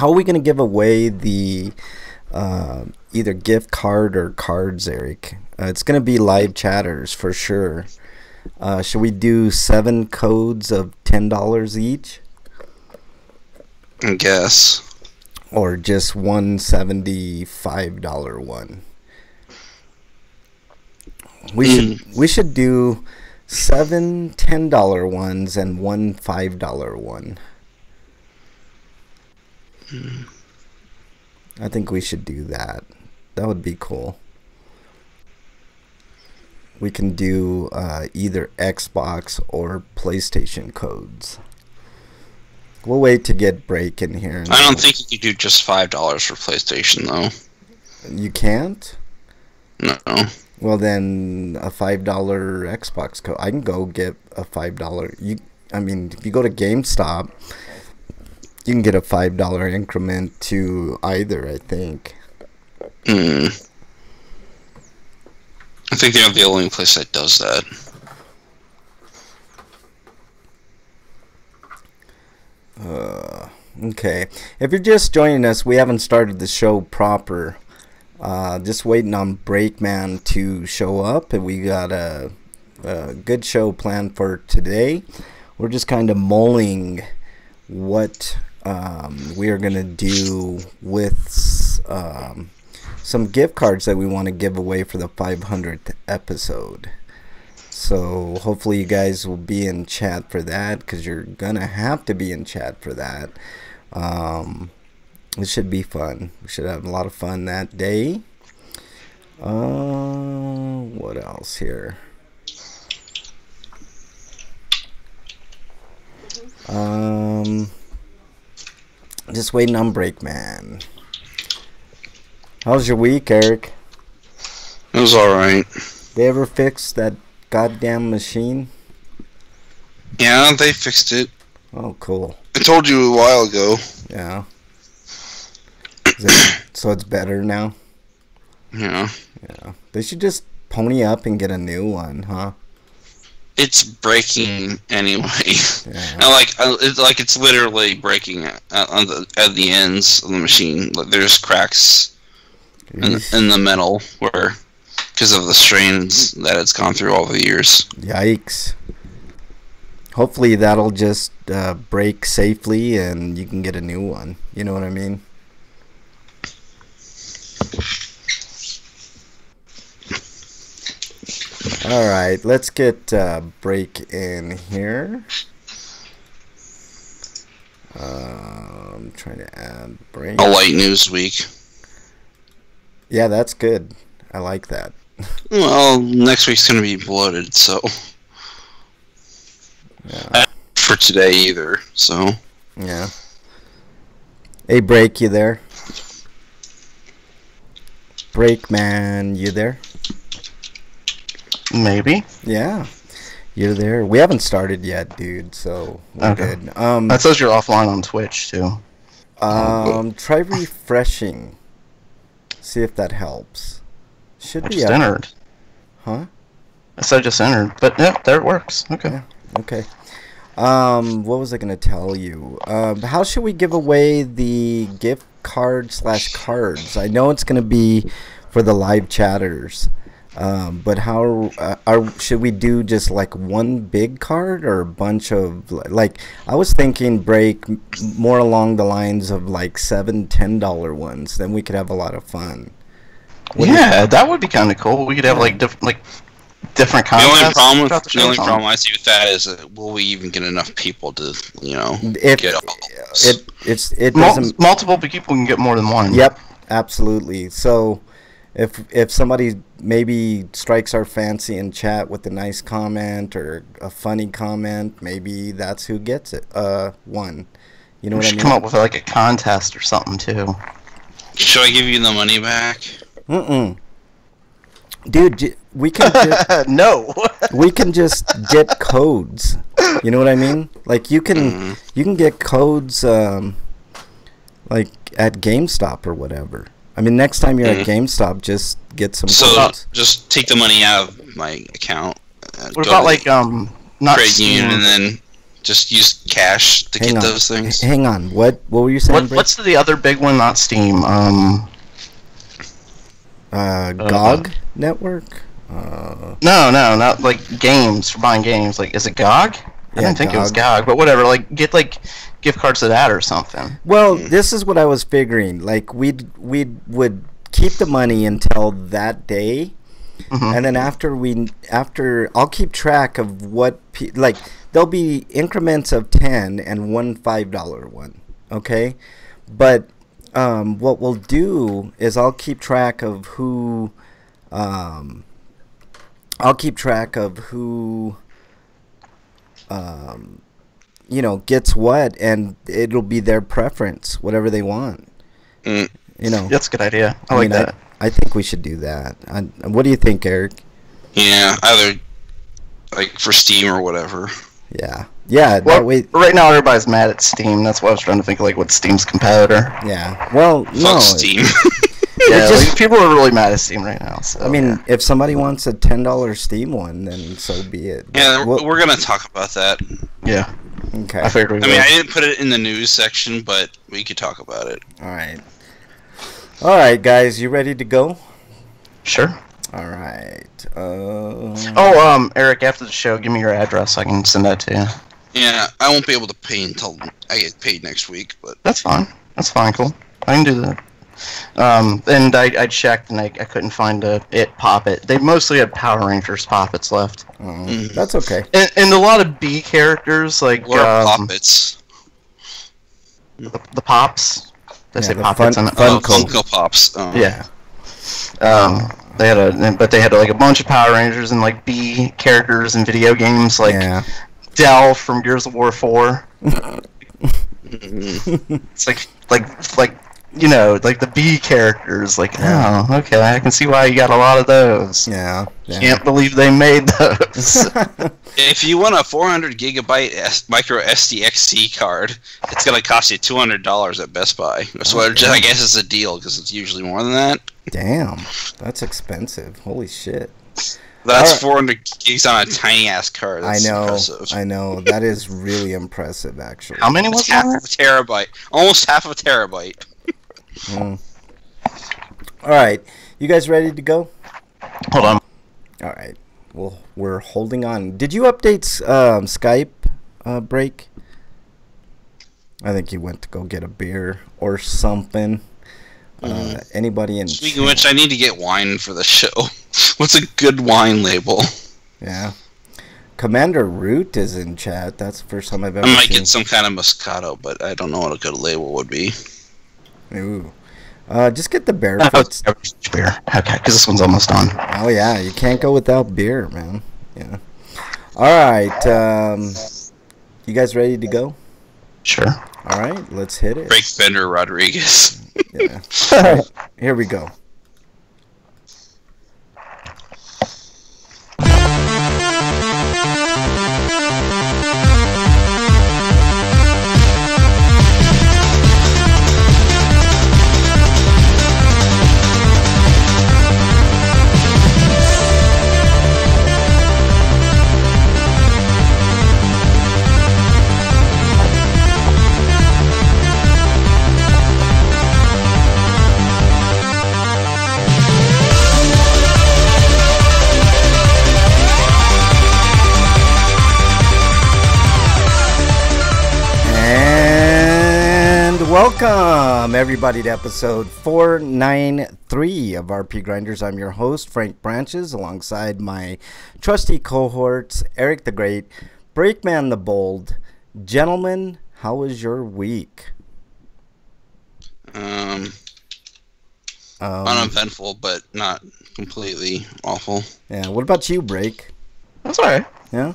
How are we gonna give away the either gift card or cards, Eric? It's gonna be live chatters for sure. Should we do 7 codes of $10 each? I guess. Or just one $75 one? We should do 7 $10 ones and one $5 one. I think we should do that. That would be cool. We can do either Xbox or PlayStation codes. We'll wait to get Break in here. I don't think you could do just $5 for PlayStation, though. You can't? No. Well, then a $5 Xbox code. I can go get a $5. I mean, if you go to GameStop, you can get a $5 increment to either, I think. I think they're the only place that does that. Okay. If you're just joining us, we haven't started the show proper. Just waiting on Breakman to show up, and we got a good show planned for today. We're just kind of mulling what we are going to do with some gift cards that we want to give away for the 500th episode. So hopefully you guys will be in chat for that, because you're gonna have to be in chat for that. It should be fun. We should have a lot of fun that day. What else here? Just waiting on Breakman. How's your week, Eric? It was alright. They ever fix that goddamn machine? Yeah, they fixed it. Oh, cool. I told you a while ago. Yeah. So it's better now? Yeah. Yeah. They should just pony up and get a new one, huh? It's breaking anyway. Yeah. It's literally breaking at the ends of the machine. Like, there's cracks in the metal because of the strains that it's gone through all the years. Yikes. Hopefully that'll just break safely and you can get a new one. You know what I mean? Alright, let's get Break in here. I'm trying to add Break. A light news week. Yeah, that's good. I like that. Well, next week's going to be bloated, so... Yeah. Not for today either, so... Yeah. Hey, Break, you there? Break, man, you there? Maybe. Yeah. You're there. We haven't started yet, dude, so we're good. That says you're offline on Twitch, too. Try refreshing. See if that helps. Should I be just entered. Huh? I said I just entered, but yeah, there it works. Okay. Yeah. Okay. What was I gonna tell you? How should we give away the gift card / cards? I know it's gonna be for the live chatters, but how should we do? Just like one big card or a bunch of like? I was thinking Break more along the lines of like 7 $10 ones. Then we could have a lot of fun. Yeah, that would be kind of cool. We could have like different contests. The only problem I see with that is, will we even get enough people to, get all this? It doesn't. Multiple people can get more than one. Yep, absolutely. So, if somebody maybe strikes our fancy in chat with a nice comment or a funny comment, maybe that's who gets it. One. You know what I mean? We should come up with like a contest or something too. Should I give you the money back? Dude, we can just, no. we can just get codes. You know what I mean? Like you can get codes like at GameStop or whatever. I mean, next time you're at GameStop, just get some codes. Just take the money out of my account. What about like not Trade Steam, Union and then just use cash to get those things. Hang on. What were you saying? What's the other big one? Not Steam. GOG network. No, not like games for buying games. Like, is it GOG? I didn't think it was GOG, but whatever. Like, get like gift cards to that or something. Well, this is what I was figuring. Like, we would keep the money until that day, and then after I'll keep track of what like there'll be increments of 10 and one $5 one. Okay, but what we'll do is I'll keep track of who. Gets what, and it'll be their preference, whatever they want. That's a good idea. I like that. I think we should do that. What do you think, Eric? Yeah, either like for Steam or whatever. Yeah. Well, right now everybody's mad at Steam. That's why I was trying to think of like what's Steam's competitor. Yeah. Well, Fuck Steam. Yeah, like, people are really mad at Steam right now. So, I mean, if somebody wants a $10 Steam one, then so be it. Yeah, we're gonna talk about that. Yeah. Okay. I figured we would. I mean, I didn't put it in the news section, but we could talk about it. All right, guys, you ready to go? Sure. All right. Eric, after the show, give me your address. I can send that to you. Yeah, I won't be able to pay until I get paid next week, but that's fine. Cool. I can do that. And I checked and I couldn't find it Poppet. They mostly had Power Rangers Poppets left. That's okay. And a lot of B characters like what are Poppets? The Pops. They say the Poppets. Funko Pops. Oh. Yeah. They had like a bunch of Power Rangers and like B characters in video games like Dell from Gears of War 4. It's like like the B characters. Like, oh, okay, I can see why you got a lot of those. Yeah. Can't believe they made those. If you want a 400 gigabyte micro SDXC card, it's gonna cost you $200 at Best Buy. So I guess it's a deal because it's usually more than that. Damn, that's expensive. Holy shit. That's 400 gigs on a tiny ass card. That's impressive. I know. That is really impressive, actually. How many was half of a terabyte? Almost half of a terabyte. All right, you guys ready to go? Hold on. All right. Well, we're holding on. Did you update Skype break? I think he went to go get a beer or something. Anybody in? Speaking of which, I need to get wine for the show. What's a good wine label? Yeah. Commander Root is in chat. That's the first time I've ever seen. I might seen. get some kind of Moscato, but I don't know what a good label would be. Ooh. Just get the Barefoot beer. Okay, because this one's almost done. Oh, yeah. You can't go without beer, man. Yeah. All right. You guys ready to go? Sure. All right. Let's hit it. Break Bender Rodriguez. Yeah. All right, here we go. Welcome, everybody, to episode 493 of RPGrinders. I'm your host, Frank Branches, alongside my trusty cohorts, Eric the Great, Breakman the Bold. Gentlemen, how was your week? Uneventful, but not completely awful. Yeah, what about you, Break? That's alright. Yeah?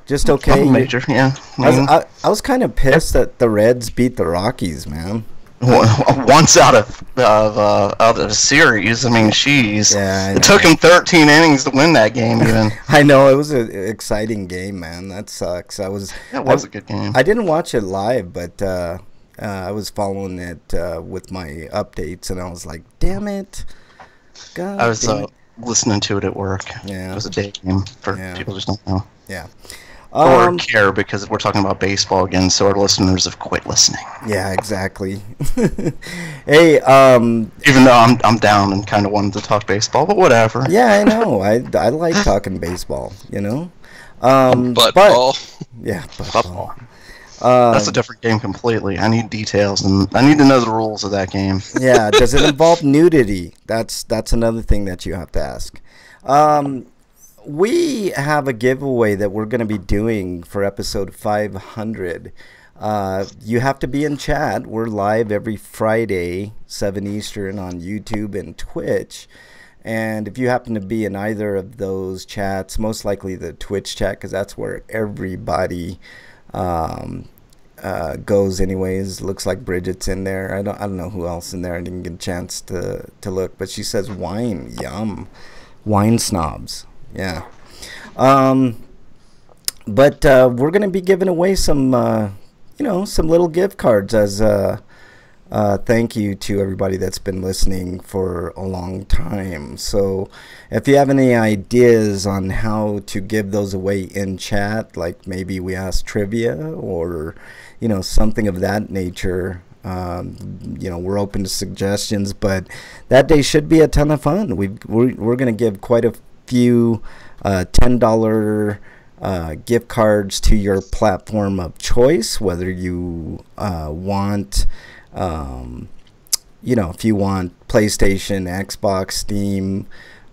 Just okay? Major, yeah. I was kind of pissed that the Reds beat the Rockies, man. Once out of the series. I mean, jeez. Yeah, it took him 13 innings to win that game, even. I know, it was an exciting game, man. That sucks. That was a good game. I didn't watch it live, but I was following it with my updates, and I was like, damn it. God, I was listening to it at work. Yeah. It was a day game for people who just don't know. Yeah. Or care, because we're talking about baseball again, so our listeners have quit listening. Yeah, exactly. Hey, even though I'm down and kind of wanted to talk baseball, but whatever. Yeah, I know. I like talking baseball. You know. Ball. Yeah, Football. That's a different game completely. I need details, and I need to know the rules of that game. Yeah, does it involve nudity? That's another thing that you have to ask. We have a giveaway that we're going to be doing for episode 500. You have to be in chat. We're live every Friday, 7 Eastern on YouTube and Twitch. And if you happen to be in either of those chats, most likely the Twitch chat, because that's where everybody goes anyways. Looks like Bridget's in there. I don't know who else in there. I didn't get a chance to look, but she says wine. Yum. Wine snobs. Yeah. But we're going to be giving away some, some little gift cards as thank you to everybody that's been listening for a long time. So if you have any ideas on how to give those away in chat, like maybe we ask trivia or, something of that nature, we're open to suggestions, but that day should be a ton of fun. We're going to give quite a few $10 gift cards to your platform of choice, whether you want, if you want PlayStation, Xbox, Steam,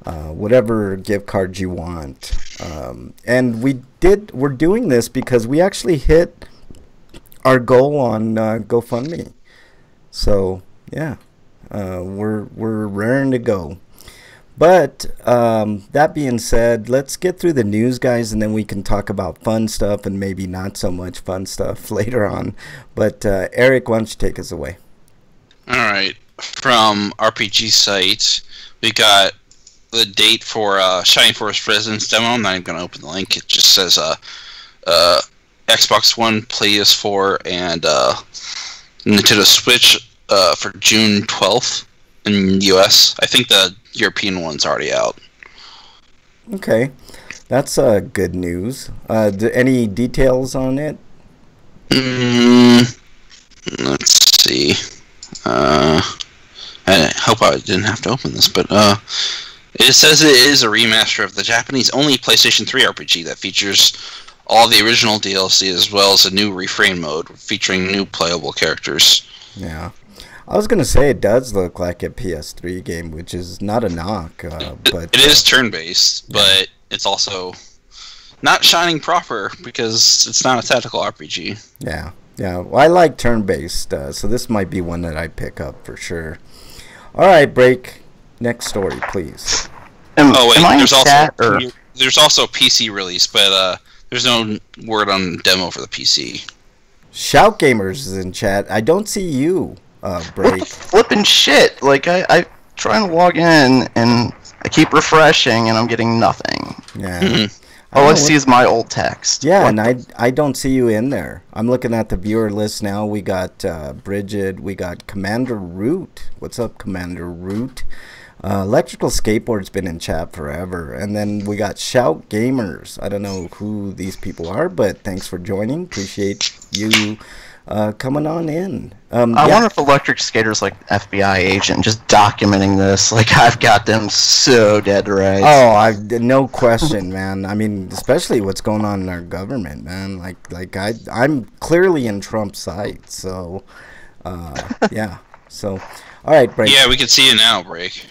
whatever gift cards you want. And we're doing this because we actually hit our goal on GoFundMe. So yeah, we're raring to go. But that being said, let's get through the news, guys, and then we can talk about fun stuff and maybe not so much fun stuff later on. But Eric, why don't you take us away? All right. From RPG site, we got the date for Shining Force Resonance demo. I'm not even going to open the link. It just says Xbox One, PS4, and Nintendo Switch for June 12th in the US. I think the European one's already out. Okay, that's good news. Any details on it? Let's see. I hope I didn't have to open this, but it says it is a remaster of the Japanese-only PlayStation 3 RPG that features all the original DLC as well as a new refrain mode featuring new playable characters. Yeah. I was going to say it does look like a PS3 game, which is not a knock. But it is turn-based, but it's also not shining proper because it's not a tactical RPG. Yeah. Well, I like turn-based, so this might be one that I pick up for sure. All right, break. Next story, please. There's also PC release, but there's no word on demo for the PC. Shout Gamers is in chat. I don't see you. Break. What the flipping shit? Like, I try and log in, and I keep refreshing, and I'm getting nothing. Yeah. All I see is my old text. Yeah, and I don't see you in there. I'm looking at the viewer list now. We got Bridget. We got Commander Root. What's up, Commander Root? Electrical Skateboard's been in chat forever. And then we got Shout Gamers. I don't know who these people are, but thanks for joining. Appreciate you coming on in. I wonder if Electric Skater's like FBI agent, just documenting this. Like, I've got them so dead right. Oh, no question, man. I mean, especially what's going on in our government, man. Like I'm clearly in Trump's side, so yeah. So, all right, Break. Yeah, we can see you now, Break.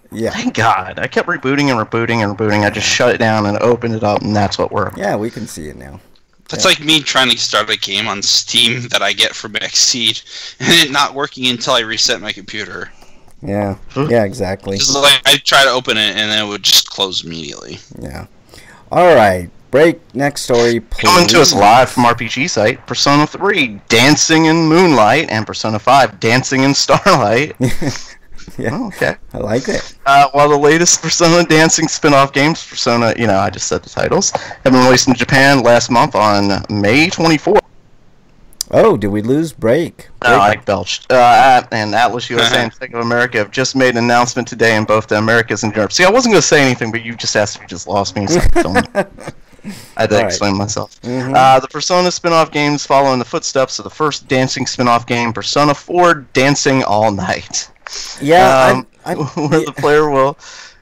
Yeah. Thank God. I kept rebooting and rebooting and rebooting. I just shut it down and opened it up, and that's what worked. Yeah, we can see it now. That's like me trying to start a game on Steam that I get from Xseed and it not working until I reset my computer. Yeah, yeah, exactly. Just like I try to open it and then it would just close immediately. Yeah. All right, Break. Next story, please. Coming to us live from RPG site, Persona 3, Dancing in Moonlight, and Persona 5, Dancing in Starlight. Yeah, oh, okay. I like it. While the latest Persona Dancing spin-off games, Persona, I just said the titles, have been released in Japan last month on May 24th. Oh, did we lose Break? I belched. And Atlas USA and Sega of America have just made an announcement today in both the Americas and Europe. See, I wasn't going to say anything, but you just asked if you just lost me. So I had to All right. explain myself. Mhm. The Persona spin-off games follow in the footsteps of the first dancing spin-off game, Persona 4 Dancing All Night. Yeah, Where the player will...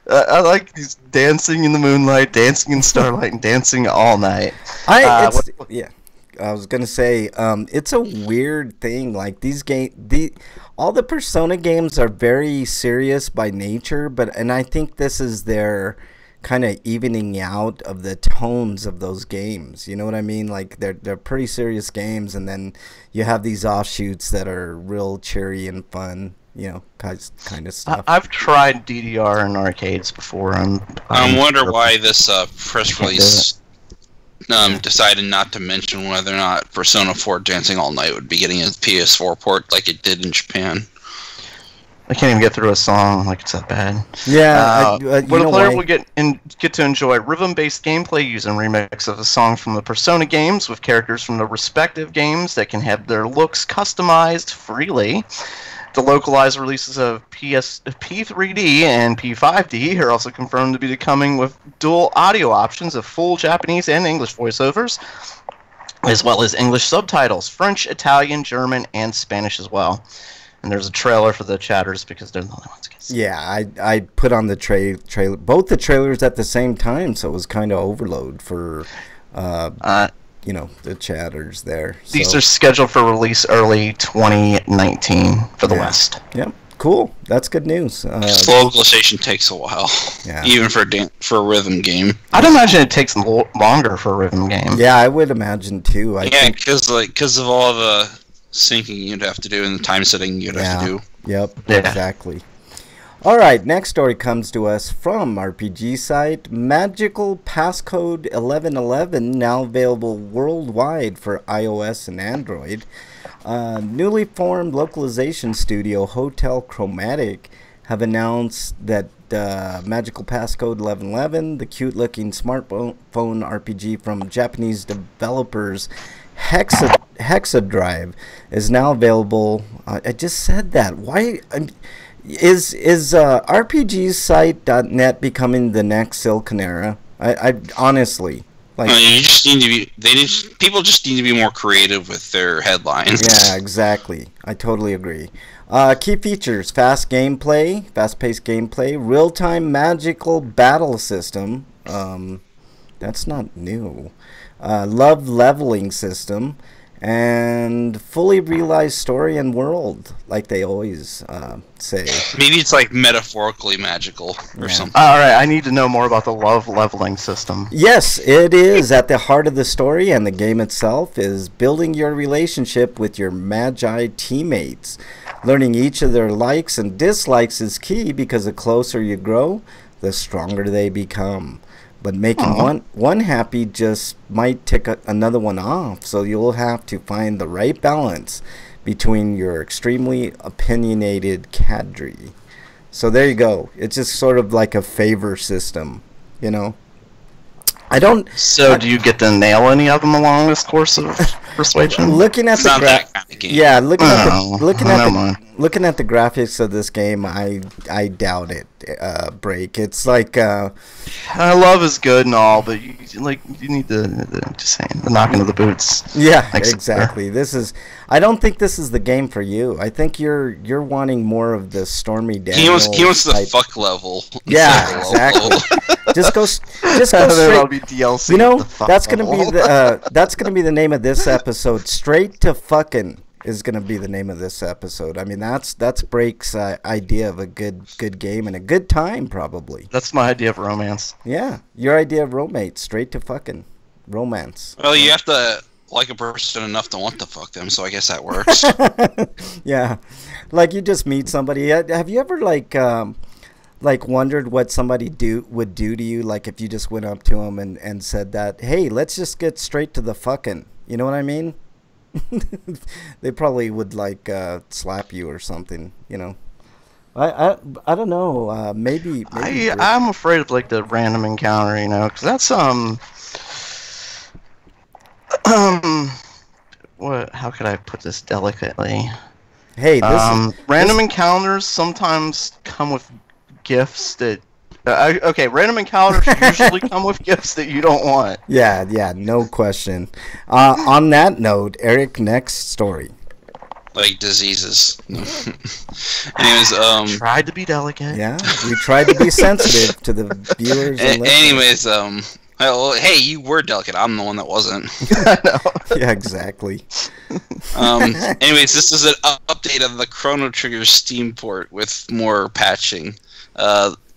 I like these dancing in the moonlight, dancing in starlight, and dancing all night. yeah. I was gonna say, it's a weird thing. Like all the Persona games are very serious by nature, and I think this is their kind of evening out of the tones of those games. You know what I mean? Like they're pretty serious games, and then you have these offshoots that are real cheery and fun. You know, kind of stuff. I've tried DDR in arcades before. I wonder why this press release decided not to mention whether or not Persona 4 Dancing All Night would be getting a PS4 port like it did in Japan. I can't even get through a song like it's that bad. Yeah, where the player will get to enjoy rhythm-based gameplay using remix of the songs from the Persona games with characters from the respective games that can have their looks customized freely. The localized releases of P3D and P5D are also confirmed to be coming with dual audio options of full Japanese and English voiceovers, as well as English subtitles, French, Italian, German, and Spanish as well. And there's a trailer for the chatters because they're the only ones who can see. Yeah, I put on the trailer, both the trailers at the same time, so it was kind of overload for you know, the chatters there. These are scheduled for release early 2019 for the West. Yep, cool. That's good news. Localization takes a while, even for a rhythm game. I'd imagine it takes longer for a rhythm game. Yeah, I would imagine too. Because of all the syncing you'd have to do and the time setting you'd have to do. Yep, exactly. All right, next story comes to us from RPG site. Magical Passcode 1111, now available worldwide for iOS and Android. Newly formed localization studio Hotel Chromatic have announced that Magical Passcode 1111, the cute-looking smartphone RPG from Japanese developers Hexadrive, is now available. I just said that. Why? Is RPGsite.net becoming the next Silconera? I honestly, like, you just need to be. People just need to be more creative with their headlines. Yeah, exactly. I totally agree. Key features: fast-paced gameplay, real-time magical battle system. That's not new. Love leveling system. And fully realized story and world, like they always say. Maybe it's like metaphorically magical or something. Alright, I need to know more about the love leveling system. Yes, it is at the heart of the story, and the game itself is building your relationship with your Magi teammates. Learning each of their likes and dislikes is key, because the closer you grow, the stronger they become. But making one happy just might tick another one off, so you'll have to find the right balance between your extremely opinionated cadre. So there you go. It's just sort of like a favor system, you know. So do you get to nail any of them along this course of persuasion? Looking at looking at the graphics of this game, I doubt it. Break. It's like love is good and all, but you need the just saying, the knocking of the boots. Yeah, exactly. I don't think this is the game for you. I think you're wanting more of the Stormy Daniels. He wants the fuck level. Yeah, exactly. just go straight. That'll be DLC. You know, that's gonna be the name of this episode. Straight to fucking is gonna be the name of this episode. I mean, that's Break's idea of a good game and a good time, probably. That's my idea of romance. Yeah, your idea of romance. Straight to fucking romance. Well, you have to like a person enough to want to fuck them, so I guess that works. Yeah, like you just meet somebody. Have you ever like wondered what somebody would do to you, like if you just went up to them and said that, hey, let's just get straight to the fucking, you know what I mean? They probably would like slap you or something, you know. I don't know, maybe I'm afraid of like the random encounter, you know, because that's what, how could I put this delicately? Hey, random encounters sometimes come with gifts that Okay, random encounters usually come with gifts that you don't want. Yeah, no question. On that note, Eric, next story. Like diseases. Anyways, Tried to be delicate. Yeah, we tried to be sensitive to the viewers. And anyways, well, hey, you were delicate. I'm the one that wasn't. I know. Yeah, exactly. Anyways, this is an update of the Chrono Trigger Steam port with more patching.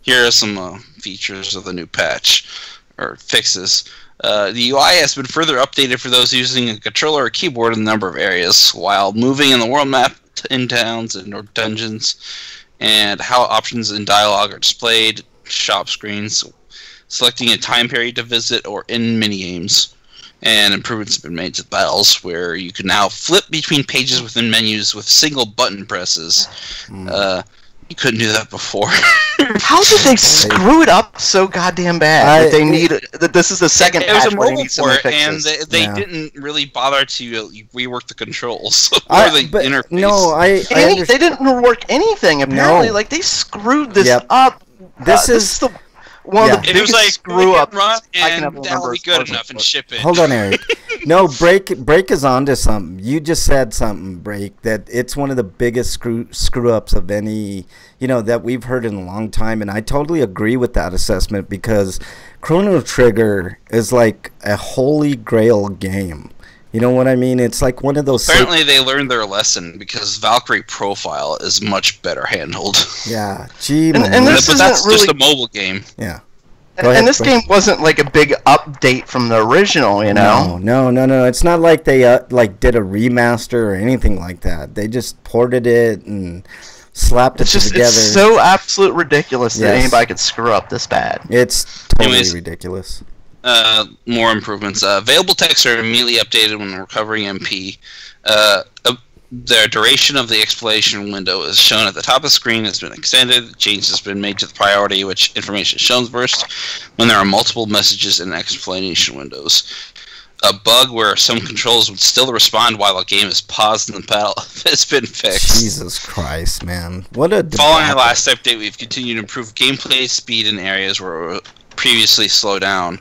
Here are some features of the new patch, or fixes. The UI has been further updated for those using a controller or keyboard in a number of areas, while moving in the world map in towns and or dungeons, and how options in dialogue are displayed, shop screens, selecting a time period to visit, or in minigames. And improvements have been made to the battles, where you can now flip between pages within menus with single button presses. You couldn't do that before. How did they screw it up so goddamn bad that they need that this is the second it was patch a where they mobile need some port, fixes? and they didn't really bother to rework the controls or the but interface. No, They didn't work anything apparently. No. Like they screwed this up. This is the one of the It was biggest like screw ups run, I can and ever that remember. will be good enough, and ship it. Hold on, Eric. No, break is onto something. You just said something, Break, that it's one of the biggest screw ups of any, that we've heard in a long time, and I totally agree with that assessment, because Chrono Trigger is like a holy grail game. You know what I mean? It's like one of those. Apparently, they learned their lesson, because Valkyrie Profile is much better handled. Yeah, gee, And this but isn't that's really, just a mobile game. Yeah. And this game wasn't like a big update from the original, No. It's not like they did a remaster or anything like that. They just ported it and slapped it together. It's so absolute ridiculous that Yes. anybody could screw up this bad. It's totally Anyways, ridiculous. More improvements. Available texts are immediately updated when recovering MP. The duration of the explanation window is shown at the top of the screen has been extended. Changes has been made to the priority which information is shown first when there are multiple messages in explanation windows. A bug where some controls would still respond while the game is paused in the battle has been fixed. Jesus Christ, man. What a Following the debacle. last update, we've continued to improve gameplay speed in areas where previously slowed down.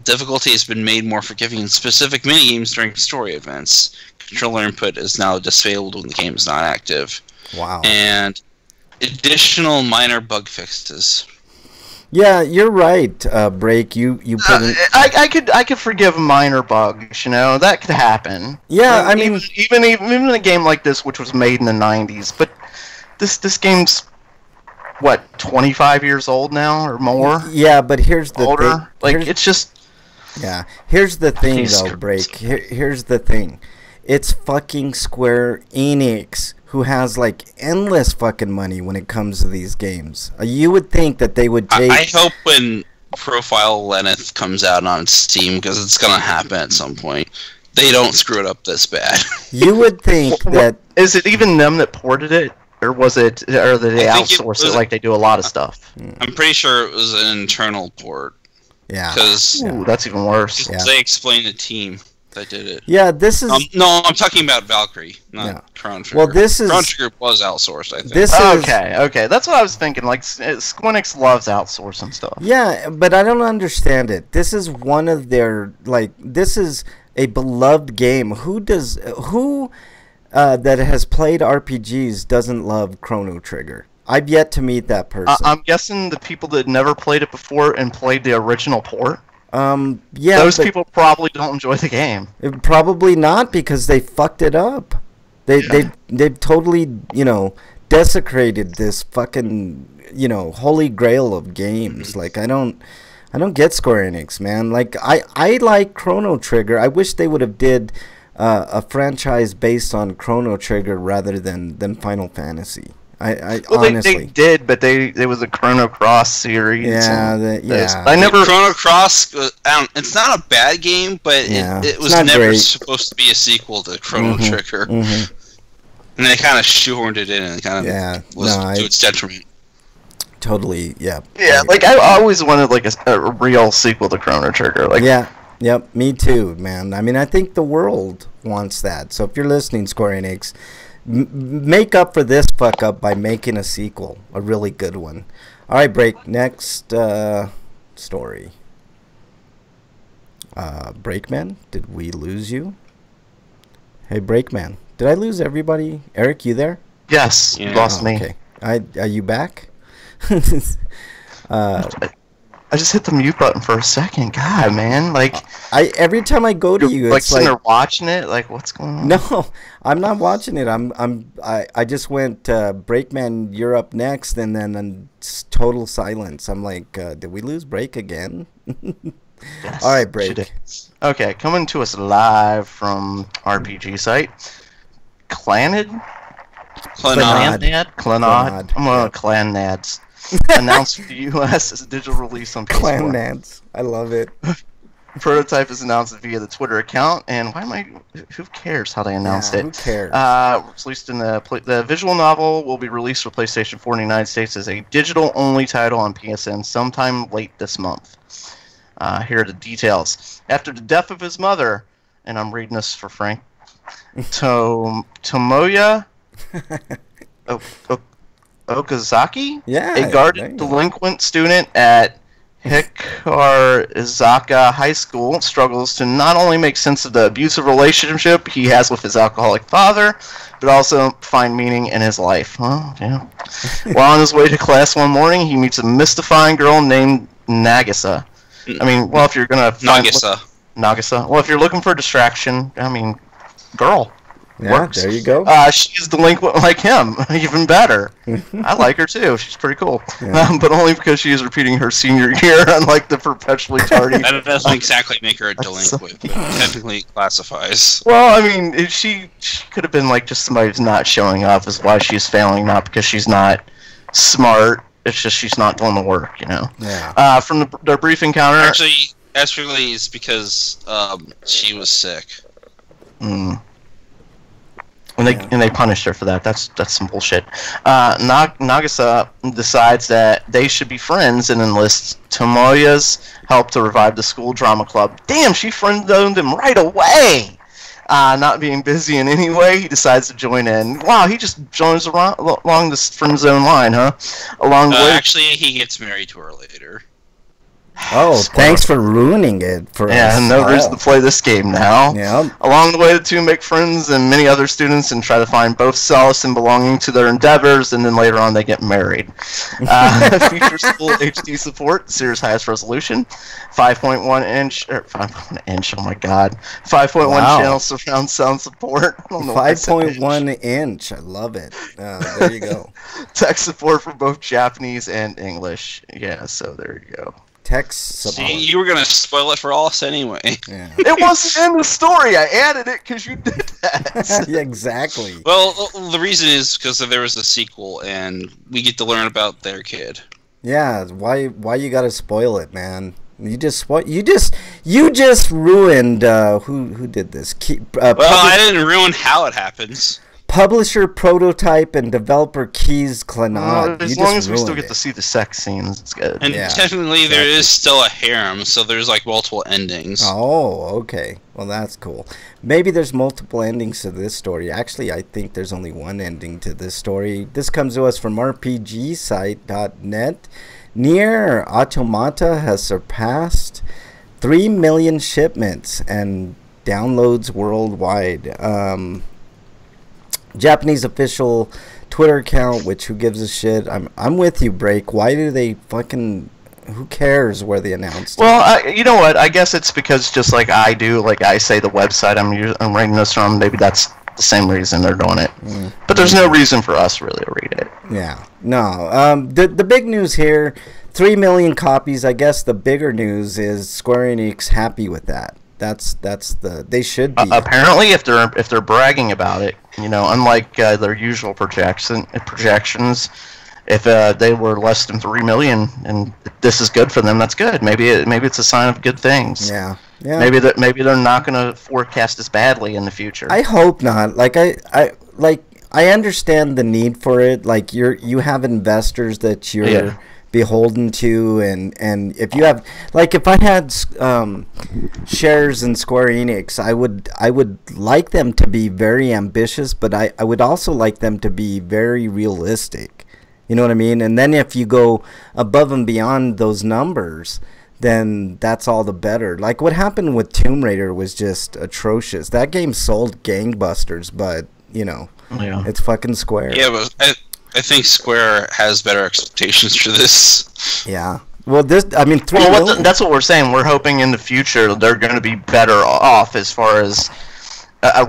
Difficulty has been made more forgiving in specific minigames during story events. Controller input is now disabled when the game is not active. Wow. And additional minor bug fixes. Yeah, you're right, Break. You put in... I could forgive minor bugs, that could happen. Yeah, I mean... Even in a game like this, which was made in the 90s, but this game's, what, 25 years old now, or more? Yeah, but here's the Older? thing. It's just... Yeah, here's the thing, These though, screws. Break. Here's the thing. It's fucking Square Enix, who has, endless fucking money when it comes to these games. You would think that they would take... I hope when Profile Lenneth comes out on Steam, because it's going to happen at some point, they don't screw it up this bad. You would think that... Is it even them that ported it? Or did they I think it outsource it was- like they do a lot of stuff? I'm pretty sure it was an internal port, Yeah. because Ooh, that's even worse. Yeah. they explained the team that did it. Yeah, this is... No, I'm talking about Valkyrie, not Yeah. Chrono Trigger. Well, this is... Chrono Trigger was outsourced, I think. This is... Okay, that's what I was thinking. Squinix loves outsourcing stuff. Yeah, but I don't understand it. This is one of their... this is a beloved game. Who that has played RPGs doesn't love Chrono Trigger? I've yet to meet that person. I'm guessing the people that never played it before and played the original port. Yeah, Those but people probably don't enjoy the game. probably not, because they fucked it up. They've totally, desecrated this fucking, holy grail of games. I don't get Square Enix, man. I like Chrono Trigger. I wish they would have did a franchise based on Chrono Trigger rather than Final Fantasy. Honestly. They did, but there was a Chrono Cross series. Yeah, yeah. I never. Chrono Cross, it's not a bad game, but Yeah, it it's was not never great. supposed to be a sequel to Chrono Trigger. Mm-hmm. And they kind of shoehorned it in, and it kind of was to its detriment. Totally, yeah. Yeah, I always wanted a real sequel to Chrono Trigger. Yep, me too, man. I mean, I think the world wants that. So if you're listening, Square Enix, make up for this fuck up by making a sequel, a really good one. All right, break. Next story. Breakman, did we lose you? Hey, Breakman, did I lose everybody? Eric, you there? Yes, you lost me. Okay. Are you back? I just hit the mute button for a second. God, man, like every time I go to you, like it's sitting like there watching it. Like, what's going on? no, I'm not watching it. I just went Breakman, you're up next, and then total silence. I'm like, did we lose Break again? Yes, all right, Break. Okay, coming to us live from RPG site, Clanad. Clanad. I'm going to Clan Nads. Announced for the U.S. as a digital release on PS4. Clan Nads. I love it. Prototype is announced via the Twitter account, and who cares how they announced it? Who cares? Released in the visual novel will be released for PlayStation 4 in the United States as a digital-only title on PSN sometime late this month. Here are the details. After the death of his mother, and I'm reading this for Frank, Tomoya Okazaki, a guarded delinquent student at Hikarizaka High School, struggles to not only make sense of the abusive relationship he has with his alcoholic father, but also find meaning in his life. Well, yeah. While on his way to class one morning, he meets a mystifying girl named Nagisa. I mean, well, if you're gonna Nagisa. Well, if you're looking for a distraction, I mean, girl. Yeah, works. there you go. She's delinquent like him, even better. I like her too. She's pretty cool, but only because she is repeating her senior year, unlike the perpetually tardy. That doesn't exactly make her a delinquent, but technically classifies. Well, I mean, she could have been like just somebody who's not showing up is why she's failing, not because she's not smart. It's just she's not doing the work, you know. Yeah. From their brief encounter. Actually, it's because she was sick. And they punished her for that. That's some bullshit. Nagisa decides that they should be friends and enlists Tomoya's help to revive the school drama club. Damn, she friend-zoned him right away. Not being busy in any way, he decides to join in. Wow, he just joins along this friend zone line, huh? Along the way. Actually, he gets married to her later. Oh, thanks for ruining it for us. Yeah, no reason to play this game now. Yeah. Along the way, the two make friends and many other students and try to find both solace and belonging to their endeavors, and then later on they get married. Features full HD support, series highest resolution, 5.1 inch, oh my god, 5.1 channel surround sound support. 5.1 inch, I love it. There you go. Text support for both Japanese and English. Yeah, so there you go. Text support. See, you were gonna spoil it for us anyway. Yeah. It wasn't in the story. I added it because you did that. Yeah, exactly. Well, the reason is because there was a sequel, and we get to learn about their kid. Yeah, why you gotta spoil it, man? You just ruined who did this? Well, I didn't ruin how it happens. Publisher, prototype, and developer Keys Clanad. As long as we still get to see the sex scenes, it's good. And technically, there is still a harem, so there's like multiple endings. Oh, okay. Well, that's cool. Maybe there's multiple endings to this story. Actually, I think there's only one ending to this story. This comes to us from RPGsite.net. Nier Automata has surpassed 3 million shipments and downloads worldwide. Japanese official Twitter account, which who gives a shit? I'm with you, Break. Why do they fucking? Who cares where they announced it? Well, you know what? I guess it's because just like I do, like I say the website I'm writing this from. Maybe that's the same reason they're doing it. But there's no reason for us really to read it. Yeah, no. The big news here, 3 million copies. I guess the bigger news is Square Enix happy with that. That's they should be. Apparently, if they're bragging about it, you know, unlike their usual projections, if they were less than 3 million and this is good for them, that's good. Maybe it's a sign of good things. Yeah. Maybe they're not going to forecast as badly in the future. I hope not. Like I understand the need for it. Like you have investors that you're beholden to, and if you have, like, if I had shares in Square Enix, I would like them to be very ambitious, but I would also like them to be very realistic, You know what I mean? And then if you go above and beyond those numbers, then that's all the better. Like what happened with Tomb Raider was just atrocious. That game sold gangbusters, but you know, it's fucking Square. Yeah, but I think Square has better expectations for this. Yeah. Well, this, I mean, that's what we're saying. We're hoping in the future they're going to be better off as far as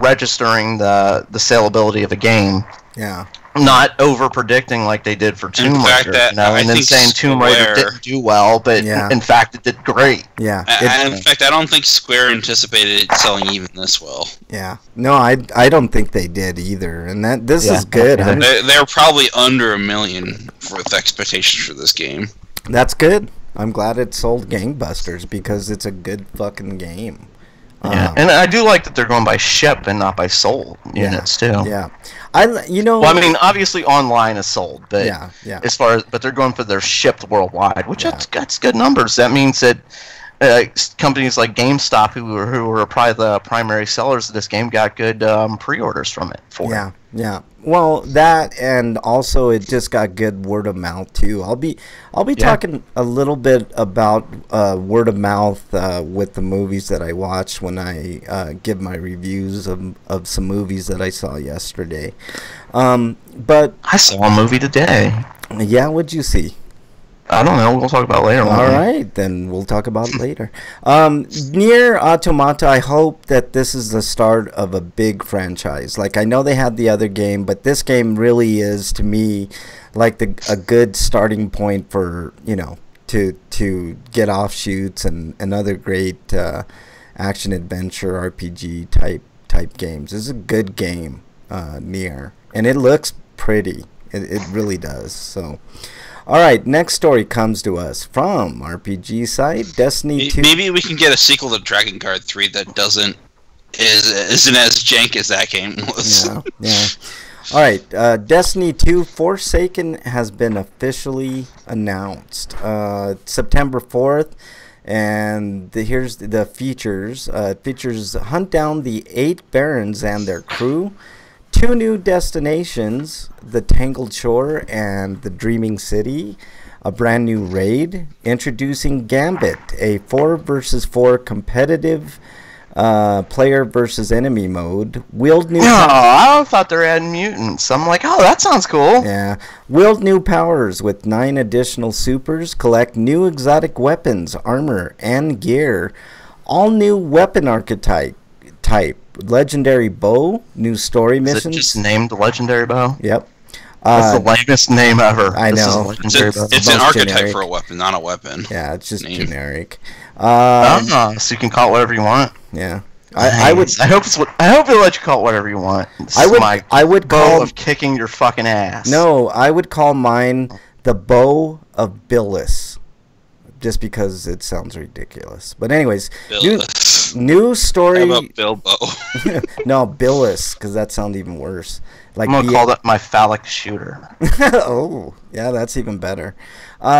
registering the saleability of a game. Yeah. Not over predicting like they did for Tomb Raider, and then saying Tomb Raider didn't do well, but in fact it did great. Yeah. In fact, I don't think Square anticipated it selling even this well. Yeah. No, I don't think they did either, and this is good. They're probably under $1 million with expectations for this game. That's good. I'm glad it sold gangbusters because it's a good fucking game. Yeah, and I do like that they're going by ship and not by sold units too. Yeah, Well, I mean, obviously online is sold, but as far as they're going for their shipped worldwide, which that's good numbers. That means that companies like GameStop, who are probably the primary sellers of this game, got good pre-orders from it. Yeah. Well, that, and also it just got good word of mouth too. I'll be talking a little bit about word of mouth with the movies that I watched when I give my reviews of some movies that I saw yesterday. But I saw a movie today. Yeah, what'd you see? I don't know. We'll talk about it later. All right, then we'll talk about it later. Nier Automata, I hope that this is the start of a big franchise. Like, I know they had the other game, but this game really is, to me, like a good starting point for, you know, to get offshoots and other great action-adventure RPG type games. This is a good game, Nier. And it looks pretty. It really does, so... All right, next story comes to us from RPG site, Destiny 2. Maybe we can get a sequel to Dragon Guard 3 that isn't as jank as that game was. Yeah. All right, Destiny 2 Forsaken has been officially announced. September 4th, and here's the features. Features hunt down the 8 Barons and their crew. 2 new destinations, the Tangled Shore and the Dreaming City, a brand new raid, introducing Gambit, a 4 versus 4 competitive player versus enemy mode. I thought they were adding mutants. I'm like, oh, that sounds cool. Yeah. Wield new powers with 9 additional supers, collect new exotic weapons, armor, and gear. All new weapon archetype. Legendary bow, new story missions. Is it just named Legendary Bow? Yep. That's the lamest name ever. I know. It's an archetype for a weapon, not a weapon. Yeah, it's just generic. So you can call it whatever you want. Yeah. I hope they'll let you call it whatever you want. I would call of kicking your fucking ass. No, I would call mine the Bow of Billis. Just because it sounds ridiculous. But anyways, new story. How about Bilbo? No, Billis, because that sounds even worse. Like I'm going to call that my phallic shooter. Oh, yeah, that's even better.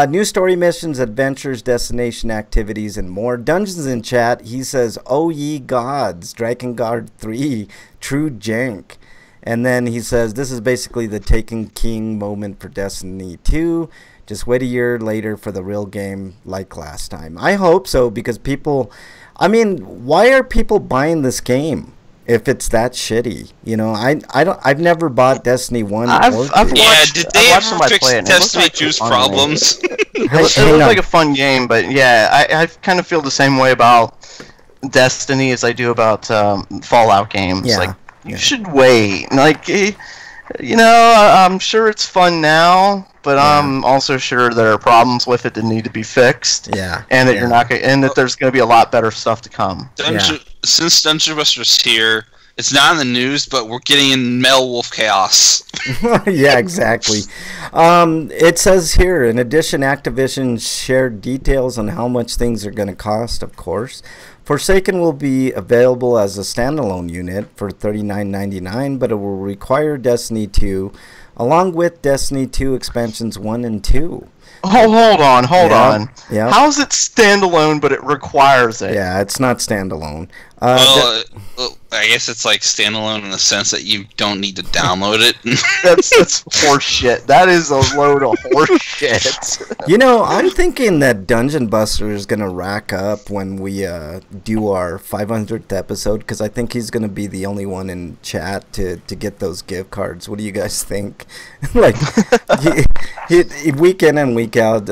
New story missions, adventures, destination activities, and more. Dungeons in chat, he says, oh ye gods, Dragon Guard 3, true jank. And then he says, this is basically the Taken King moment for Destiny 2. Just wait a year later for the real game like last time. I hope so, because people... I mean, why are people buying this game if it's that shitty? You know, I've never bought Destiny 1 or 2. Did they ever fix Destiny 2's problems? It looked like a fun game, but yeah, I kind of feel the same way about Destiny as I do about Fallout games. Yeah. Like, you should wait. Like, you know, I'm sure it's fun now, but I'm also sure there are problems with it that need to be fixed. Yeah. And that you're not gonna, and that there's going to be a lot better stuff to come. Since Dungeon Buster's here, it's not in the news, but we're getting in Metal Wolf Chaos. Yeah, exactly. It says here, in addition, Activision shared details on how much things are going to cost, of course. Forsaken will be available as a standalone unit for $39.99, but it will require Destiny 2, along with Destiny 2 expansions 1 and 2. Oh, hold on. Yeah. How is it standalone, but it requires it? Yeah, it's not standalone. Well, I guess it's like standalone in the sense that you don't need to download it. That's horse shit. That is a load of horse shit. You know, I'm thinking that Dungeon Buster is gonna rack up when we do our 500th episode, because I think he's gonna be the only one in chat to get those gift cards. What do you guys think? Like, he week in and week out.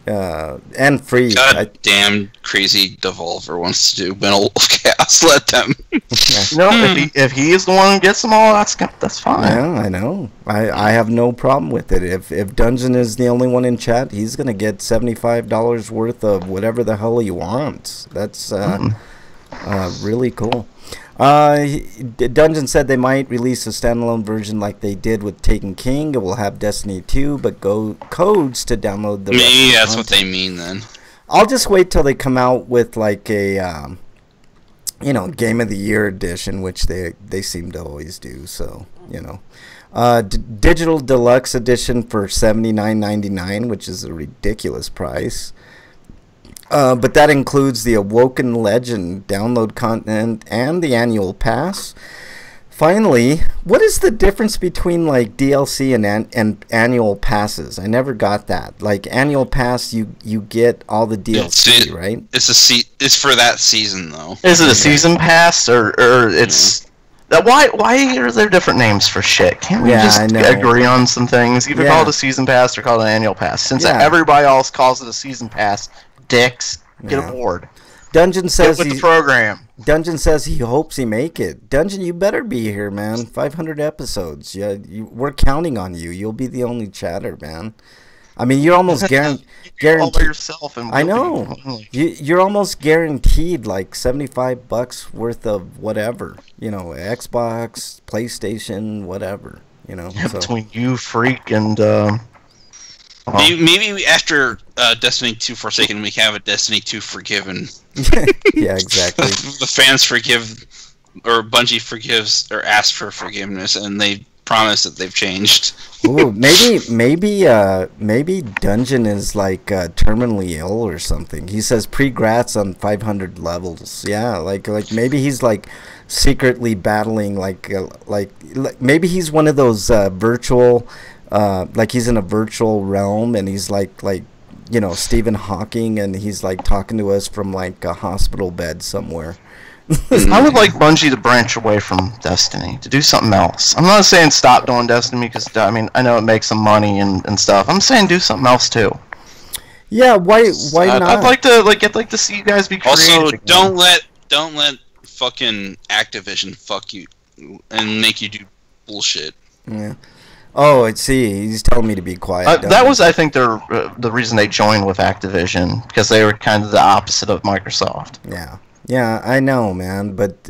And free. God damn crazy devolver wants to do Battle of Chaos. Let them. If he is the one who gets them all, that's fine. Yeah, I know. I have no problem with it. If Dungeon is the only one in chat, he's gonna get $75 worth of whatever the hell he wants. That's really cool. Dungeon said they might release a standalone version like they did with Taken King. It will have Destiny 2, but codes to download the Maybe that's what they mean then. I'll just wait till they come out with like a Game of the Year edition, which they seem to always do. So, digital deluxe edition for $79.99, which is a ridiculous price. But that includes the Awoken Legend download content and the annual pass. Finally, what is the difference between like DLC and annual passes? I never got that. Like annual pass, you get all the DLC, right? It's for that season though. Is it a season pass or it's? Why are there different names for shit? Can't we just agree on some things? Either call it a season pass or call it an annual pass. Since everybody else calls it a season pass. Dicks, get aboard. Dungeon says get with the program. Dungeon says he hopes he make it. Dungeon, you better be here, man. 500 episodes. Yeah, we're counting on you. You'll be the only chatter, man. I mean, you're almost guaranteed. All by yourself, and I know. You're almost guaranteed like $75 worth of whatever. Xbox, PlayStation, whatever. Between you, Freak, and. Maybe after Destiny 2 Forsaken, we have a Destiny 2 Forgiven. Yeah, exactly. The fans forgive, or Bungie forgives, or asks for forgiveness, and they promise that they've changed. Ooh, maybe Dungeon is like terminally ill or something. He says pre-grats on 500 levels. Yeah, like maybe he's like secretly battling like maybe he's one of those virtual. Like he's in a virtual realm and he's like Stephen Hawking, and he's like talking to us from like a hospital bed somewhere. I would like Bungie to branch away from Destiny, to do something else. I'm not saying stop doing Destiny because I know it makes some money and stuff. I'm saying do something else too. Yeah, why not? I'd like to see you guys be creative. Also, again. don't let fucking Activision fuck you and make you do bullshit. Yeah. Oh, I see. He's telling me to be quiet. That was, I think, the reason they joined with Activision, because they were kind of the opposite of Microsoft. Yeah, I know, man. But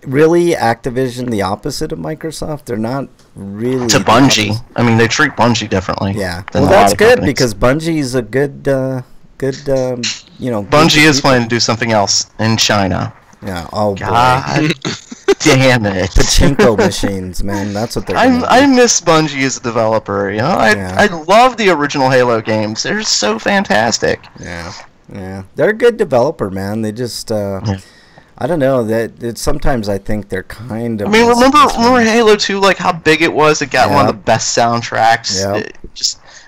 really, Activision, the opposite of Microsoft? They're not really... To Bungie. I mean, they treat Bungie differently. Yeah. Well, that's good, because Bungie is a good, Bungie is planning to do something else in China. Yeah. Oh, God. Boy. Damn it! Pachinko machines, man. That's what they're. I miss Bungie as a developer. I love the original Halo games. They're so fantastic. Yeah. They're a good developer, man. They just, I don't know. Sometimes I think they're kind of. I mean, remember Halo 2? Like how big it was. It got one of the best soundtracks. Yeah.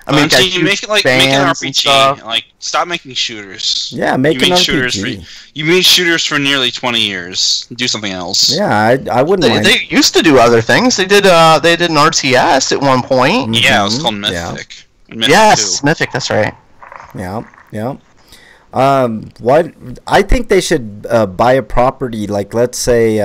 You make it make an RPG. Like, stop making shooters. Yeah, make an RPG. You made shooters for nearly 20 years. Do something else. Yeah, I wouldn't mind. They used to do other things. They did an RTS at one point. Mm-hmm. Yeah, it was called Mythic. Yeah. Yes, Mythic. That's right. Yeah. I think they should buy a property like, let's say,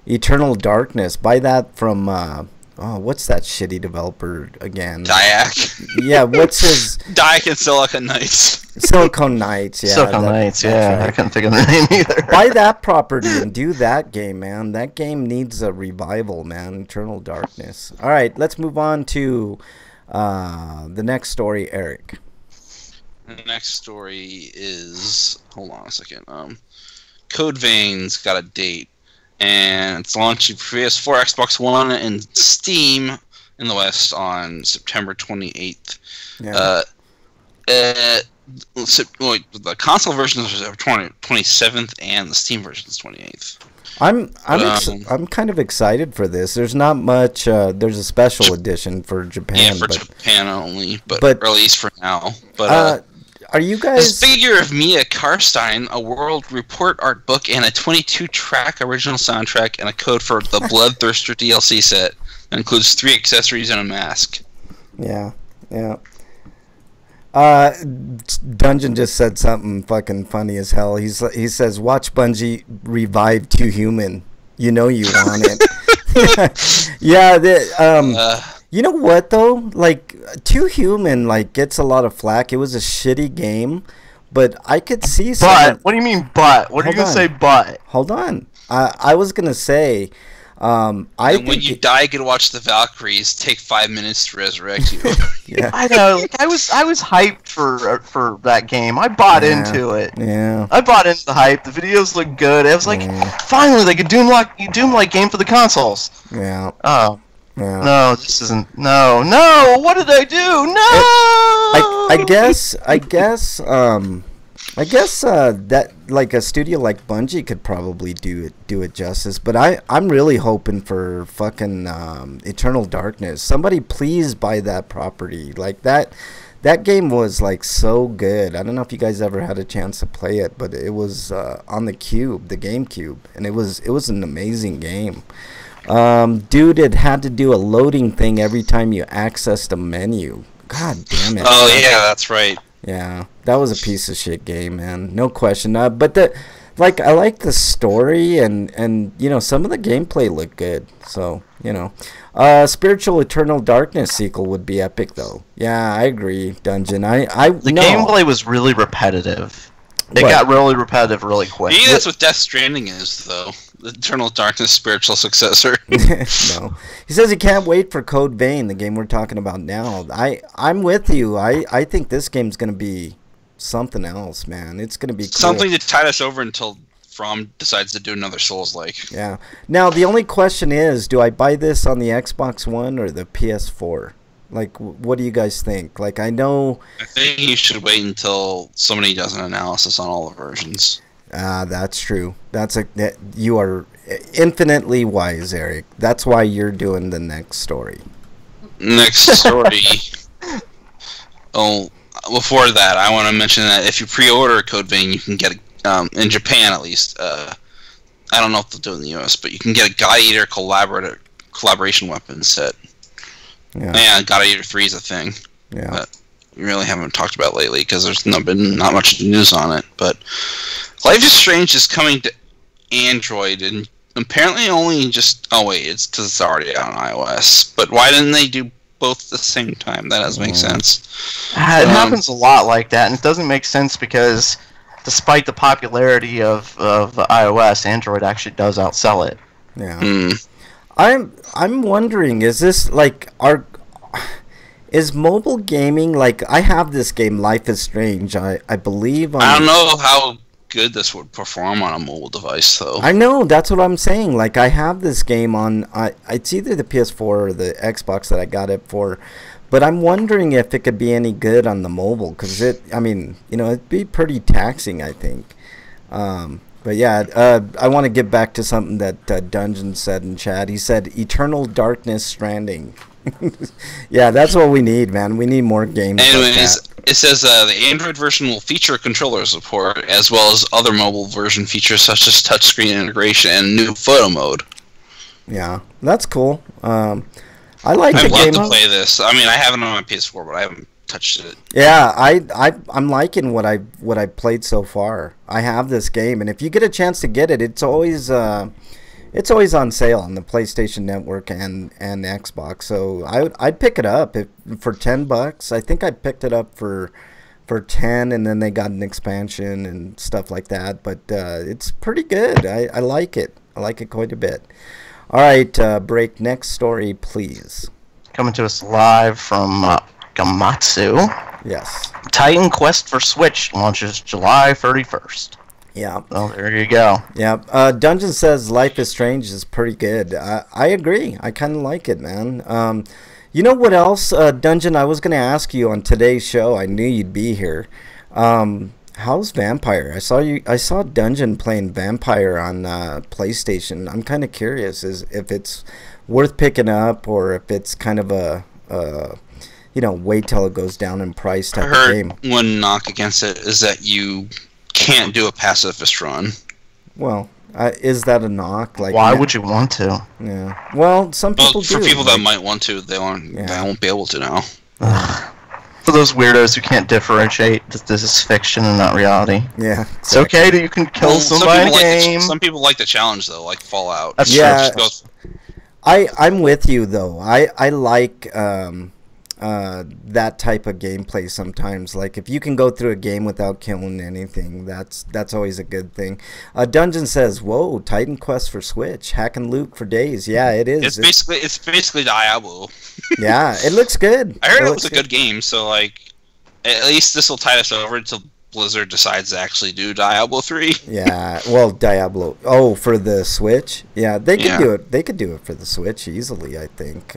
Eternal Darkness. Buy that from. What's that shitty developer again? Diac. Yeah, what's his... Diac and Silicon Knights. Silicon Knights, yeah. Silicon Knights, yeah. Right. I couldn't think of their name either. Buy that property and do that game, man. That game needs a revival, man. Eternal Darkness. All right, let's move on to the next story, Eric. The next story is... Hold on a second. Code Vein's got a date. And it's launching for PS4, Xbox One, and Steam in the West on September 28th. Yeah. the console version is 27th, and the Steam version is 28th. I'm kind of excited for this. There's not much. There's a special edition for Japan. Yeah, for Japan only, but or at least for now. But are you guys? This figure of Mia Karstein, a world report art book, and a 22-track original soundtrack, and a code for the Bloodthirster DLC set that includes 3 accessories and a mask. Yeah. Dungeon just said something fucking funny as hell. He says, "Watch Bungie revive Too Human. You know you want it." Yeah. You know what though? Like Too Human, like gets a lot of flack. It was a shitty game, but I could see. But what do you mean? But what are you gonna say? But hold on. I was gonna say. When you die, you can watch the Valkyries take 5 minutes to resurrect you. Yeah, I know. Like, I was hyped for that game. I bought into it. Yeah, I bought into the hype. The videos look good. I was like, finally, like a Doom-like game for the consoles. Yeah. Oh. Yeah. No, this isn't. No. What did I do? No. I guess that like a studio like Bungie could probably do it justice, but I'm really hoping for fucking Eternal Darkness. Somebody please buy that property. Like that game was like so good. I don't know if you guys ever had a chance to play it, but it was on the GameCube, and it was an amazing game. Dude, it had to do a loading thing every time you accessed a menu. God damn it. Oh yeah, that's right. Yeah, that was a piece of shit game, man. No question. But I like the story and you know some of the gameplay looked good. So Spiritual Eternal Darkness sequel would be epic though. Yeah, I agree, Dungeon. The gameplay was really repetitive. It got really repetitive really quick. Maybe that's what Death Stranding is, though. The Eternal Darkness spiritual successor. No. He says he can't wait for Code Vein, the game we're talking about now. I'm with you. I think this game's going to be something else, man. It's going to be cool. Something to tide us over until From decides to do another Souls-like. Yeah. Now, the only question is, do I buy this on the Xbox One or the PS4? Like, what do you guys think? Like, I think you should wait until somebody does an analysis on all the versions. That's true. You are infinitely wise, Eric. That's why you're doing the next story. Next story. Before that, I want to mention that if you pre-order Code Vein, you can get in Japan at least. I don't know if they'll do it in the US, but you can get a God Eater collaboration weapon set. Yeah, God Eater 3 is a thing. Yeah. But we really haven't talked about it lately because there's been not much news on it. But Life is Strange is coming to Android and apparently only just... Oh, wait, it's because it's already out on iOS. But why didn't they do both at the same time? That doesn't make sense. It happens a lot like that, and it doesn't make sense because despite the popularity of iOS, Android actually does outsell it. Yeah. I'm wondering, is this like is mobile gaming like I have this game Life is Strange. I believe I don't know how good this would perform on a mobile device though. I know, that's what I'm saying. Like I have this game on it's either the PS4 or the Xbox that I got it for. But I'm wondering if it could be any good on the mobile cuz it'd be pretty taxing, I think. But yeah, I want to get back to something that Dungeon said in chat. He said Eternal Darkness Stranding. Yeah, that's what we need, man. We need more games. Anyways, it says the Android version will feature controller support as well as other mobile version features such as touchscreen integration and new photo mode. Yeah, that's cool. I like the game. I'd love to play this. I mean, I have it on my PS4, but I haven't touched it. Yeah, I'm liking what I've played so far. I have this game, and if you get a chance to get it, it's always on sale on the PlayStation Network and Xbox. So I'd pick it up for $10. I think I picked it up for 10, and then they got an expansion and stuff like that. But it's pretty good. I like it. I like it quite a bit. All right, break. Next story, please. Coming to us live from Gamatsu. Yes. Titan Quest for Switch launches July 31st. Yeah. Well, there you go. Yeah. Dungeon says Life is Strange is pretty good. I agree. I kind of like it, man. You know what else, Dungeon? I was going to ask you on today's show. I knew you'd be here. How's Vampire? I saw Dungeon playing Vampire on PlayStation. I'm kind of curious if it's worth picking up or if it's kind of a wait till it goes down in price type of game. One knock against it is that you can't do a pacifist run. Well, is that a knock? Like, why would you want to? Yeah. Well, some people do. For people that might want to, they won't be able to now. For those weirdos who can't differentiate that this is fiction and not reality. Yeah. Exactly. It's okay that you can kill somebody in a game. Some people like the challenge, though, like Fallout. That's true. I'm with you, though. I like that type of gameplay sometimes. Like, if you can go through a game without killing anything, that's always a good thing. Dungeon says, whoa, Titan Quest for Switch, hack and loot for days. Yeah, it is. It's basically Diablo. Yeah, it looks good. I heard it was a good game, so like at least this will tide us over until Blizzard decides to actually do Diablo 3. Yeah, well, Diablo. Oh, for the Switch? Yeah, they could do it. They could do it for the Switch easily, I think.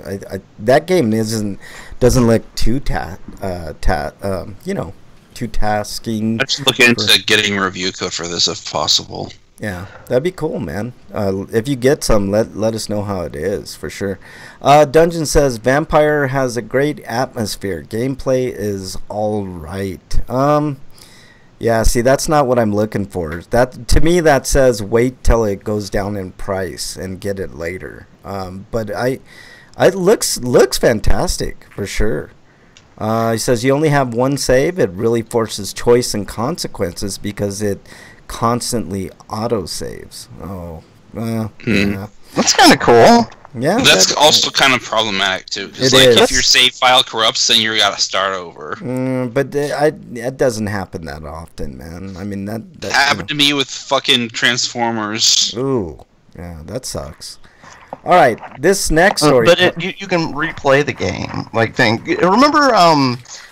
That game doesn't look too too tasking. Let's look into getting review code for this if possible. Yeah, that'd be cool, man. If you get some, let us know how it is, for sure. Dungeon says, Vampire has a great atmosphere. Gameplay is all right. Yeah, see, that's not what I'm looking for. That, to me, that says wait till it goes down in price and get it later. But it looks fantastic, for sure. He says you only have one save. It really forces choice and consequences because it constantly auto-saves. Oh, yeah. That's kind of cool. Yeah, that's also kind of problematic too. Because if your save file corrupts, then you got to start over. But that doesn't happen that often, man. I mean that happened to me with fucking Transformers. Ooh, yeah, that sucks. All right, this next story. But you can replay the game. Like, remember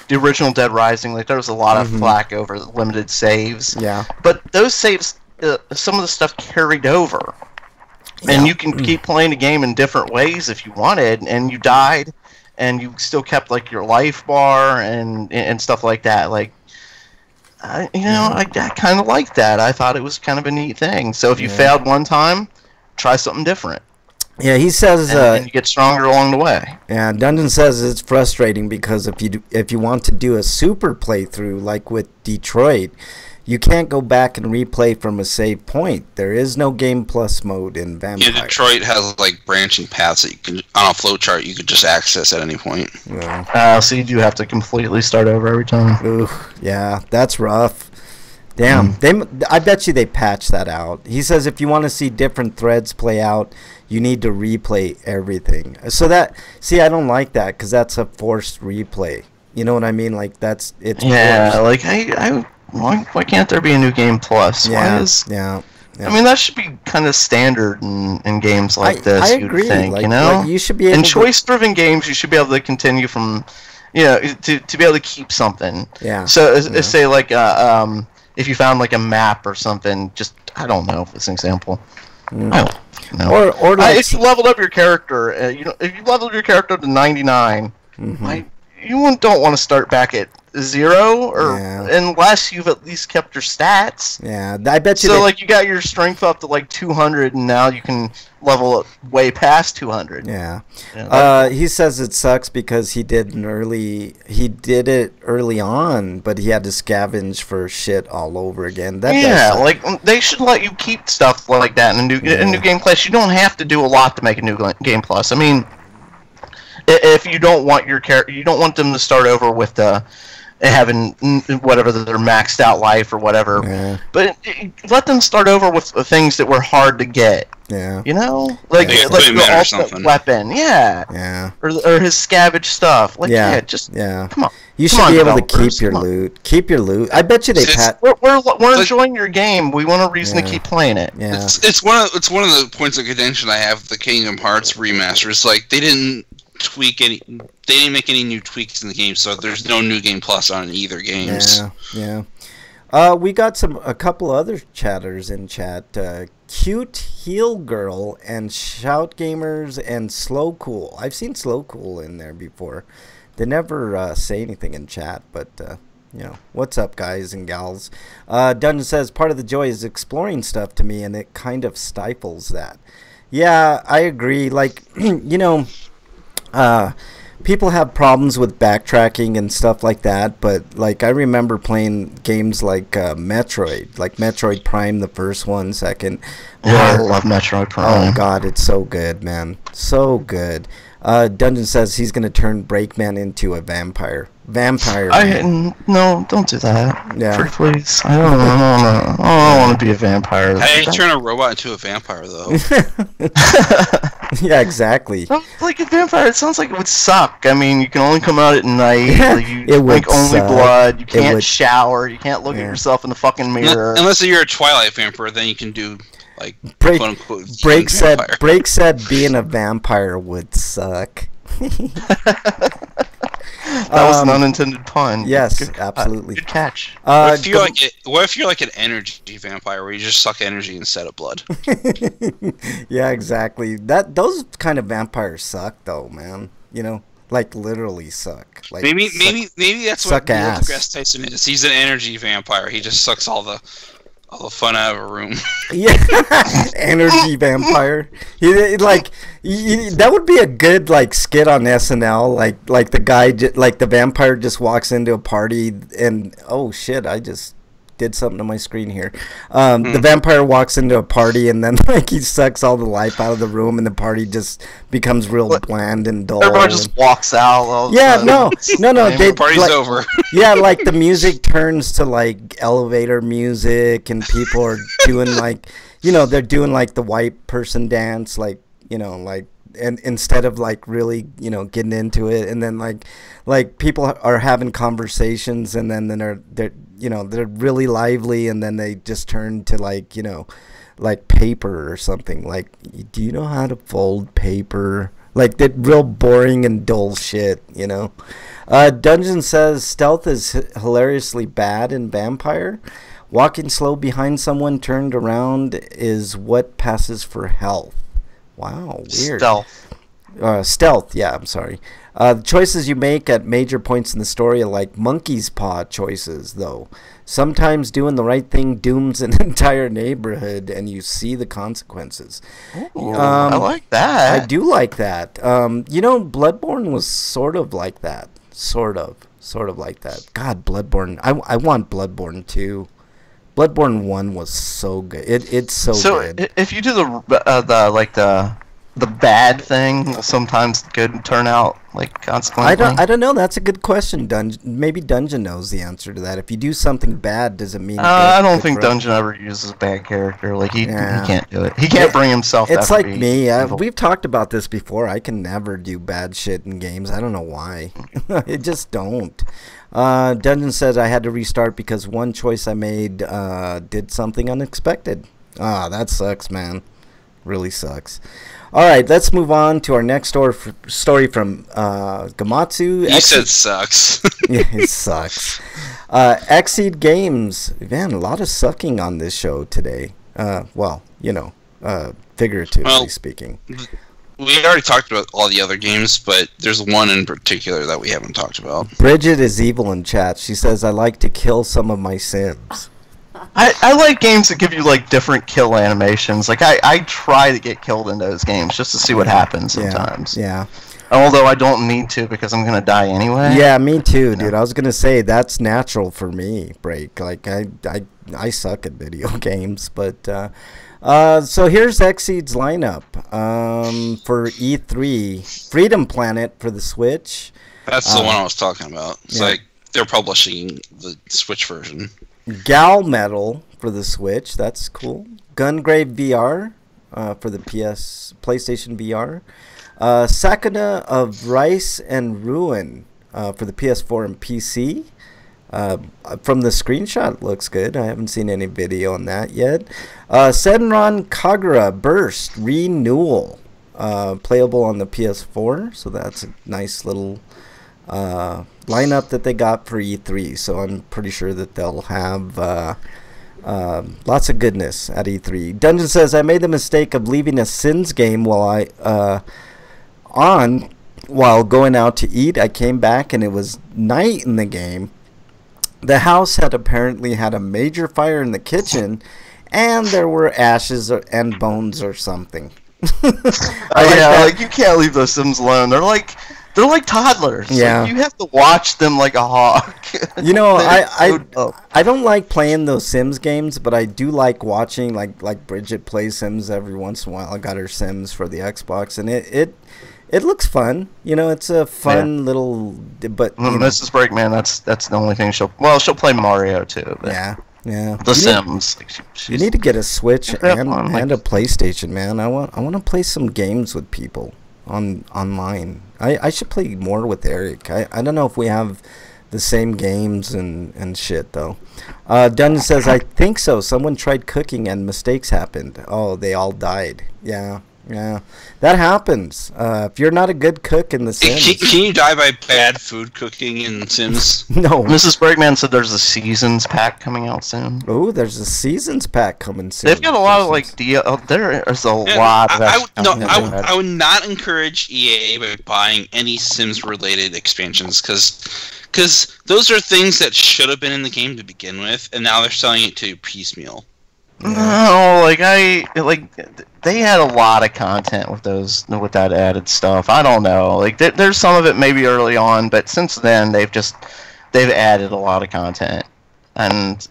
the original Dead Rising? Like, there was a lot of flack over limited saves. Yeah. But those saves, some of the stuff carried over. And you can keep playing the game in different ways if you wanted, and you died, and you still kept like your life bar and stuff like that. Like, I kind of like that. I thought it was kind of a neat thing. So if you failed one time, try something different. Yeah, he says, and you get stronger along the way. Yeah, Dungeon says it's frustrating because if you want to do a super playthrough like with Detroit, you can't go back and replay from a save point. There is no Game Plus mode in Vampire. Yeah, Detroit has like branching paths that you can, on a flowchart, you could just access at any point. Yeah. So you do have to completely start over every time. Ooh, yeah, that's rough. Damn, I bet you they patched that out. He says if you want to see different threads play out, you need to replay everything. So I don't like that because that's a forced replay. You know what I mean? Like it's forced. Like why can't there be a new Game Plus? Yeah. I mean, that should be kind of standard in games like this. I agree. You'd think, like, you know, like you should be able in choice-driven games, you should be able to continue from, to be able to keep something. Yeah. So say like if you found like a map or something, just I don't know, as an example. I don't know. Or like, if you leveled up your character, if you leveled your character to 99, you don't want to start back at 0 unless you've at least kept your stats. Yeah, I bet you. So like you got your strength up to like 200, and now you can level up way past 200. Yeah. He says it sucks because he did it early on, but he had to scavenge for shit all over again. Like they should let you keep stuff like that in a new Game Plus. You don't have to do a lot to make a new Game Plus. I mean, if you don't want your character, you don't want them to start over with having whatever their maxed out life or whatever. Yeah. But let them start over with things that were hard to get. Yeah. You know, like the ultimate weapon. Yeah. Yeah. Or his scavenge stuff. Like come on. You should be able to keep your loot. Keep your loot. I bet you we're enjoying your game. We want a reason to keep playing it. Yeah. It's one of the points of contention I have with the Kingdom Hearts remaster. It's like they didn't make any new tweaks in the game, so there's no new Game Plus on either games. Yeah. We got a couple other chatters in chat. Cute Heel Girl and Shout Gamers and Slow Cool. I've seen Slow Cool in there before. They never say anything in chat, but What's up, guys and gals? Dungeon says, part of the joy is exploring stuff to me, and it kind of stifles that. Yeah, I agree. Like, people have problems with backtracking and stuff like that, but, like, I remember playing games like Metroid Prime, the first one, second. I love Metroid Prime. Oh, God, it's so good, man. So good. Dungeon says he's going to turn Breakman into a vampire. No, don't do that. Yeah. Pretty please. I don't want to be a vampire. How do you turn a robot into a vampire, though? Yeah, exactly. Like a vampire, it sounds like it would suck. I mean, you can only come out at night. You it would drink only suck. Blood. You can't shower. You can't look at yourself in the fucking mirror. Unless you're a Twilight vampire, then you can do, like, quote-unquote, Break vampire. said being a vampire would suck. That was an unintended pun. Yes, good, absolutely. Good catch. What if you're like an energy vampire where you just suck energy instead of blood? Yeah, exactly. Those kind of vampires suck, though, man. Like literally suck. Like maybe that's what Neil ass. deGrasse Tyson is. He's an energy vampire. He just sucks all the fun out of a room. Yeah, energy vampire. That would be a good like skit on SNL. Like the guy, like the vampire, just walks into a party and oh shit, I just did something to my screen here. The vampire walks into a party and then like he sucks all the life out of the room and the party just becomes real bland and dull. Everyone just walks out. No. The party's over. Yeah, like the music turns to like elevator music and people are doing like, they're doing like the white person dance, like, and instead of like really, getting into it, and then like people are having conversations and then they're really lively and then they just turn to like, like paper or something. Like, do you know how to fold paper? Like that real boring and dull shit, Dungeon says stealth is hilariously bad in Vampire. Walking slow behind someone turned around is what passes for health. Wow, weird. Stealth, yeah, I'm sorry. The choices you make at major points in the story are like monkey's paw choices, though. Sometimes doing the right thing dooms an entire neighborhood, and you see the consequences. Ooh, I like that. I do like that. Bloodborne was sort of like that. Sort of like that. God, Bloodborne. I want Bloodborne 2. Bloodborne 1 was so good. It's so good. So if you do the bad thing, will sometimes good turn out like consequently. I don't know. That's a good question. Maybe Dungeon knows the answer to that. If you do something bad, does it mean? I don't think Dungeon ever uses a bad character. Like he can't do it. He can't bring himself. It's like me. We've talked about this before. I can never do bad shit in games. I don't know why. I just don't. Dungeon says I had to restart because one choice I made did something unexpected. That sucks, man. Really sucks. All right, let's move on to our next story from Gamatsu. You said sucks. Yeah, it sucks. Exceed Games. Man, a lot of sucking on this show today. Figuratively speaking. We already talked about all the other games, but there's one in particular that we haven't talked about. Bridget is evil in chat. She says, I like to kill some of my Sims. I like games that give you like different kill animations. Like I try to get killed in those games just to see what happens sometimes. Yeah. Although I don't need to because I'm gonna die anyway. Yeah, me too, dude. I was gonna say that's natural for me, Break. Like I suck at video games, but so here's Exceed's lineup for E3. Freedom Planet for the Switch. That's the one I was talking about. It's like they're publishing the Switch version. Gal Metal for the Switch. That's cool. Gungrave VR for the PlayStation VR. Sakuna of Rice and Ruin for the PS4 and PC. From the screenshot, it looks good. I haven't seen any video on that yet. Senran Kagura Burst Renewal. Playable on the PS4. So that's a nice little lineup that they got for E3. So I'm pretty sure that they'll have lots of goodness at E3. Dungeon says, I made the mistake of leaving a Sins game while going out to eat. I came back and it was night in the game. The house had apparently had a major fire in the kitchen, and there were ashes and bones or something. Like you can't leave those Sims alone. They're like toddlers. Yeah. Like, you have to watch them like a hawk. You know, I don't like playing those Sims games, but I do like watching like Bridget play Sims every once in a while. I got her Sims for the Xbox, and it looks fun. You know, it's a fun little. But Mrs. Breakman, that's the only thing she'll play Mario too. But yeah. The Sims. You need to get a Switch and a PlayStation, man. I want to play some games with people online. I should play more with Eric. I don't know if we have the same games and shit though. Dunn says, I think so. Someone tried cooking and mistakes happened. Oh, they all died. Yeah, that happens. If you're not a good cook in the Sims, can you die by bad food cooking in Sims? No. Mrs. Breakman said there's a Seasons pack coming out soon. Oh, there's a Seasons pack coming soon. They've got a lot of there is a lot of. I would not encourage EA by buying any Sims related expansions because those are things that should have been in the game to begin with, and now they're selling it to you piecemeal. No, they had a lot of content with that added stuff. I don't know. Like there's some of it maybe early on, but since then they've added a lot of content. And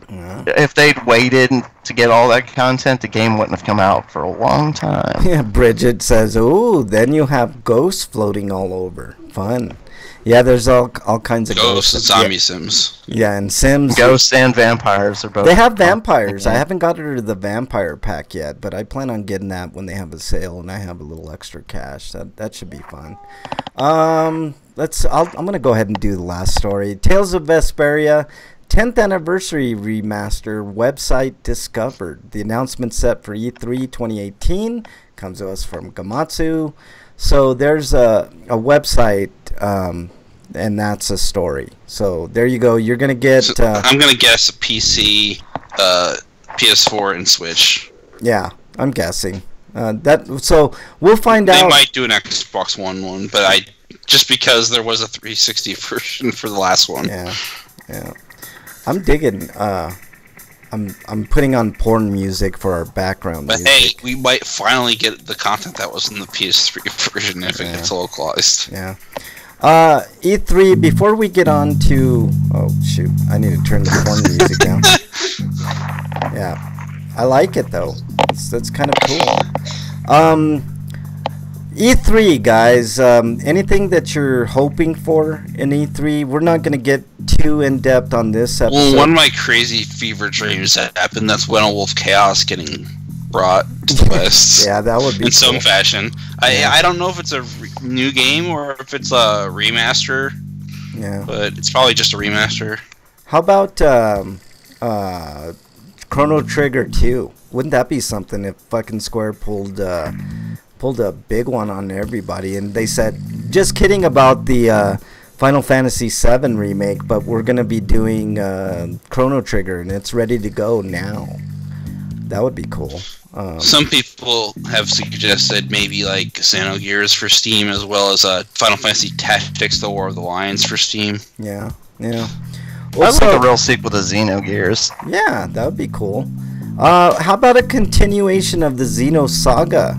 if they'd waited to get all that content, the game wouldn't have come out for a long time. Yeah, Bridget says, "Oh, then you have ghosts floating all over. Fun." Yeah, there's all kinds of ghosts and zombie Sims. Yeah, and Sims. Ghosts and vampires are both. They have vampires. I haven't got her to the vampire pack yet, but I plan on getting that when they have a sale and I have a little extra cash. That should be fun. I'm gonna go ahead and do the last story. Tales of Vesperia, 10th anniversary remaster website discovered. The announcement set for E3 2018 comes to us from Gamatsu. So there's a website, and that's a story. So there you go. You're gonna get. I'm gonna guess a PC, PS4, and Switch. Yeah, I'm guessing. So we'll find out. They might do an Xbox One, but just because there was a 360 version for the last one. Yeah. I'm digging. I'm putting on porn music for our background but music. Hey, we might finally get the content that was in the PS3 version if it gets localized. Yeah. E3, before we get on to... Oh, shoot. I need to turn the porn music down. Yeah. I like it, though. That's kind of cool. E3, guys. Anything that you're hoping for in E3? We're not going to get too in-depth on this episode. Well, one of my crazy fever dreams that happened, that's Wolf Chaos getting brought to the West. Yeah, that would be in some fashion. I don't know if it's a new game or if it's a remaster. Yeah. But it's probably just a remaster. How about Chrono Trigger 2? Wouldn't that be something if fucking Square pulled a big one on everybody and they said, just kidding about the Final Fantasy VII remake, but we're going to be doing Chrono Trigger and it's ready to go now. That would be cool. Some people have suggested maybe like Xenogears for Steam as well as Final Fantasy Tactics: The War of the Lions for Steam. Yeah. Also, I'd like a real sequel to Xenogears. Yeah, that would be cool. How about a continuation of the Xeno saga?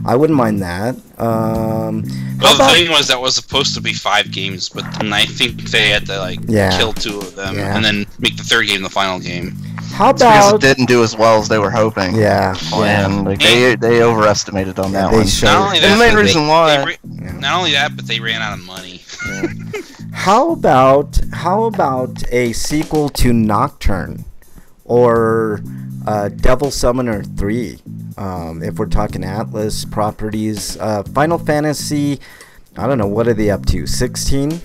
I wouldn't mind that. The thing was that was supposed to be 5 games, but then I think they had to kill 2 of them and then make the 3rd game the final game. How about because it didn't do as well as they were hoping? Yeah. They overestimated on that one. Not only that, the main reason why. Not only that, but they ran out of money. Yeah. How about a sequel to Nocturne or Devil Summoner 3? If we're talking Atlas properties, Final Fantasy, I don't know, what are they up to? 16?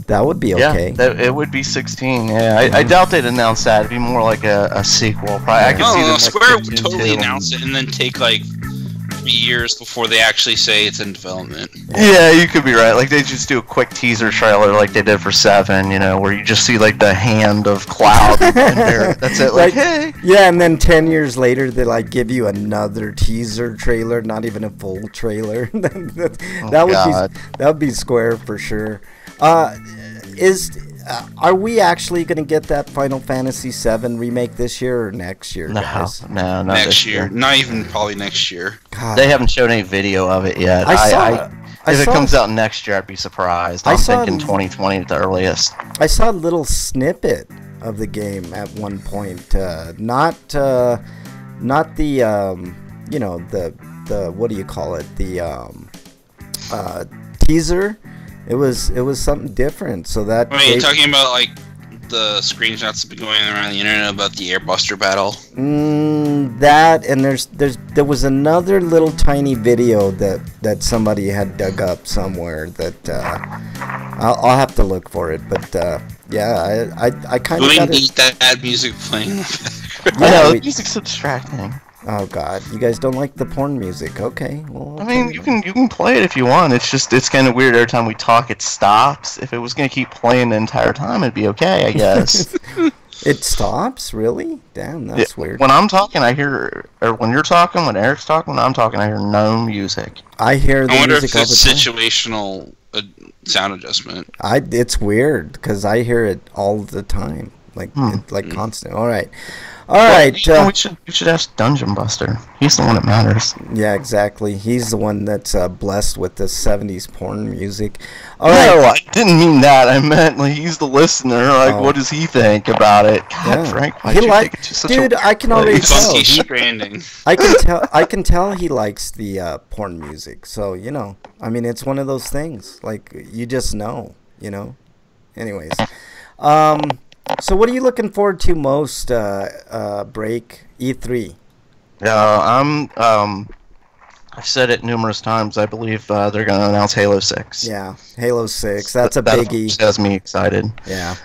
That would be okay. Yeah, it would be 16. Yeah, I doubt they'd announce that. It'd be more like a sequel. Probably. I could see them. Square would totally announce it and then take like 3 years before they actually say it's in development. Yeah, you could be right. Like they just do a quick teaser trailer like they did for 7, where you just see like the hand of Cloud and Barret. That's it. Like, hey. Yeah, and then 10 years later they give you another teaser trailer, not even a full trailer. That would be Square for sure. are we actually going to get that Final Fantasy VII remake this year or next year, guys? No, not next year. Not even probably next year. God. They haven't shown any video of it yet. If it comes out next year, I'd be surprised. I'm thinking 2020 at the earliest. I saw a little snippet of the game at one point. Not the you know, the what do you call it? The teaser. It was something different. So that. I mean, you're talking about like the screenshots that have been going around the internet about the Airbuster battle. That, and there was another little tiny video that somebody had dug up somewhere that I'll have to look for it. But yeah, I kind of got need that music playing. Yeah, the music's so distracting. Oh God, you guys don't like the porn music? Okay, well. I mean, you can play it if you want. It's kind of weird. Every time we talk, it stops. If it was gonna keep playing the entire time, it'd be okay, I guess. It stops? Really? Damn, that's weird. When I'm talking, I hear, or when you're talking, when Eric's talking, when I'm talking, I hear no music. I hear the music all the time. I wonder if it's situational sound adjustment. It's weird because I hear it all the time, like constant. All right. All right. We should ask Dungeon Buster. He's the one that matters. Yeah, exactly. He's the one that's blessed with the 70s porn music. All no, right. I didn't mean that. I meant like he's the listener. Like, what does he think about it? God, Frank, why'd you take it to such dude, I can already tell. I can tell he likes the porn music. So, you know, I mean, it's one of those things. Like, you just know, you know. Anyways. So what are you looking forward to most, Break? E3? I've said it numerous times. I believe they're going to announce Halo 6. Yeah, Halo 6. That's a biggie. That has me excited. Yeah.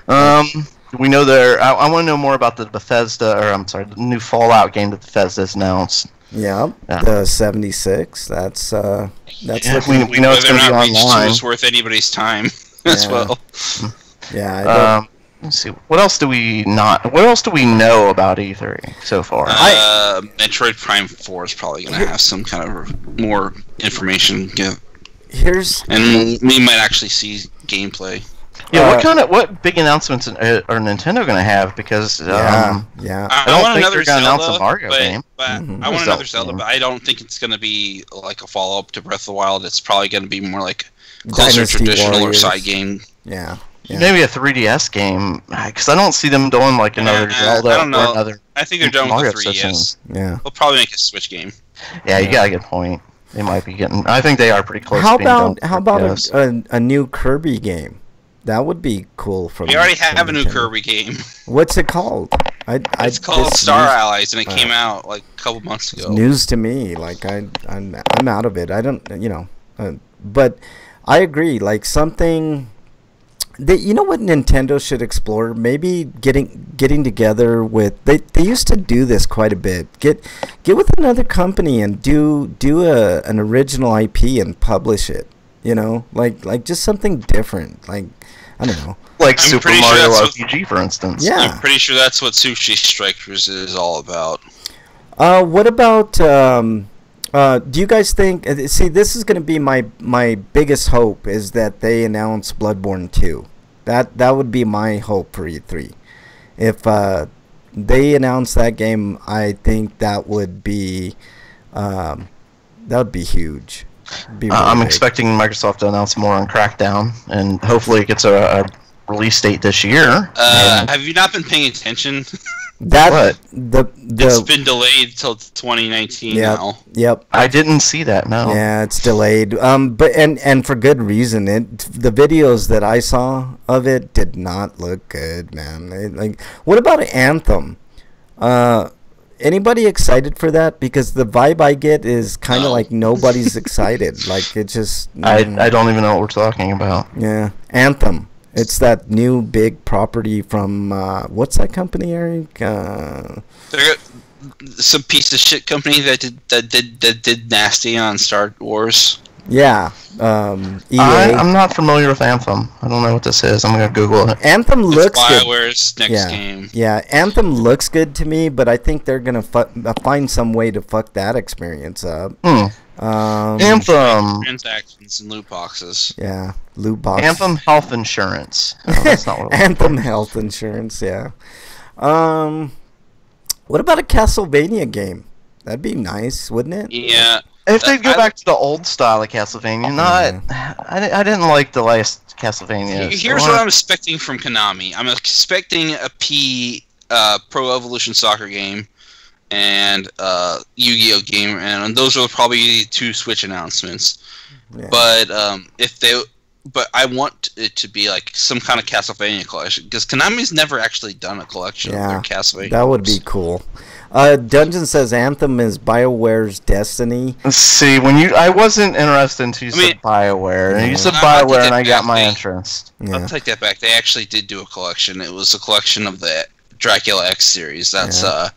We know I want to know more about the the new Fallout game that Bethesda's announced. Yeah, the 76. That's we know it's going to be online. It's worth anybody's time as well. Yeah. Let's see. What else do we know about E3 so far? Metroid Prime 4 is probably going to have some kind of more information. And we might actually see gameplay. Yeah, what big announcements are Nintendo going to have? Because I want another Zelda, announce a Mario game. I want another Zelda, but I don't think it's going to be like a follow-up to Breath of the Wild. It's probably going to be more like closer traditional or side game. Yeah. Maybe a 3DS game, because I don't see them doing like another Zelda or another. I think they're done with the 3DS. Yeah. They'll probably make a Switch game. Yeah, you got a good point. They might be getting. I think they are pretty close. How about a new Kirby game? That would be cool. We already have a new Kirby game. What's it called? It's called Star Allies, and it came out like a couple months ago. News to me. Like I'm out of it. I don't, but I agree. Like something. You know what Nintendo should explore? Maybe getting together with they used to do this quite a bit. Get with another company and do an original IP and publish it. You know, like just something different. Like I don't know. Like Super Mario RPG, for instance. Yeah, I'm pretty sure that's what Sushi Strikers is all about. What about? Do you guys think? See, this is going to be my biggest hope is that they announce Bloodborne 2. That would be my hope for E3. If they announce that game, I think that would be huge. I'm expecting Microsoft to announce more on Crackdown, and hopefully it gets a release date this year. Have you not been paying attention? It's been delayed till 2019 now. Yep. I didn't see that. No. Yeah, it's delayed. But and for good reason. The videos that I saw of it did not look good, man. What about Anthem? Anybody excited for that? Because the vibe I get is kind of like nobody's excited. Like it just. I don't even know what we're talking about. Yeah, Anthem. It's that new big property from what's that company, Eric? They're some piece of shit company that did nasty on Star Wars. Yeah, EA. I'm not familiar with Anthem. I don't know what this is. I'm gonna Google it. Anthem looks good. BioWare's next game. Yeah, Anthem looks good to me, but I think they're gonna find some way to fuck that experience up. Anthem. Transactions and loot boxes. Yeah, loot box. Anthem Health Insurance. Oh, that's not what Anthem Health Insurance. Yeah. What about a Castlevania game? That'd be nice, wouldn't it? Yeah. If they go back to the old style of Castlevania, I didn't like the last Castlevania. Here's what I'm expecting from Konami. I'm expecting a Pro Evolution Soccer game and Yu-Gi-Oh game, and those are probably 2 Switch announcements. Yeah. But I want it to be like some kind of Castlevania collection, because Konami's never actually done a collection of their Castlevania. That would be cool. Dungeon says Anthem is BioWare's Destiny. See, I wasn't interested until you said BioWare, and you said BioWare, and I got my interest. Yeah. I'll take that back. They actually did do a collection. It was a collection of the Dracula X series. That's a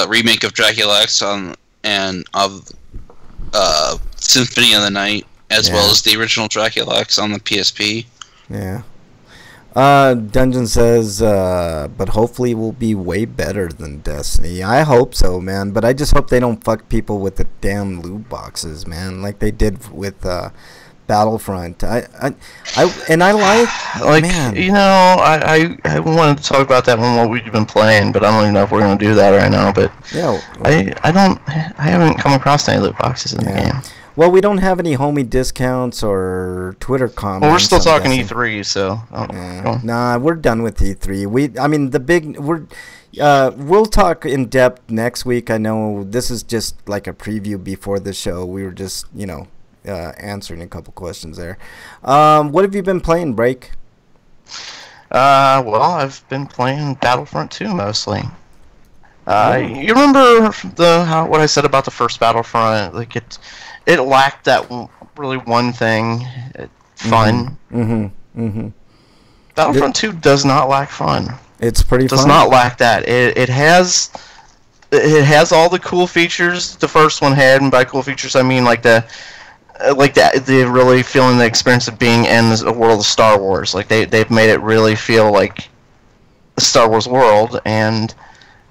remake of Dracula X and of Symphony of the Night, as well as the original Dracula X on the PSP. Yeah. Dungeon says, but hopefully it will be way better than Destiny. I hope so, man. But I just hope they don't fuck people with the damn loot boxes, man, like they did with Battlefront. I like, man. You know, I wanted to talk about that one, what we've been playing, but I don't even know if we're gonna do that right now. But yeah, I haven't come across any loot boxes in the game. Well, we don't have any homie discounts or Twitter comments. Well, we're still talking E3, so nah, we're done with E3. We'll talk in depth next week. I know this is just like a preview before the show. We were just, answering a couple questions there. What have you been playing, Break? Well, I've been playing Battlefront 2 mostly. You remember what I said about the first Battlefront? Like it lacked that really one thing, fun. Battlefront 2 does not lack fun. It's pretty fun. Does not lack that. It has all the cool features the first one had, and by cool features I mean like the really feeling the experience of being in a world of Star Wars. Like they've made it really feel like a Star Wars world, and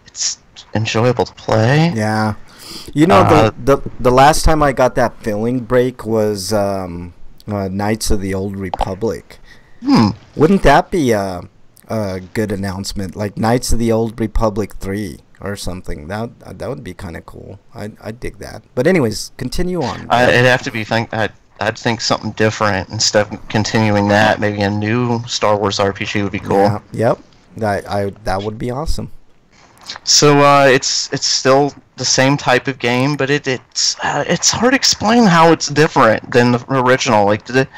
it's enjoyable to play. Yeah. The last time I got that feeling, Break, was Knights of the Old Republic. Wouldn't that be a good announcement? Like Knights of the Old Republic 3 or something. That would be kind of cool. I'd dig that. But anyways, continue on. It'd have to be I'd think something different instead of continuing that. Maybe a new Star Wars RPG would be cool. Yeah, yep. That would be awesome. So it's still the same type of game, but it's hard to explain how it's different than the original. Like the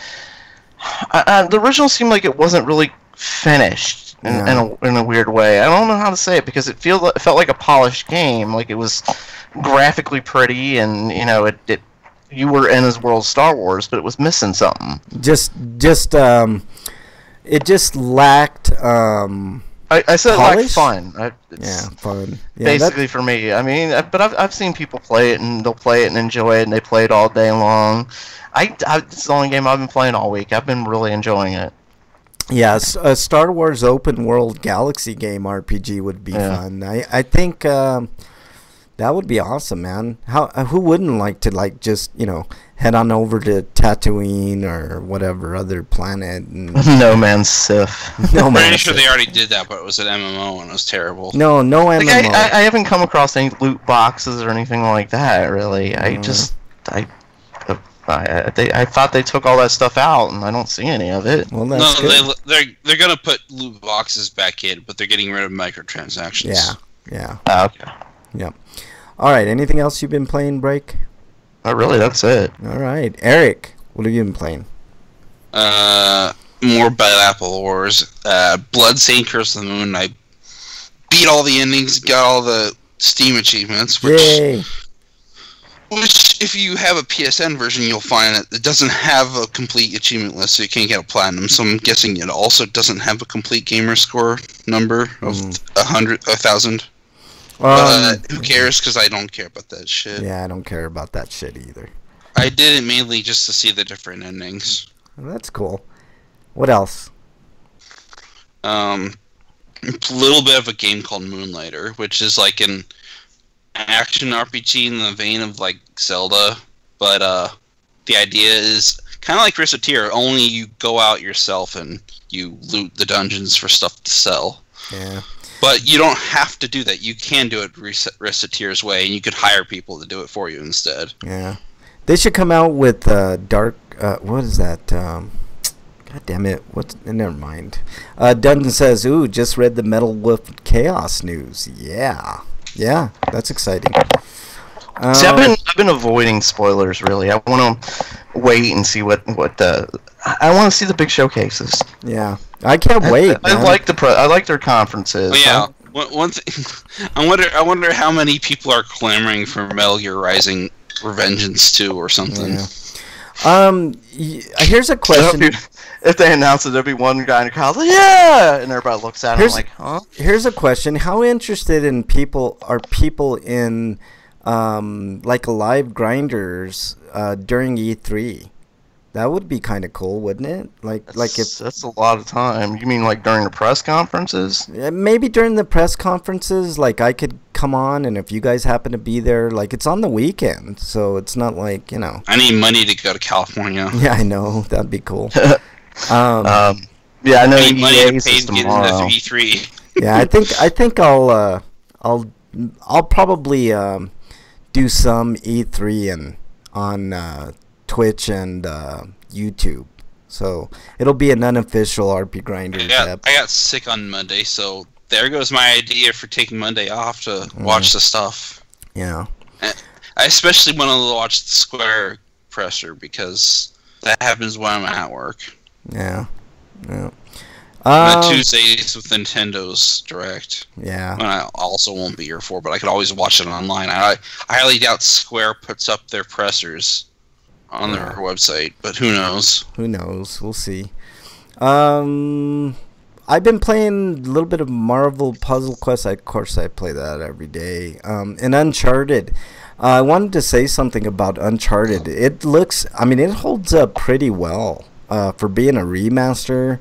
original seemed like it wasn't really finished in a weird way. I don't know how to say it, because it felt like a polished game. Like it was graphically pretty, and you were in his world, Star Wars, but it was missing something. It just lacked. I said polish? Like fun. Fun. Yeah, basically for me. I mean, but I've seen people play it, and they'll play it and enjoy it, and they play it all day long. It's the only game I've been playing all week. I've been really enjoying it. Yes, a Star Wars open world galaxy game RPG would be fun. I think that would be awesome, man. Who wouldn't like to just head on over to Tatooine or whatever other planet? And No Man's Sith. I'm pretty sure they already did that, but it was an MMO and it was terrible. No MMO. I haven't come across any loot boxes or anything like that. Really, I thought they took all that stuff out, and I don't see any of it. Well, that's good. They're gonna put loot boxes back in, but they're getting rid of microtransactions. Yeah. Okay. Yep. All right. Anything else you've been playing, Break? Not really. That's it. All right, Eric. What have you been playing? More Bad Apple Wars. Bloodstained: Curse of the Moon. I beat all the endings, got all the Steam achievements. Yay! Which, if you have a PSN version, you'll find that it doesn't have a complete achievement list, so you can't get a platinum. So I'm guessing it also doesn't have a complete gamer score number of 1,000. Who cares? Because I don't care about that shit. Yeah, I don't care about that shit either. I did it mainly just to see the different endings. Well, that's cool. What else? A little bit of a game called Moonlighter, which is like an action RPG in the vein of like Zelda, but the idea is kind of like Risseteer, only you go out yourself and you loot the dungeons for stuff to sell. Yeah. But you don't have to do that. You can do it Risseteer's way, and you could hire people to do it for you instead. Yeah. They should come out with Dark... what is that? God damn it. Never mind. Dundon says, ooh, just read the Metal Wolf Chaos news. Yeah. Yeah, that's exciting. See, I've been avoiding spoilers, really. I want to wait and see what I want to see the big showcases. Yeah, I can't wait. I like their conferences. Well, yeah, one thing. I wonder how many people are clamoring for Metal Gear Rising Revengeance 2 or something. Yeah. Here's a question. If they announce it, there'll be one guy in the crowd, like, yeah, and everybody looks at him like, huh? Here's a question: how interested in people in like a live grinders during E3? That would be kind of cool, wouldn't it? That's a lot of time. You mean like during the press conferences? Maybe during the press conferences, like I could come on, and if you guys happen to be there, like it's on the weekend, so it's not like, you know. I need money to go to California. Yeah, I know, that'd be cool. Yeah, I know. I need money to EA's pay is to get tomorrow. into E3. Yeah, I think I'll probably do some E3 and on Twitch and YouTube. So it'll be an unofficial RPGrinders app. I got sick on Monday, so there goes my idea for taking Monday off to watch the stuff. Yeah. I especially want to watch the Square presser because that happens when I'm at work. Yeah. Yeah. And then Tuesdays with Nintendo's Direct. Yeah. And I also won't be here for, but I could always watch it online. I highly doubt Square puts up their pressers on their website, but who knows? Who knows? We'll see. I've been playing a little bit of Marvel Puzzle Quest. Of course, I play that every day. And Uncharted. I wanted to say something about Uncharted. It holds up pretty well for being a remaster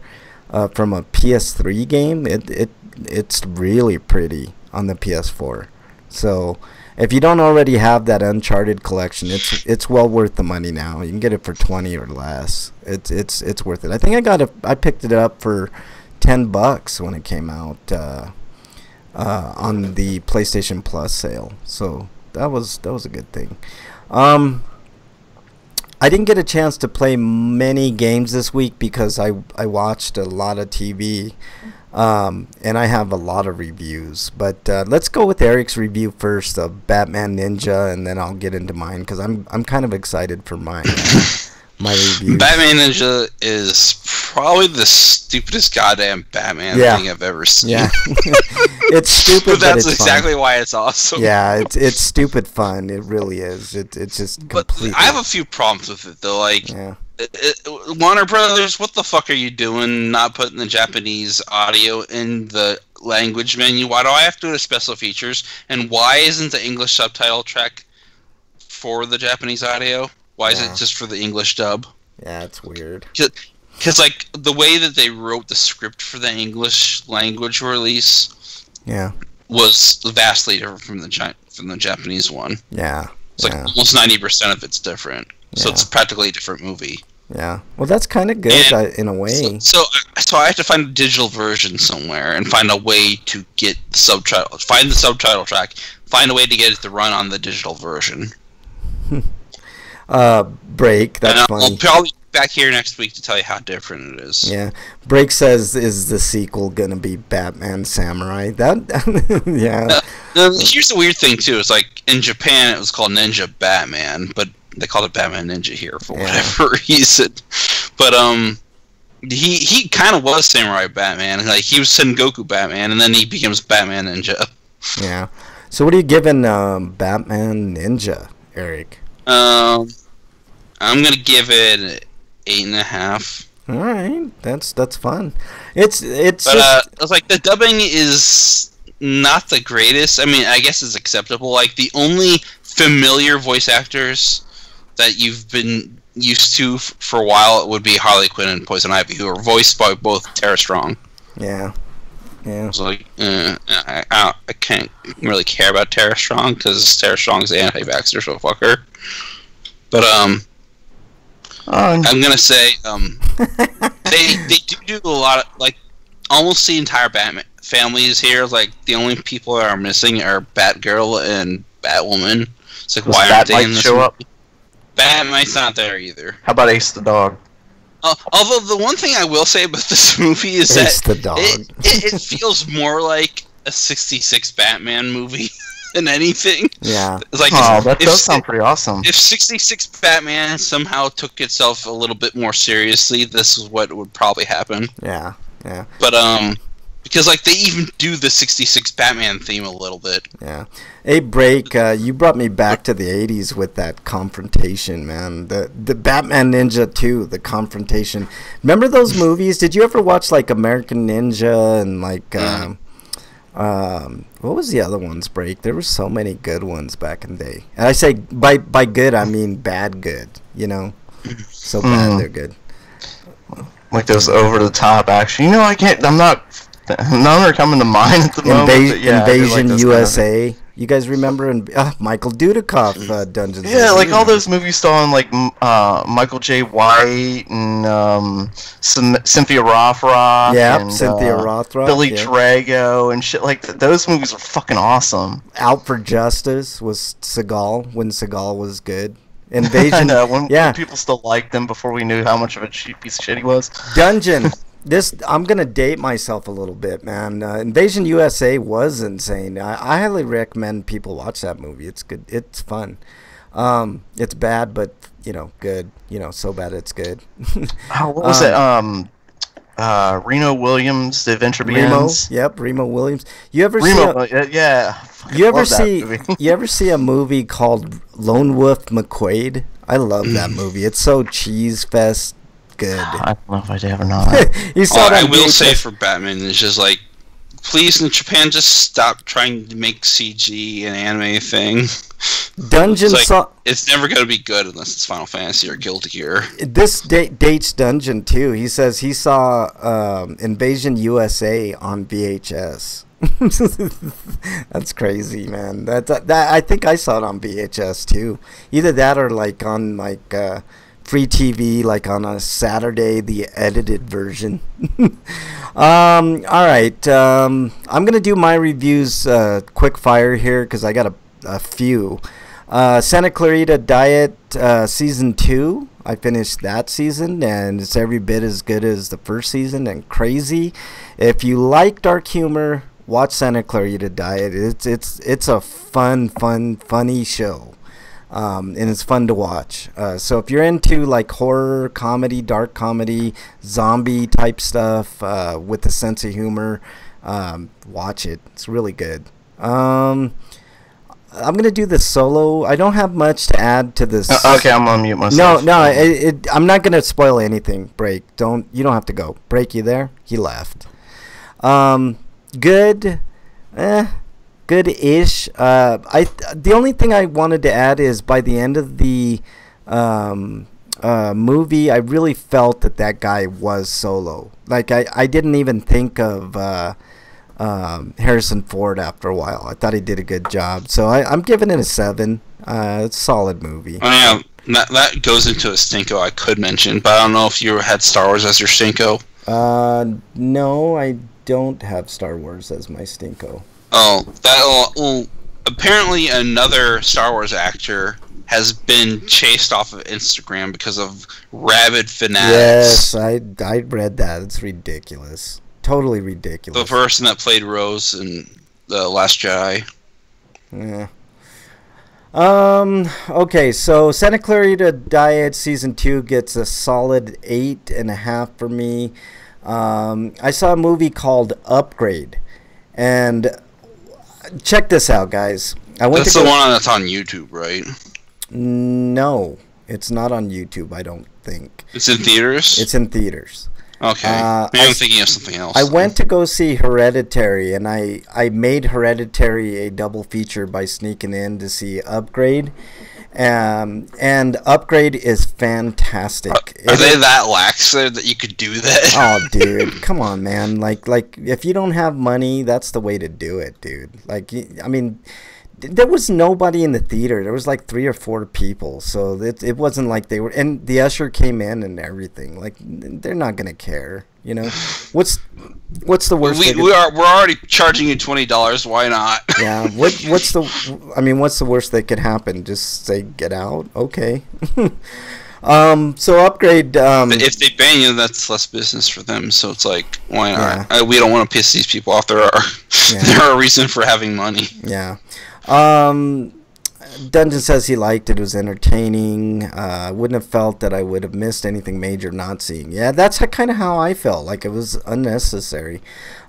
from a PS3 game. It's really pretty on the PS4. So if you don't already have that Uncharted collection, it's well worth the money now. You can get it for $20 or less. It's worth it. I think I picked it up for $10 when it came out on the PlayStation Plus sale. So that was a good thing. I didn't get a chance to play many games this week because I watched a lot of TV. And I have a lot of reviews, but let's go with Eric's review first of Batman Ninja, and then I'll get into mine because I'm kind of excited for my review. Batman Ninja is probably the stupidest goddamn Batman thing I've ever seen. Yeah, it's stupid, but that's it's exactly fun. why it's awesome. Yeah, it's stupid fun. It really is. It's just completely. But I have a few problems with it though. Like. Yeah. Warner Brothers, what the fuck are you doing? Not putting the Japanese audio in the language menu? Why do I have to do the special features? And why isn't the English subtitle track for the Japanese audio? Why is it just for the English dub? Yeah, it's weird. Because like the way that they wrote the script for the English language release, was vastly different from the Japanese one. Yeah, it's like almost 90% of it's different. So it's practically a different movie. Yeah. Well, that's kind of good in a way. So I have to find a digital version somewhere and find a way to get the subtitle. Find the subtitle track. Find a way to get it to run on the digital version. Break. That's funny. I'll probably be back here next week to tell you how different it is. Yeah. Break says, is the sequel going to be Batman Samurai? Yeah. Here's the weird thing, too. It's like, in Japan, it was called Ninja Batman, but they called it Batman Ninja here for whatever reason. But, he kind of was Samurai Batman. Like, he was Sengoku Batman, and then he becomes Batman Ninja. Yeah. So what are you giving Batman Ninja, Eric? I'm gonna give it 8.5. All right, that's fun. It's like the dubbing is not the greatest. I mean, I guess it's acceptable. Like the only familiar voice actors that you've been used to for a while would be Harley Quinn and Poison Ivy, who are voiced by both Tara Strong. Yeah. Yeah. So like, I can't really care about Tara Strong because Tara Strong's the anti-vaxxer, so fuck her. But Oh, I'm gonna say they do a lot of, like, almost the entire Batman family is here. Like, the only people that are missing are Batgirl and Batwoman. It's like, why aren't they in this show movie? up? Batmite's not there either. How about Ace the dog? Although the one thing I will say about this movie is Ace that the dog. it feels more like a '66 Batman movie than anything. Yeah. It's like, Oh, that does sound pretty awesome. If '66 Batman somehow took itself a little bit more seriously, this is what would probably happen. Yeah. Yeah. But because, like, they even do the '66 Batman theme a little bit. Yeah. Hey, Break, you brought me back to the 80s with that confrontation, man. The Batman Ninja 2, the confrontation. Remember those movies? Did you ever watch, like, American Ninja and, like, what was the other ones, Break? There were so many good ones back in the day. And I say by good, I mean bad good, you know? So bad they're good. Like those over-the-top action. You know, none are coming to mind at the moment. But yeah, Invasion like USA. You guys remember Michael Dudikoff Dungeons? Yeah, like all those movies starring like Michael J. White and Cynthia Rothrock. Yeah, and, Cynthia Rothrock. Billy yeah. Drago and shit like that. Those movies were fucking awesome. Out for Justice was Seagal when Seagal was good. Invasion. when people still liked him before we knew how much of a cheap piece of shit he was. Dungeon. I'm gonna date myself a little bit, man. Invasion USA was insane. I highly recommend people watch that movie. It's good. It's fun. It's bad, but good. So bad it's good. What was it? Reno Williams, The Adventure Begins. Remo Williams. You ever yeah. You ever see a movie called Lone Wolf McQuade? I love that movie. It's so cheese fest good. I don't know if I have or not. I will say for Batman, it's just like, please, in Japan, just stop trying to make CG an anime thing. Dungeon it's never going to be good unless it's Final Fantasy or Guilty Gear. This dates Dungeon too. He says he saw Invasion USA on VHS. That's crazy, man. That I think I saw it on VHS too. Either that or like on like free TV, like on a Saturday, the edited version. All right, I'm gonna do my reviews quick fire here because I got a few. Santa Clarita Diet season 2. I finished that season and it's every bit as good as the first season and crazy. If you like dark humor, watch Santa Clarita Diet. It's a funny show. And it's fun to watch. So if you're into like horror, comedy, dark comedy, zombie type stuff with a sense of humor, watch it. It's really good. I'm gonna do this solo. I don't have much to add to this. Okay, I'm gonna mute myself. No, I'm not gonna spoil anything. Break. You don't have to go. Break, you there? He left. Good. Good-ish. The only thing I wanted to add is by the end of the movie, I really felt that guy was Solo. Like I didn't even think of Harrison Ford after a while. I thought he did a good job. So I'm giving it a 7. It's a solid movie. Oh, yeah. That goes into a stinko I could mention, but I don't know if you had Star Wars as your stinko. No, I don't have Star Wars as my stinko. Oh, apparently another Star Wars actor has been chased off of Instagram because of rabid fanatics. Yes, I read that. It's ridiculous. Totally ridiculous. The person that played Rose in The Last Jedi. Yeah. Okay, so Santa Clarita Diet Season 2 gets a solid 8.5 for me. I saw a movie called Upgrade. And check this out, guys. That's the one that's on YouTube, right? No, it's not on YouTube, I don't think. It's in theaters? It's in theaters. Okay. Maybe I'm thinking of something else. I went to go see Hereditary, and I made Hereditary a double feature by sneaking in to see Upgrade. And Upgrade is fantastic. Are they that lax that you could do that? Oh, dude, come on, man. Like if you don't have money, that's the way to do it, dude. Like, I mean, there was nobody in the theater. There was like 3 or 4 people, so it wasn't like they were. And the usher came in and everything. Like they're not gonna care, you know. What's the worst? We're already charging you $20. Why not? Yeah. What's the worst that could happen? Just say get out. Okay. So upgrade. But if they ban you, that's less business for them. So it's like, why not? Yeah. We don't want to piss these people off. There are a reason for having money. Yeah. Dungeon says he liked it. It was entertaining. I wouldn't have felt that I would have missed anything major not seeing. Yeah, that's kind of how I felt. Like it was unnecessary.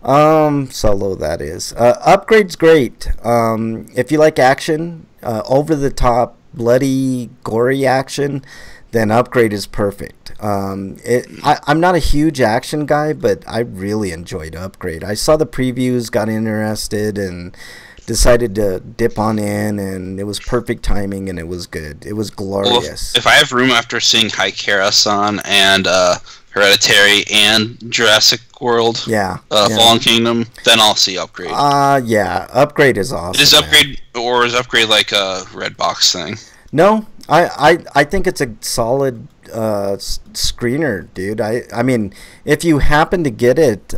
Solo, that is. Upgrade's great. If you like action, over the top, bloody, gory action, then Upgrade is perfect. I'm not a huge action guy, but I really enjoyed Upgrade. I saw the previews, got interested, and decided to dip on in, and it was perfect timing, and it was good. It was glorious. Well, if I have room after seeing Haikara-san and Hereditary and Jurassic World, Fallen Kingdom, then I'll see Upgrade. Yeah, Upgrade is awesome. Is Upgrade like a red box thing? No, I think it's a solid screener, dude. I mean, if you happen to get it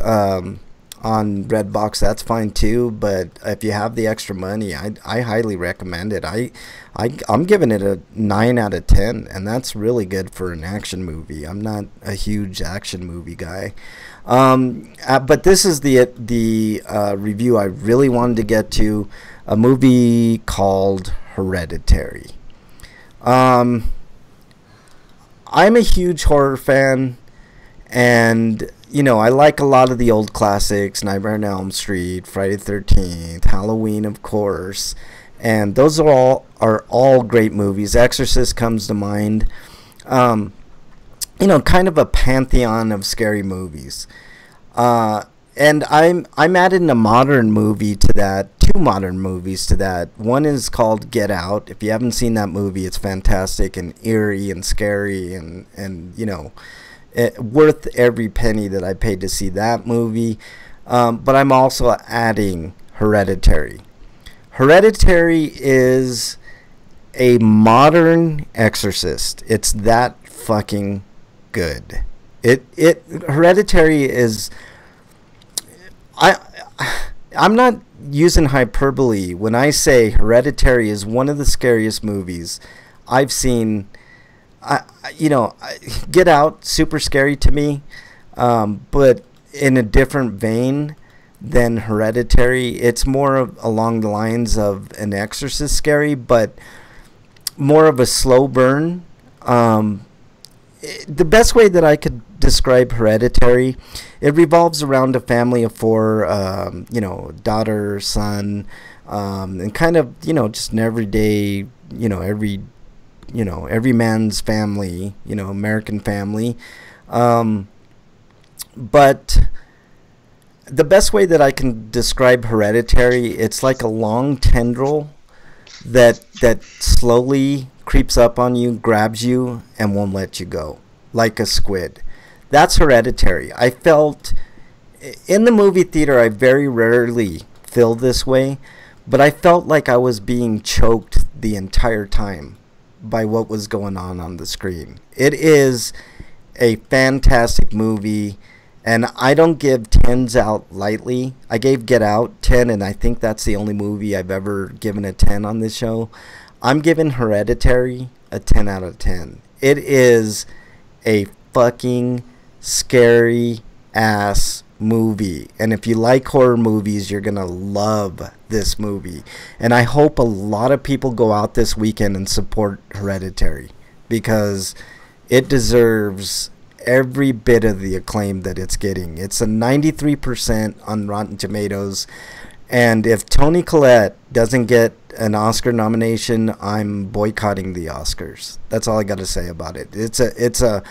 on Redbox, that's fine too. But if you have the extra money, I highly recommend it. I'm giving it a 9 out of 10, and that's really good for an action movie. I'm not a huge action movie guy, but this is the review I really wanted to get to. A movie called Hereditary. I'm a huge horror fan, and you know, I like a lot of the old classics: Nightmare on Elm Street, Friday the 13th, Halloween, of course, and those are all great movies. Exorcist comes to mind. You know, kind of a pantheon of scary movies. And I'm adding a modern movie to that, 2 modern movies to that. One is called Get Out. If you haven't seen that movie, it's fantastic and eerie and scary, and you know, worth every penny that I paid to see that movie. But I'm also adding Hereditary. Hereditary is a modern Exorcist. It's that fucking good. Hereditary is... I'm not using hyperbole when I say Hereditary is one of the scariest movies I've seen. Get Out, super scary to me, but in a different vein than Hereditary. It's more along the lines of an Exorcist scary, but more of a slow burn. The best way that I could describe Hereditary, it revolves around a family of 4, daughter, son, and kind of, just an everyday, every man's family, American family. But the best way that I can describe Hereditary, it's like a long tendril that slowly creeps up on you, grabs you, and won't let you go, like a squid. That's Hereditary. I felt in the movie theater, I very rarely feel this way, but I felt like I was being choked the entire time by what was going on the screen. It is a fantastic movie, and I don't give 10s out lightly. I gave Get Out 10, and I think that's the only movie I've ever given a 10 on this show. I'm giving Hereditary a 10 out of 10. It is a fucking scary ass movie, and if you like horror movies, you're gonna love this movie. And I hope a lot of people go out this weekend and support Hereditary, because it deserves every bit of the acclaim that it's getting. It's a 93% on Rotten Tomatoes, and if Toni Collette doesn't get an Oscar nomination, I'm boycotting the Oscars. That's all I got to say about it. It's a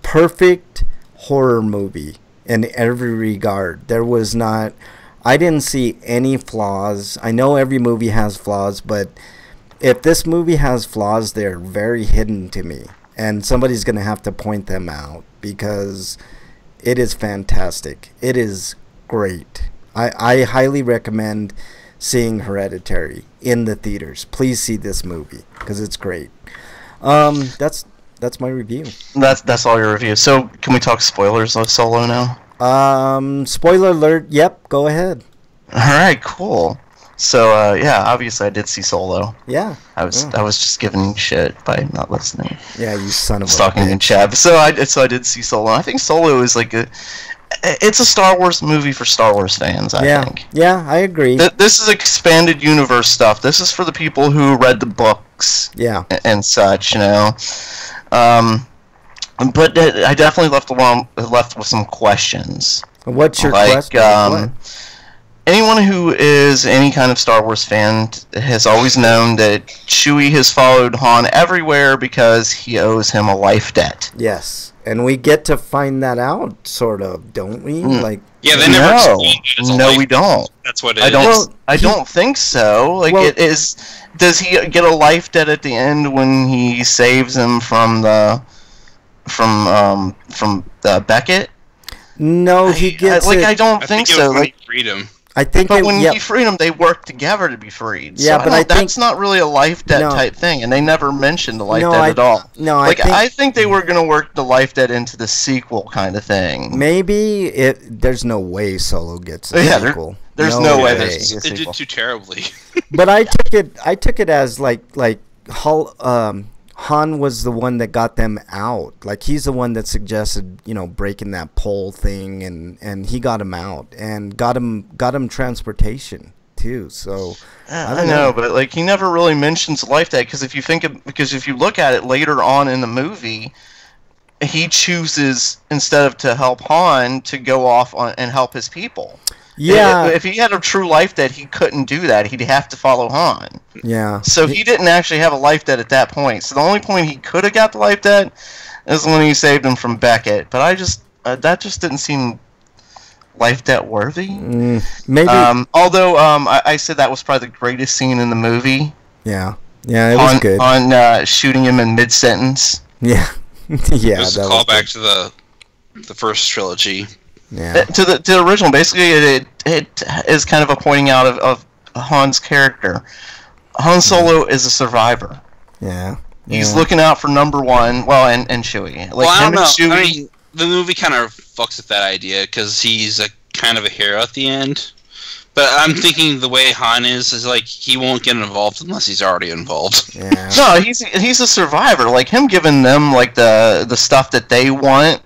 perfect horror movie in every regard. I didn't see any flaws. I know every movie has flaws, but if this movie has flaws, they're very hidden to me, and somebody's going to have to point them out, because it is fantastic. It is great. I highly recommend seeing Hereditary in the theaters. Please see this movie because it's great. That's my review. That's all your review. So can we talk spoilers of Solo now? Spoiler alert. Yep, go ahead. All right, cool. So yeah, obviously I did see Solo. Yeah. I was just giving shit by not listening. Yeah, you son of a Stalking in chat. So I did see Solo. I think Solo is like it's a Star Wars movie for Star Wars fans, I think. Yeah, I agree. This is expanded universe stuff. This is for the people who read the books. Yeah. And such, you know. But I definitely left with some questions. What's your question? Anyone who is any kind of Star Wars fan has always known that Chewie has followed Han everywhere because he owes him a life debt. Yes, and we get to find that out, sort of, don't we? Like, yeah, they never explain it as a life we don't. That's what it is. I don't think so. Like, it is. Does he get a life debt at the end when he saves him from Beckett? No, he gets I don't think so. Like, freedom. I think, but when he freed him, they worked together to be freed. Yeah, so but that's not really a life debt type thing, and they never mentioned the life debt at all. No, I think they were going to work the life debt into the sequel kind of thing. Maybe there's no way Solo gets a sequel. There's no way. They did too terribly. But I took it as like Han was the one that got them out. Like, he's the one that suggested, breaking that pole thing, and he got him out and got him transportation too. So I know, but like he never really mentions life debt because if you look at it later on in the movie, he chooses instead of to help Han to go off and help his people. Yeah. If he had a true life debt, he couldn't do that. He'd have to follow Han. Yeah. So he didn't actually have a life debt at that point. So the only point he could have got the life debt is when he saved him from Beckett. But that just didn't seem life debt worthy. Maybe. Although I said that was probably the greatest scene in the movie. Yeah. Yeah, it was good. On shooting him in mid-sentence. Yeah. Yeah. It was a callback to the first trilogy. Yeah. To the original, basically, it is kind of a pointing out of Han's character. Han Solo is a survivor. Yeah. He's looking out for number one. Well, and Chewie. Like, I don't know. Chewie, I mean, the movie kind of fucks with that idea because he's a kind of a hero at the end. But I'm thinking the way Han is like he won't get involved unless he's already involved. Yeah. No, he's a survivor. Like him giving them like the stuff that they want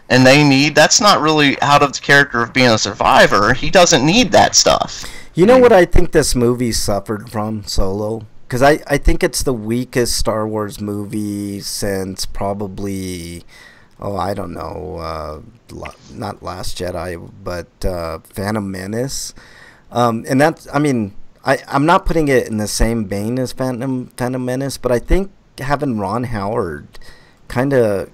and they need, that's not really out of the character of being a survivor. He doesn't need that stuff. You know what I think this movie suffered from, Solo? Because I think it's the weakest Star Wars movie since probably, I don't know, not Last Jedi, but Phantom Menace. And that's, I mean, I'm not putting it in the same vein as Phantom Menace, but I think having Ron Howard kind of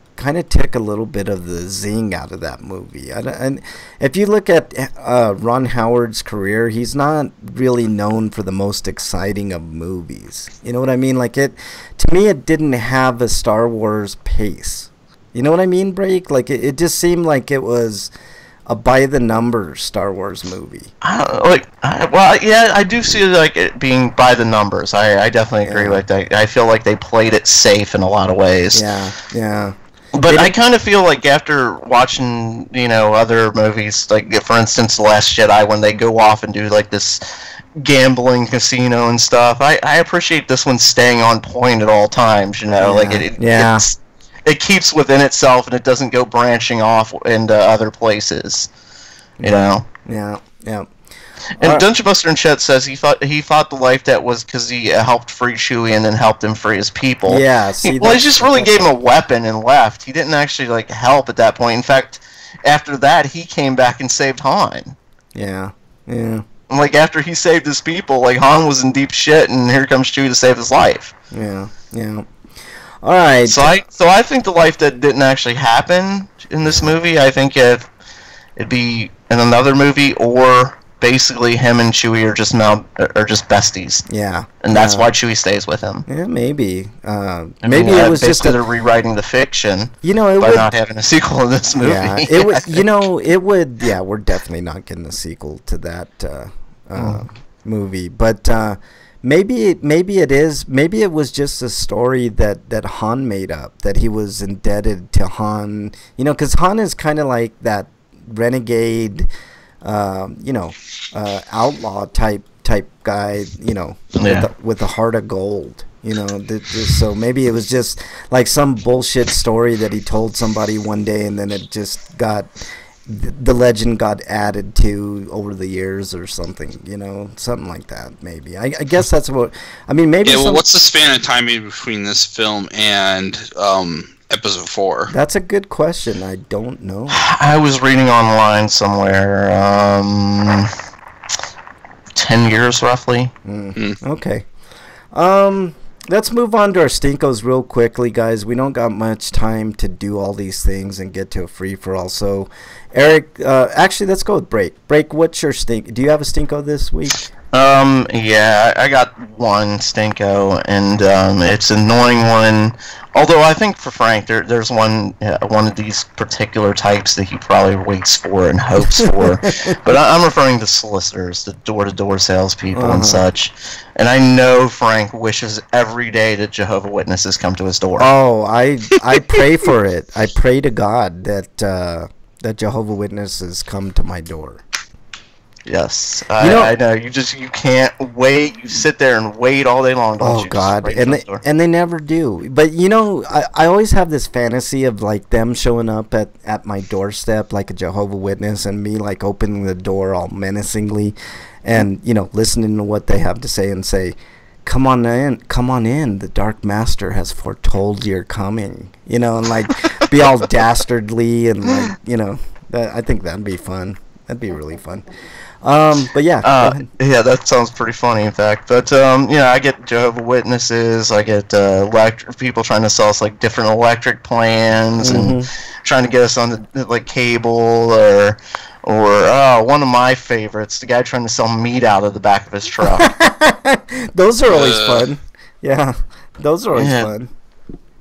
took a little bit of the zing out of that movie. And if you look at Ron Howard's career, he's not really known for the most exciting of movies. You know what I mean? Like, to me, it didn't have a Star Wars pace. You know what I mean, Break? Like, it just seemed like it was a by-the-numbers Star Wars movie. I do see like it being by the numbers. I definitely agree with that. I feel like they played it safe in a lot of ways. Yeah. But I kind of feel like after watching, other movies, like for instance, The Last Jedi, when they go off and do like this gambling casino and stuff, I appreciate this one staying on point at all times. It keeps within itself and it doesn't go branching off into other places. Yeah. And Dungeon Buster in chat says he thought the life debt was because he helped free Chewie and then helped him free his people. Yeah, he just really gave him a weapon and left. He didn't actually help at that point. In fact, after that, he came back and saved Han. Yeah. And, after he saved his people, Han was in deep shit, and here comes Chewie to save his life. Yeah. All right. So I think the life debt didn't actually happen in this movie. I think it'd be in another movie or. Basically, him and Chewie are just besties. Yeah, and that's why Chewie stays with him. Yeah, maybe. Maybe it was just they're rewriting the fiction. By not having a sequel in this movie. Yeah, it would. It would. Yeah, we're definitely not getting a sequel to that. movie, but maybe it is. Maybe it was just a story that Han made up, that he was indebted to Han. You know, because Han is kind of like that renegade, outlaw type guy. You know, with a heart of gold. You know, so maybe it was just like some bullshit story that he told somebody one day, and then it just got, the legend got added to over the years or something. You know, something like that. Maybe I guess that's what I mean. Maybe. Yeah. Well, what's the span of time between this film and episode 4? That's a good question. I don't know. I was reading online somewhere. 10 years roughly. Okay. Let's move on to our stinkos real quickly, guys. We don't got much time to do all these things and get to a free-for-all. So, Eric, actually, let's go with Break. Break, what's your stink? Do you have a stinko this week? Yeah, I got one stinko, and it's an annoying one. Although I think for Frank, there's one of these particular types that he probably waits for and hopes for. But I'm referring to solicitors, the door-to-door salespeople and such. And I know Frank wishes every day that Jehovah's Witnesses come to his door. Oh, I pray for it. I pray to God that Jehovah's Witnesses come to my door. Yes, I know. You can't wait. You sit there and wait all day long. Don't oh you? God, and they never do. But you know, I always have this fantasy of like them showing up at my doorstep like a Jehovah's Witness, and me like opening the door all menacingly, and you know, listening to what they have to say and say, come on in. The Dark Master has foretold your coming. You know, and like be all dastardly and like, you know, I think that'd be fun. That'd be really fun. But yeah. Yeah, that sounds pretty funny, in fact. But you know, I get Jehovah's Witnesses. I get people trying to sell us like different electric plans and trying to get us on the like cable or one of my favorites, the guy trying to sell meat out of the back of his truck. Those are always fun. Yeah, those are always fun.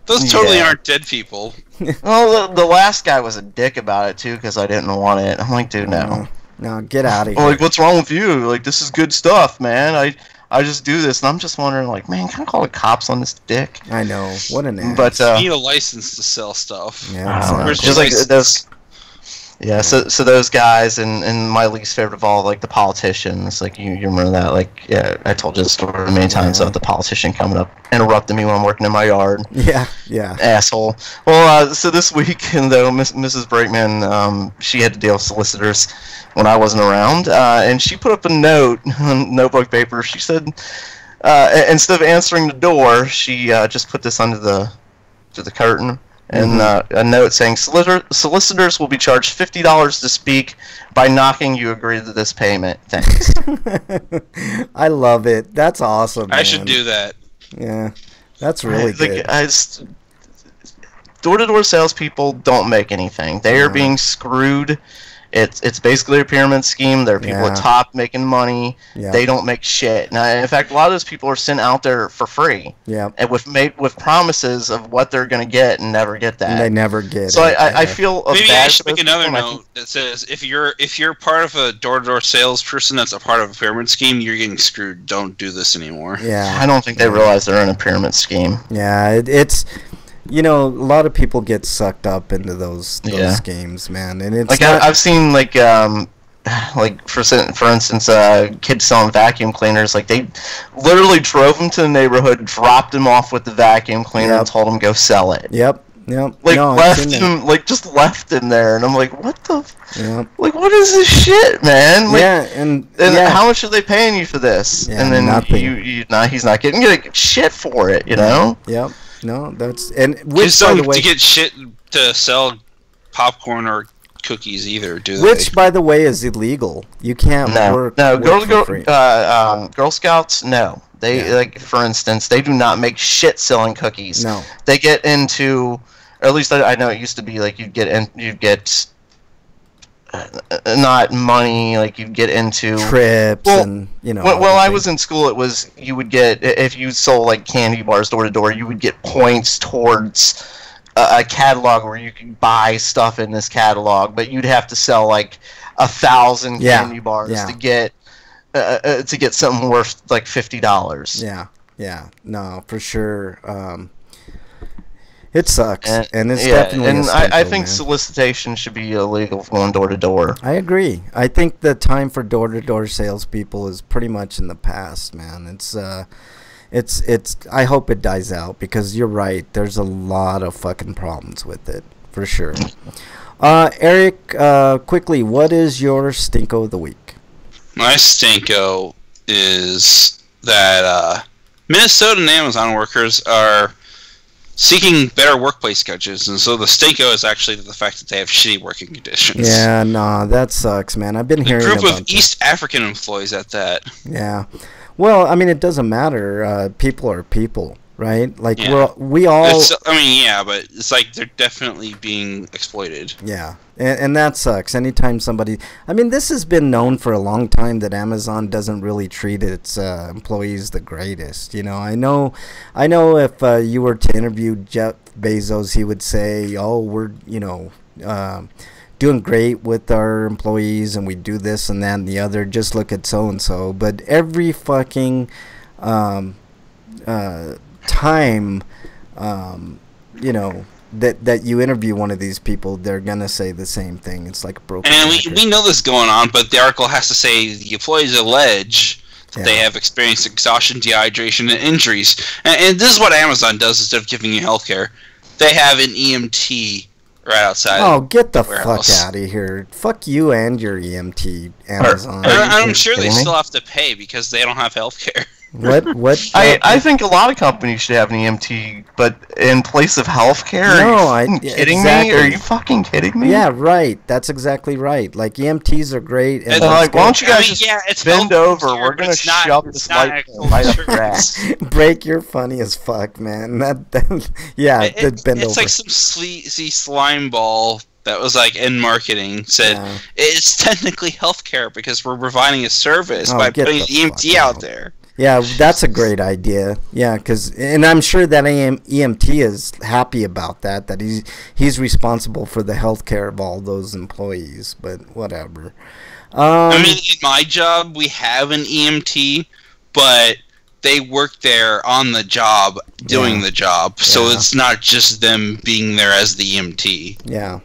Those totally aren't dead people. Well, the last guy was a dick about it too because I didn't want it. I'm like, dude, no. No, get out of here. Like, what's wrong with you? Like, this is good stuff, man. I just do this, and I'm just wondering, like, man, can I call the cops on this dick? I know. What an ass. But you need a license to sell stuff. Yeah, exactly. Just like those. Yeah, so those guys and my least favorite of all, like the politicians, like you remember that, like, yeah, I told you the story many times about the politician coming up interrupting me when I'm working in my yard. Yeah. Asshole. Well, so this week, though, Mrs. Brakeman, she had to deal with solicitors when I wasn't around, and she put up a note on notebook paper. She said, instead of answering the door, she just put this under the curtain. And a note saying, solicitors will be charged $50 to speak. By knocking, you agree to this payment. Thanks. I love it. That's awesome, man. I should do that. Yeah, that's really good. Door-to-door salespeople don't make anything. They are being screwed. It's basically a pyramid scheme. There are people at top making money. Yeah. They don't make shit. Now, in fact, a lot of those people are sent out there for free. Yeah. And with promises of what they're going to get and never get that. And they never get it. So I feel maybe bad I should make another note that says if you're part of a door-to-door salesperson that's a part of a pyramid scheme, you're getting screwed. Don't do this anymore. Yeah. I don't think they realize they're in a pyramid scheme. Yeah, it's. You know, a lot of people get sucked up into those games, man, and it's like I've seen like for instance, kids selling vacuum cleaners. Like they literally drove them to the neighborhood, dropped them off with the vacuum cleaner, and told them go sell it. Yep. Like left him, like just left him there, and I'm like, what the? Like what is this shit, man? Like, and how much are they paying you for this? Yeah, and then nothing. he's not getting shit for it, you know? Yep. No, that's by the way, to get shit to sell popcorn or cookies either, do they? Which, by the way, is illegal. You can't work. No, Girl Scouts. No, they like for instance, they do not make shit selling cookies. No, they get into, or at least I know it used to be like you'd get. Not money, like you'd get into trips and you know. Well, I was in school. It was you would get if you sold like candy bars door to door, you would get points towards a catalog where you could buy stuff in this catalog, but you'd have to sell like 1,000 candy bars to get to get something worth like $50. Yeah, no, for sure. It sucks, and it's definitely. And I think man. solicitation should be illegal going door to door. I agree. I think the time for door-to-door salespeople is pretty much in the past, man. It's. I hope it dies out because you're right. There's a lot of fucking problems with it, for sure. Eric, quickly, what is your stinko of the week? My stinko is that Minnesota and Amazon workers are seeking better workplace coaches, and so the stinko is actually the fact that they have shitty working conditions. Yeah, nah, that sucks, man. I've been hearing a group about of East African employees at that. Yeah, well, I mean, it doesn't matter. People are people, right? Like yeah. we all. I mean, yeah, but it's like they're definitely being exploited. Yeah, and that sucks. Anytime somebody, I mean, this has been known for a long time that Amazon doesn't really treat its employees the greatest. You know, I know if you were to interview Jeff Bezos, he would say, "Oh, we're doing great with our employees, and we do this and that and the other. Just look at so and so." But every fucking time, that you interview one of these people, they're gonna say the same thing. It's like a broken and record. we know this going on, but the article has to say the employees allege that they have experienced exhaustion, dehydration, and injuries. And this is what Amazon does instead of giving you healthcare. They have an EMT right outside. Oh, get the warehouse. fuck out of here! Fuck you and your EMT, Amazon. I'm sure they still have to pay because they don't have healthcare. What? I think a lot of companies should have an EMT, but in place of healthcare. No, are you kidding me? Are you fucking kidding me? Yeah, right. That's exactly right. Like EMTs are great. And like, why don't you guys just bend over? We're gonna shove this light right up your ass. Break, you're funny as fuck, man. That bend over. It's like some sleazy slime ball that was like in marketing said it's technically healthcare because we're providing a service by putting the EMT out there. Yeah, that's a great idea. Yeah, and I'm sure that EMT is happy about that he's responsible for the health care of all those employees, but whatever. I mean, in my job, we have an EMT, but they work there on the job doing the job, so it's not just them being there as the EMT. Yeah.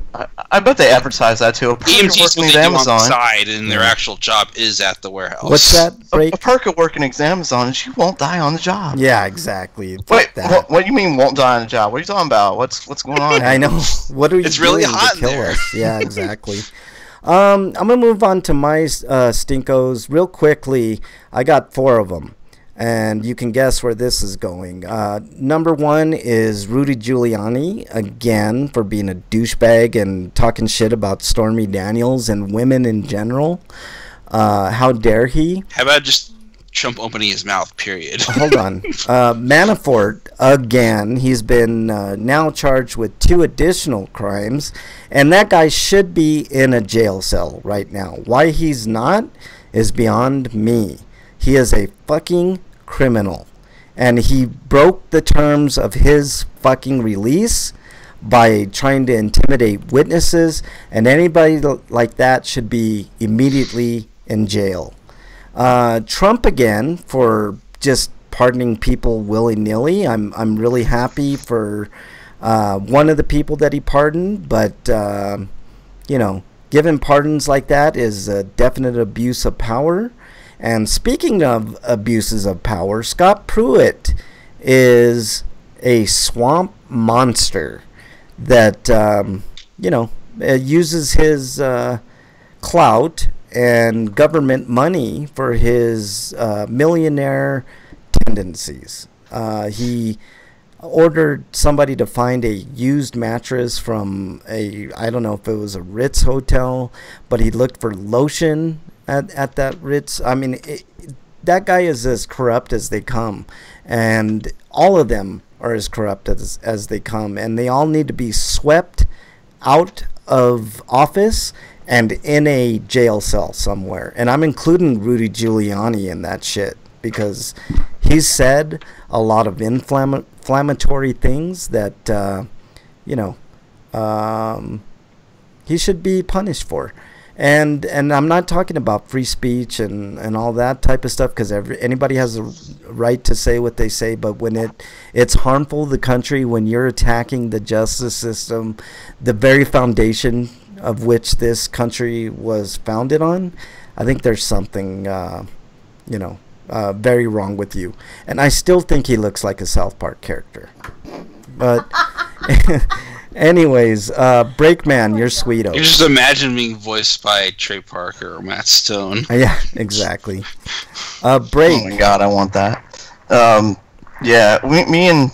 I bet they advertise that too. EMTs working at Amazon on the side, and their actual job is at the warehouse. What's that? A perk of working at Amazon is you won't die on the job. Yeah, exactly. Wait, what do you mean won't die on the job? What are you talking about? What's going on? I know. What are you It's really hot to kill in there. us? Yeah, exactly. I'm gonna move on to my stinkos real quickly. I got 4 of them. And you can guess where this is going. Number 1 is Rudy Giuliani, again, for being a douchebag and talking shit about Stormy Daniels and women in general. How dare he? How about just Trump opening his mouth, period? Hold on. Manafort, again, he's been now charged with 2 additional crimes. And that guy should be in a jail cell right now. Why he's not is beyond me. He is a fucking criminal. And he broke the terms of his fucking release by trying to intimidate witnesses. And anybody like that should be immediately in jail. Trump again for just pardoning people willy-nilly. I'm really happy for one of the people that he pardoned. But, giving pardons like that is a definite abuse of power. And speaking of abuses of power, Scott Pruitt is a swamp monster that, uses his clout and government money for his millionaire tendencies. He ordered somebody to find a used mattress from I don't know if it was a Ritz hotel, but he looked for lotion at that Ritz. I mean, that guy is as corrupt as they come, and all of them are as corrupt as they come, and they all need to be swept out of office and in a jail cell somewhere. And I'm including Rudy Giuliani in that shit because he's said a lot of inflammatory things that he should be punished for. And I'm not talking about free speech and all that type of stuff, because anybody has a right to say what they say. But when it's harmful to the country, when you're attacking the justice system, the very foundation of which this country was founded on, I think there's something, very wrong with you. And I still think he looks like a South Park character. But anyways, Breakman, you're sweeto. You just imagine being voiced by Trey Parker or Matt Stone. Yeah, exactly. Break. Oh my god, I want that. Yeah, me and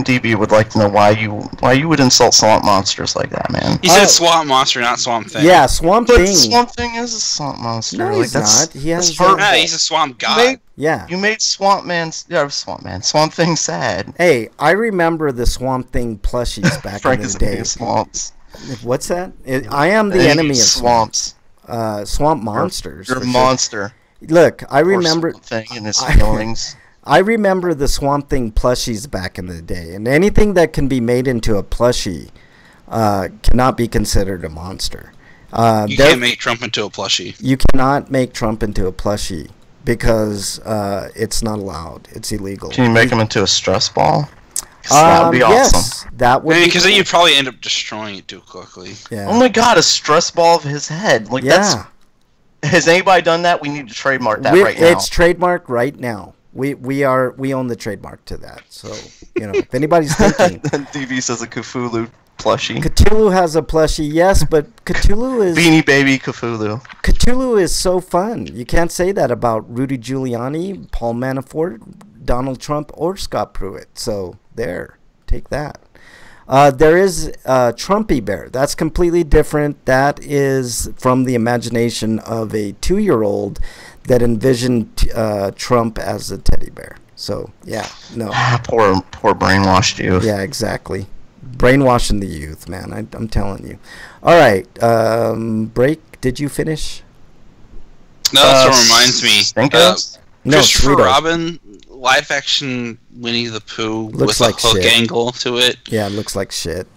DB would like to know why you would insult swamp monsters like that, man. He said swamp monster, not swamp thing. Yeah, swamp thing. Swamp thing is a swamp monster. No, he's not. He has. He's a swamp god. You made Swamp Thing sad. Hey, I remember the Swamp Thing plushies back in the day. Swamps. What's that? I am the enemy of swamps. Swamp monsters. You're a monster. Look, I remember. Swamp Thing and his feelings. I remember the Swamp Thing plushies back in the day, and anything that can be made into a plushie cannot be considered a monster. You can't make Trump into a plushie. You cannot make Trump into a plushie because it's not allowed. It's illegal. Can you make him into a stress ball? That would be awesome. Yes, that would. Because then you'd probably end up destroying it too quickly. Yeah. Oh my god, a stress ball of his head. Like has anybody done that? We need to trademark that right now. It's trademarked right now. We own the trademark to that. So, if anybody's thinking. DB says a Cthulhu plushie. Cthulhu has a plushie, yes, but Cthulhu is... Beanie Baby Cthulhu. Cthulhu is so fun. You can't say that about Rudy Giuliani, Paul Manafort, Donald Trump, or Scott Pruitt. So, there. Take that. There is Trumpy Bear. That's completely different. That is from the imagination of a 2-year-old that envisioned Trump as a teddy bear. So, yeah, no. Poor brainwashed youth. Yeah, exactly. Brainwashing the youth, man. I'm telling you. All right. Break, did you finish? No, that reminds me. No, Christopher Sweeto. Robin, live-action Winnie the Pooh Looks with like a hook shit. angle to it. Yeah, it looks like shit.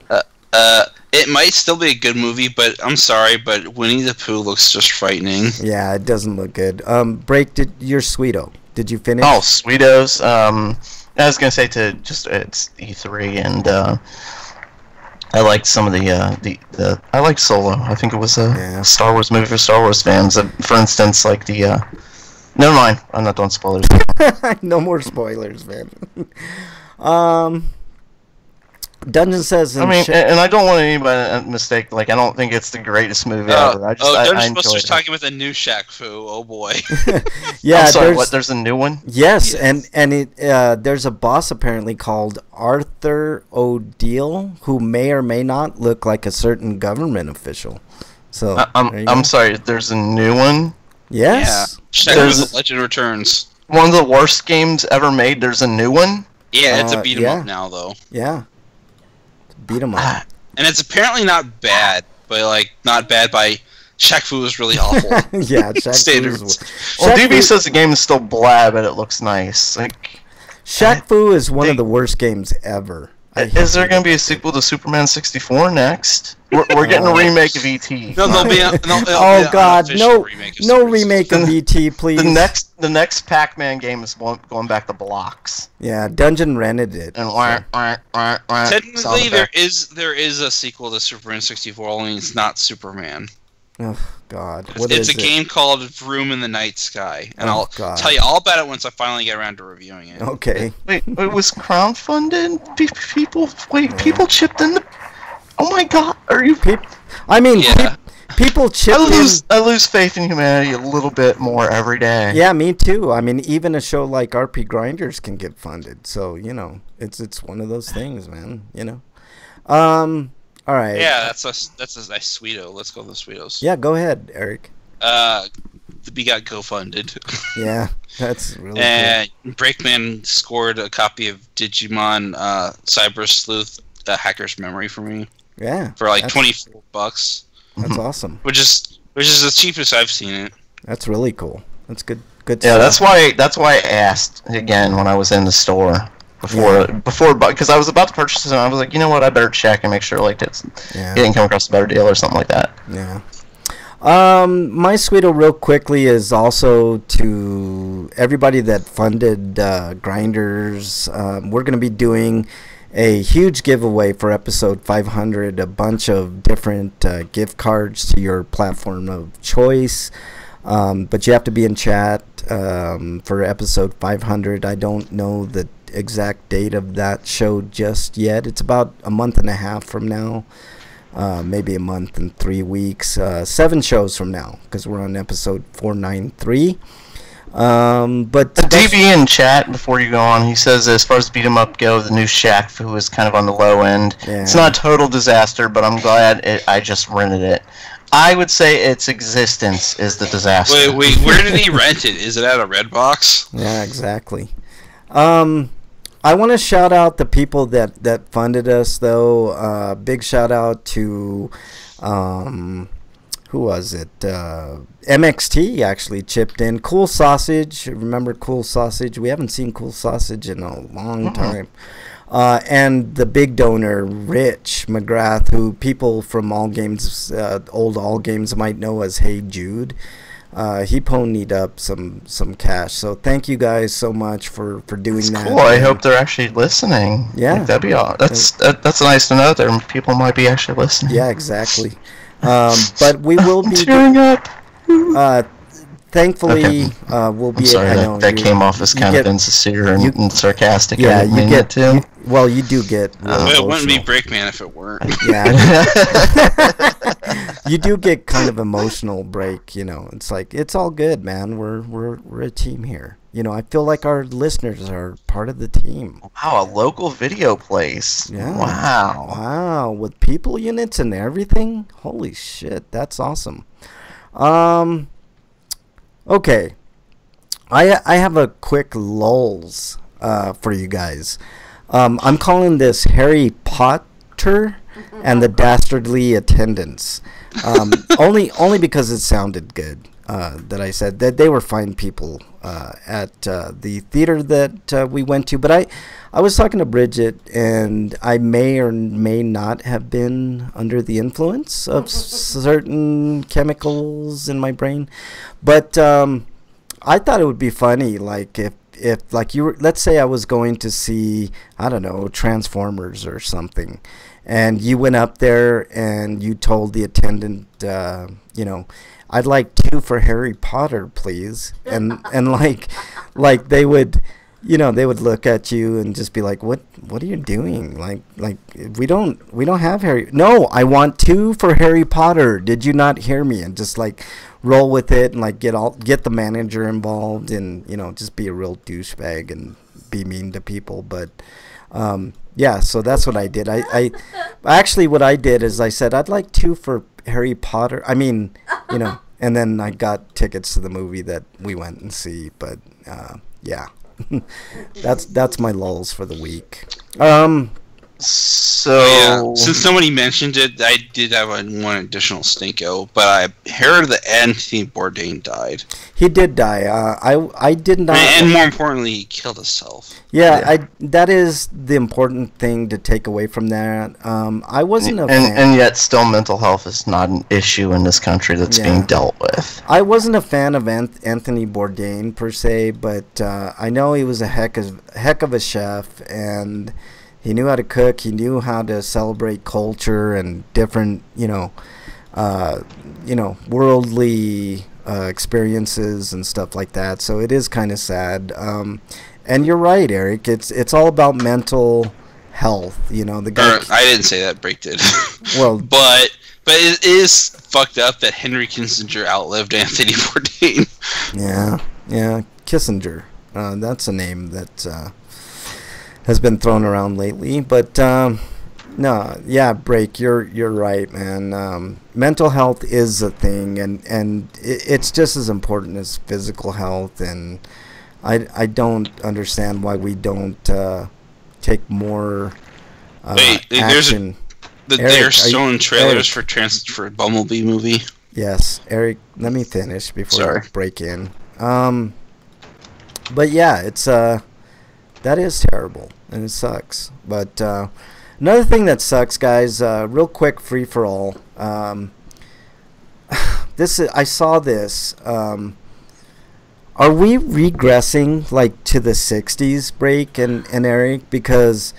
It might still be a good movie, but I'm sorry, but Winnie the Pooh looks just frightening. Yeah, it doesn't look good. Break, you're Sweeto. Did you finish? Oh, Sweetos. I was gonna say it's E3, and I liked some of the I liked Solo. I think it was a Star Wars movie for Star Wars fans. For instance, like the never mind. I'm not doing spoilers. No more spoilers, man. Dungeon says. And I don't want anybody to mistake. Like, I don't think it's the greatest movie ever. I Dungeon enjoyed Buster's it. talking about the new Shaq Fu. Oh boy. Yeah, I'm sorry. There's a new one. Yes, and it there's a boss apparently called Arthur O'Deal who may or may not look like a certain government official. So I'm sorry. There's a new one. Yes. Yeah. Shaq Fu: Legend Returns. One of the worst games ever made. There's a new one. Yeah, it's a beat 'em up now though. Yeah. Beat 'em up. And it's apparently not bad, but like not bad by Shaq Fu is really awful. Yeah, Shaq Standards. Well, DB says the game is still blah, but it looks nice. Like Shaq Fu is one of the worst games ever. Is there going to be a sequel to Superman 64 next? We're getting a remake of E.T. No, there'll be oh God, no remake of E.T. Please. The next Pac-Man game is going back to blocks. Yeah, Dungeon rented it. And technically, there is a sequel to Superman 64, only it's not Superman. Oh God, it's a game called Vroom in the Night Sky, and I'll tell you all about it once I finally get around to reviewing it. Okay. Wait, it was crowdfunded? People chipped in. Oh my God, are you? People chip in. I lose faith in humanity a little bit more every day. Yeah, me too. I mean, even a show like RPGrinders can get funded, so it's one of those things, man. All right. Yeah, that's a nice Sweeto. Let's go with the Sweetos. Yeah, go ahead, Eric. We got GoFunded. Yeah, that's really cool. Breakman scored a copy of Digimon Cyber Sleuth Hacker's Memory for me. Yeah. For like $24. That's awesome. Which is the cheapest I've seen it. That's really cool. That's good. Yeah, stuff. That's why I asked again when I was in the store. Before, because I was about to purchase it, and I was like, you know what, I better check and make sure, like, he didn't come across a better deal or something like that. Yeah. My Sweeto real quickly is also to everybody that funded Grinders. We're going to be doing a huge giveaway for episode 500, a bunch of different gift cards to your platform of choice. But you have to be in chat for episode 500. I don't know the exact date of that show just yet. It's about a month and a half from now. Maybe a month and 3 weeks, 7 shows from now, because we're on episode 493. But DB in chat before you go on, he says as far as beat 'em up go, the new Shaq Fu is kind of on the low end. Yeah. It's not a total disaster, but I'm glad I just rented it. I would say its existence is the disaster. Wait, where did he rent it? Is it at a Redbox? Yeah, exactly. I want to shout out the people that funded us, though. Big shout out to, who was it? MXT actually chipped in. Cool Sausage. Remember Cool Sausage? We haven't seen Cool Sausage in a long time. And the big donor, Rich McGrath, who people from All Games, old All Games might know as Hey Jude. He ponied up some cash, so thank you guys so much for doing that. Cool. I hope they're actually listening. Yeah, like, that'd be all. That's nice to know that people might be actually listening. Yeah, exactly. But we will be tearing up. Thankfully, Okay. we'll be. I'm sorry, I know, that came off as kind of insincere and sarcastic. Yeah, you get to. Well, you do get. It wouldn't be Breakman if it weren't. Yeah. You do get kind of emotional break, you know. It's like it's all good, man. We're a team here. You know, I feel like our listeners are part of the team. Wow, a local video place. Yeah. Wow. Wow, with people units and everything. Holy shit, that's awesome. Okay. I have a quick lulls for you guys. I'm calling this Harry Potter and the Dastardly Attendants. Only because it sounded good that I said that they were fine people at the theater that we went to. But I was talking to Bridget, and I may or may not have been under the influence of certain chemicals in my brain. But I thought it would be funny, like if like you were, let's say I was going to see, I don't know, Transformers or something, and you went up there and you told the attendant, you know, I'd like 2 for Harry Potter, please, and like they would, you know, they would look at you and just be like, what are you doing? Like we don't have Harry. No, I want 2 for Harry Potter. Did you not hear me? And just like roll with it and like get the manager involved and, you know, just be a real douchebag and be mean to people. But yeah, so that's what I did. I actually what I did is I said I'd like 2 for Harry Potter. I mean, you know, and then I got tickets to the movie that we went and see. But yeah. that's my lulls for the week. So yeah, since somebody mentioned it, I did have one additional stinko, but I heard that Anthony Bourdain died. He did die. I did not. And more importantly, he killed himself. Yeah, that is the important thing to take away from that. I wasn't a fan. And yet still mental health is not an issue in this country that's being dealt with. I wasn't a fan of Anthony Bourdain per se, but I know he was a heck of a chef, and he knew how to cook. He knew how to celebrate culture and different, you know, worldly experiences and stuff like that. So it is kind of sad. And you're right, Eric. It's all about mental health. You know, the guy. I didn't say that. Break did. Well, but it is fucked up that Henry Kissinger outlived Anthony Bourdain. Yeah, Kissinger. That's a name that has been thrown around lately. But no, yeah, Break. You're right, man. Mental health is a thing, and it's just as important as physical health. And I don't understand why we don't take more action. They're showing trailers for Bumblebee movie. Yes, Eric. Let me finish before I break in. But yeah, it's that is terrible and it sucks. But another thing that sucks, guys. Real quick, free for all. I saw this. Are we regressing like to the '60s, Break and Eric? Because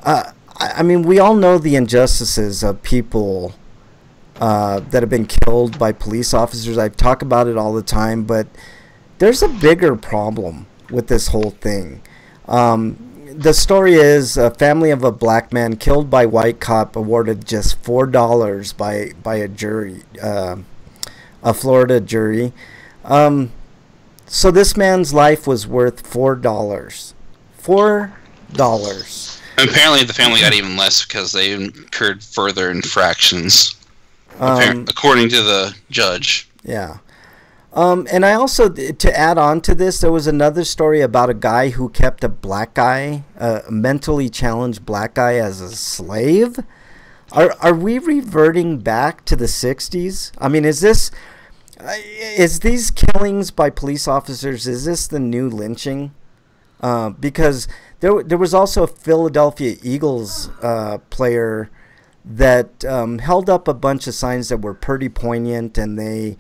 I mean, we all know the injustices of people that have been killed by police officers. I talk about it all the time, but there's a bigger problem with this whole thing. The story is a family of a black man killed by white cop awarded just $4 by a jury, a Florida jury. So this man's life was worth $4. $4. Apparently, the family got even less because they incurred further infractions, according to the judge. Yeah. And I also, to add on to this, there was another story about a guy who kept a black guy, a mentally challenged black guy, as a slave. Are we reverting back to the 60s? I mean, is these killings by police officers, is this the new lynching? Because there was also a Philadelphia Eagles player that held up a bunch of signs that were pretty poignant, and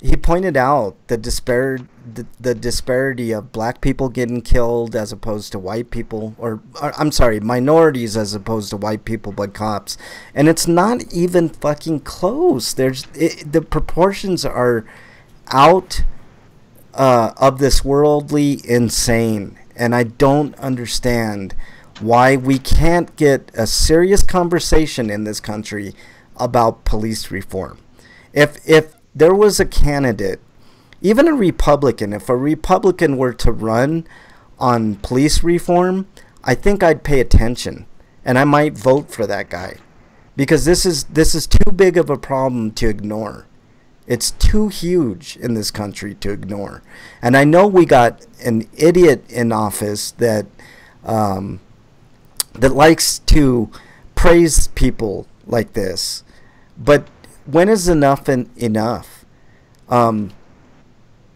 he pointed out the disparity of black people getting killed as opposed to white people, or I'm sorry, minorities as opposed to white people by cops, and it's not even fucking close. The proportions are out of this worldly insane, and I don't understand why we can't get a serious conversation in this country about police reform. If there was a candidate, even a Republican, if a Republican were to run on police reform, I think I'd pay attention, and I might vote for that guy, because this is too big of a problem to ignore. It's too huge in this country to ignore. And I know we got an idiot in office that likes to praise people like this, but when is enough enough? You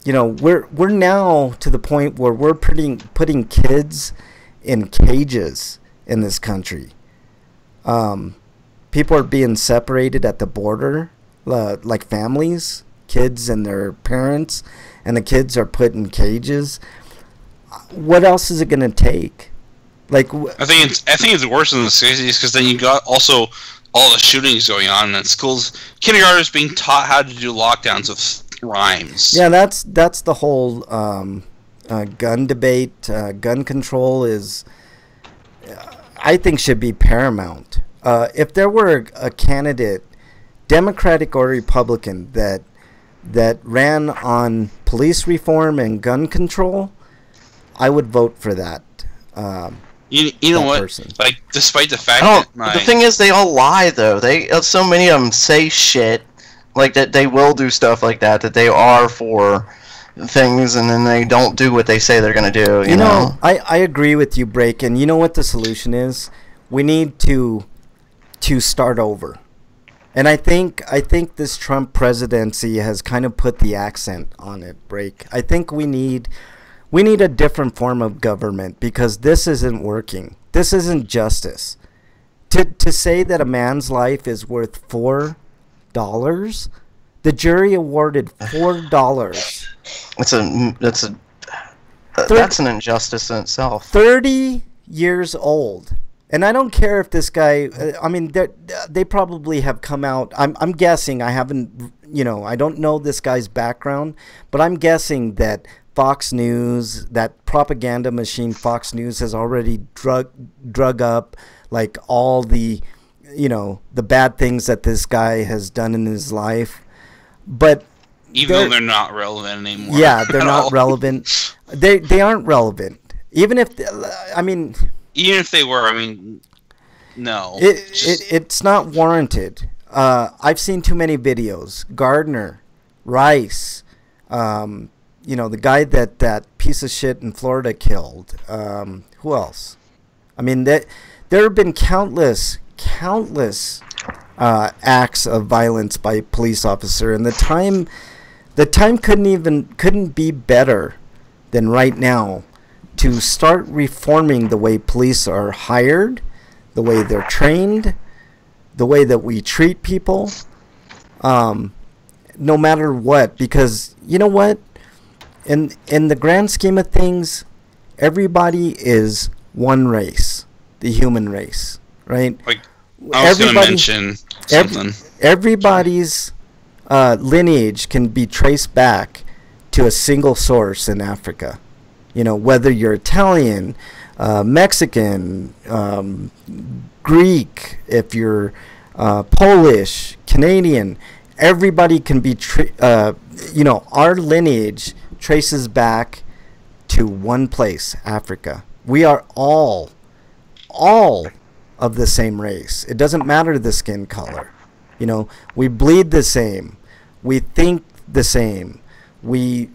know, we're now to the point where we're putting kids in cages in this country. People are being separated at the border, like families, kids and their parents, and the kids are put in cages. What else is it going to take? Like, I think it's worse than the 60s, because then you got also all the shootings going on in schools. Kindergartners being taught how to do lockdowns with rhymes. Yeah, that's the whole gun debate. Gun control is, I think, should be paramount. If there were a candidate, Democratic or Republican, that ran on police reform and gun control, I would vote for that. You know what? Person. Like, despite the fact that the thing is, they all lie though. So many of them say shit like that. They will do stuff like that. That they are for things, and then they don't do what they say they're gonna do. You know? I agree with you, Break. And you know what the solution is? We need to start over. And I think this Trump presidency has kind of put the accent on it, Break. I think we need a different form of government, because this isn't working. This isn't justice. To say that a man's life is worth $4, the jury awarded $4. That's an injustice in itself. 30 years old. And I don't care if this guy, I mean, they probably have come out, I'm guessing, I haven't, I don't know this guy's background, but I'm guessing that Fox News, that propaganda machine Fox News, has already drug up like all the, the bad things that this guy has done in his life. But even though they're not relevant anymore. Yeah, they're not relevant. They aren't relevant. Even if they were, no. It's not warranted. I've seen too many videos. Gardner, Rice, the guy that piece of shit in Florida killed. Who else? there have been countless acts of violence by police officer, and the time couldn't be better than right now to start reforming the way police are hired, the way they're trained, the way that we treat people. no matter what, because you know what? In the grand scheme of things, everybody is one race, the human race, right? Like, I was going to mention something. Everybody's lineage can be traced back to a single source in Africa. You know, whether you're Italian, Mexican, Greek, if you're Polish, Canadian, everybody can be, you know, our lineage traces back to one place, Africa. We are all of the same race. It doesn't matter the skin color. You know, we bleed the same. We think the same. We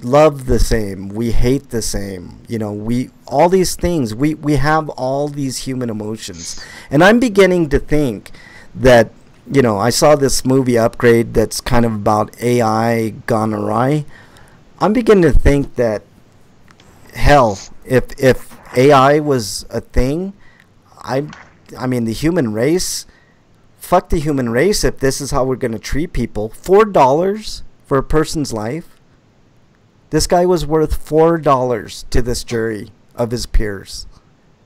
love the same. We hate the same. You know, all these things. We have all these human emotions. And I'm beginning to think that, you know, I saw this movie Upgrade that's kind of about AI gone awry. I'm beginning to think that, hell, if AI was a thing, I mean, the human race, fuck the human race if this is how we're going to treat people. $4 for a person's life? This guy was worth $4 to this jury of his peers.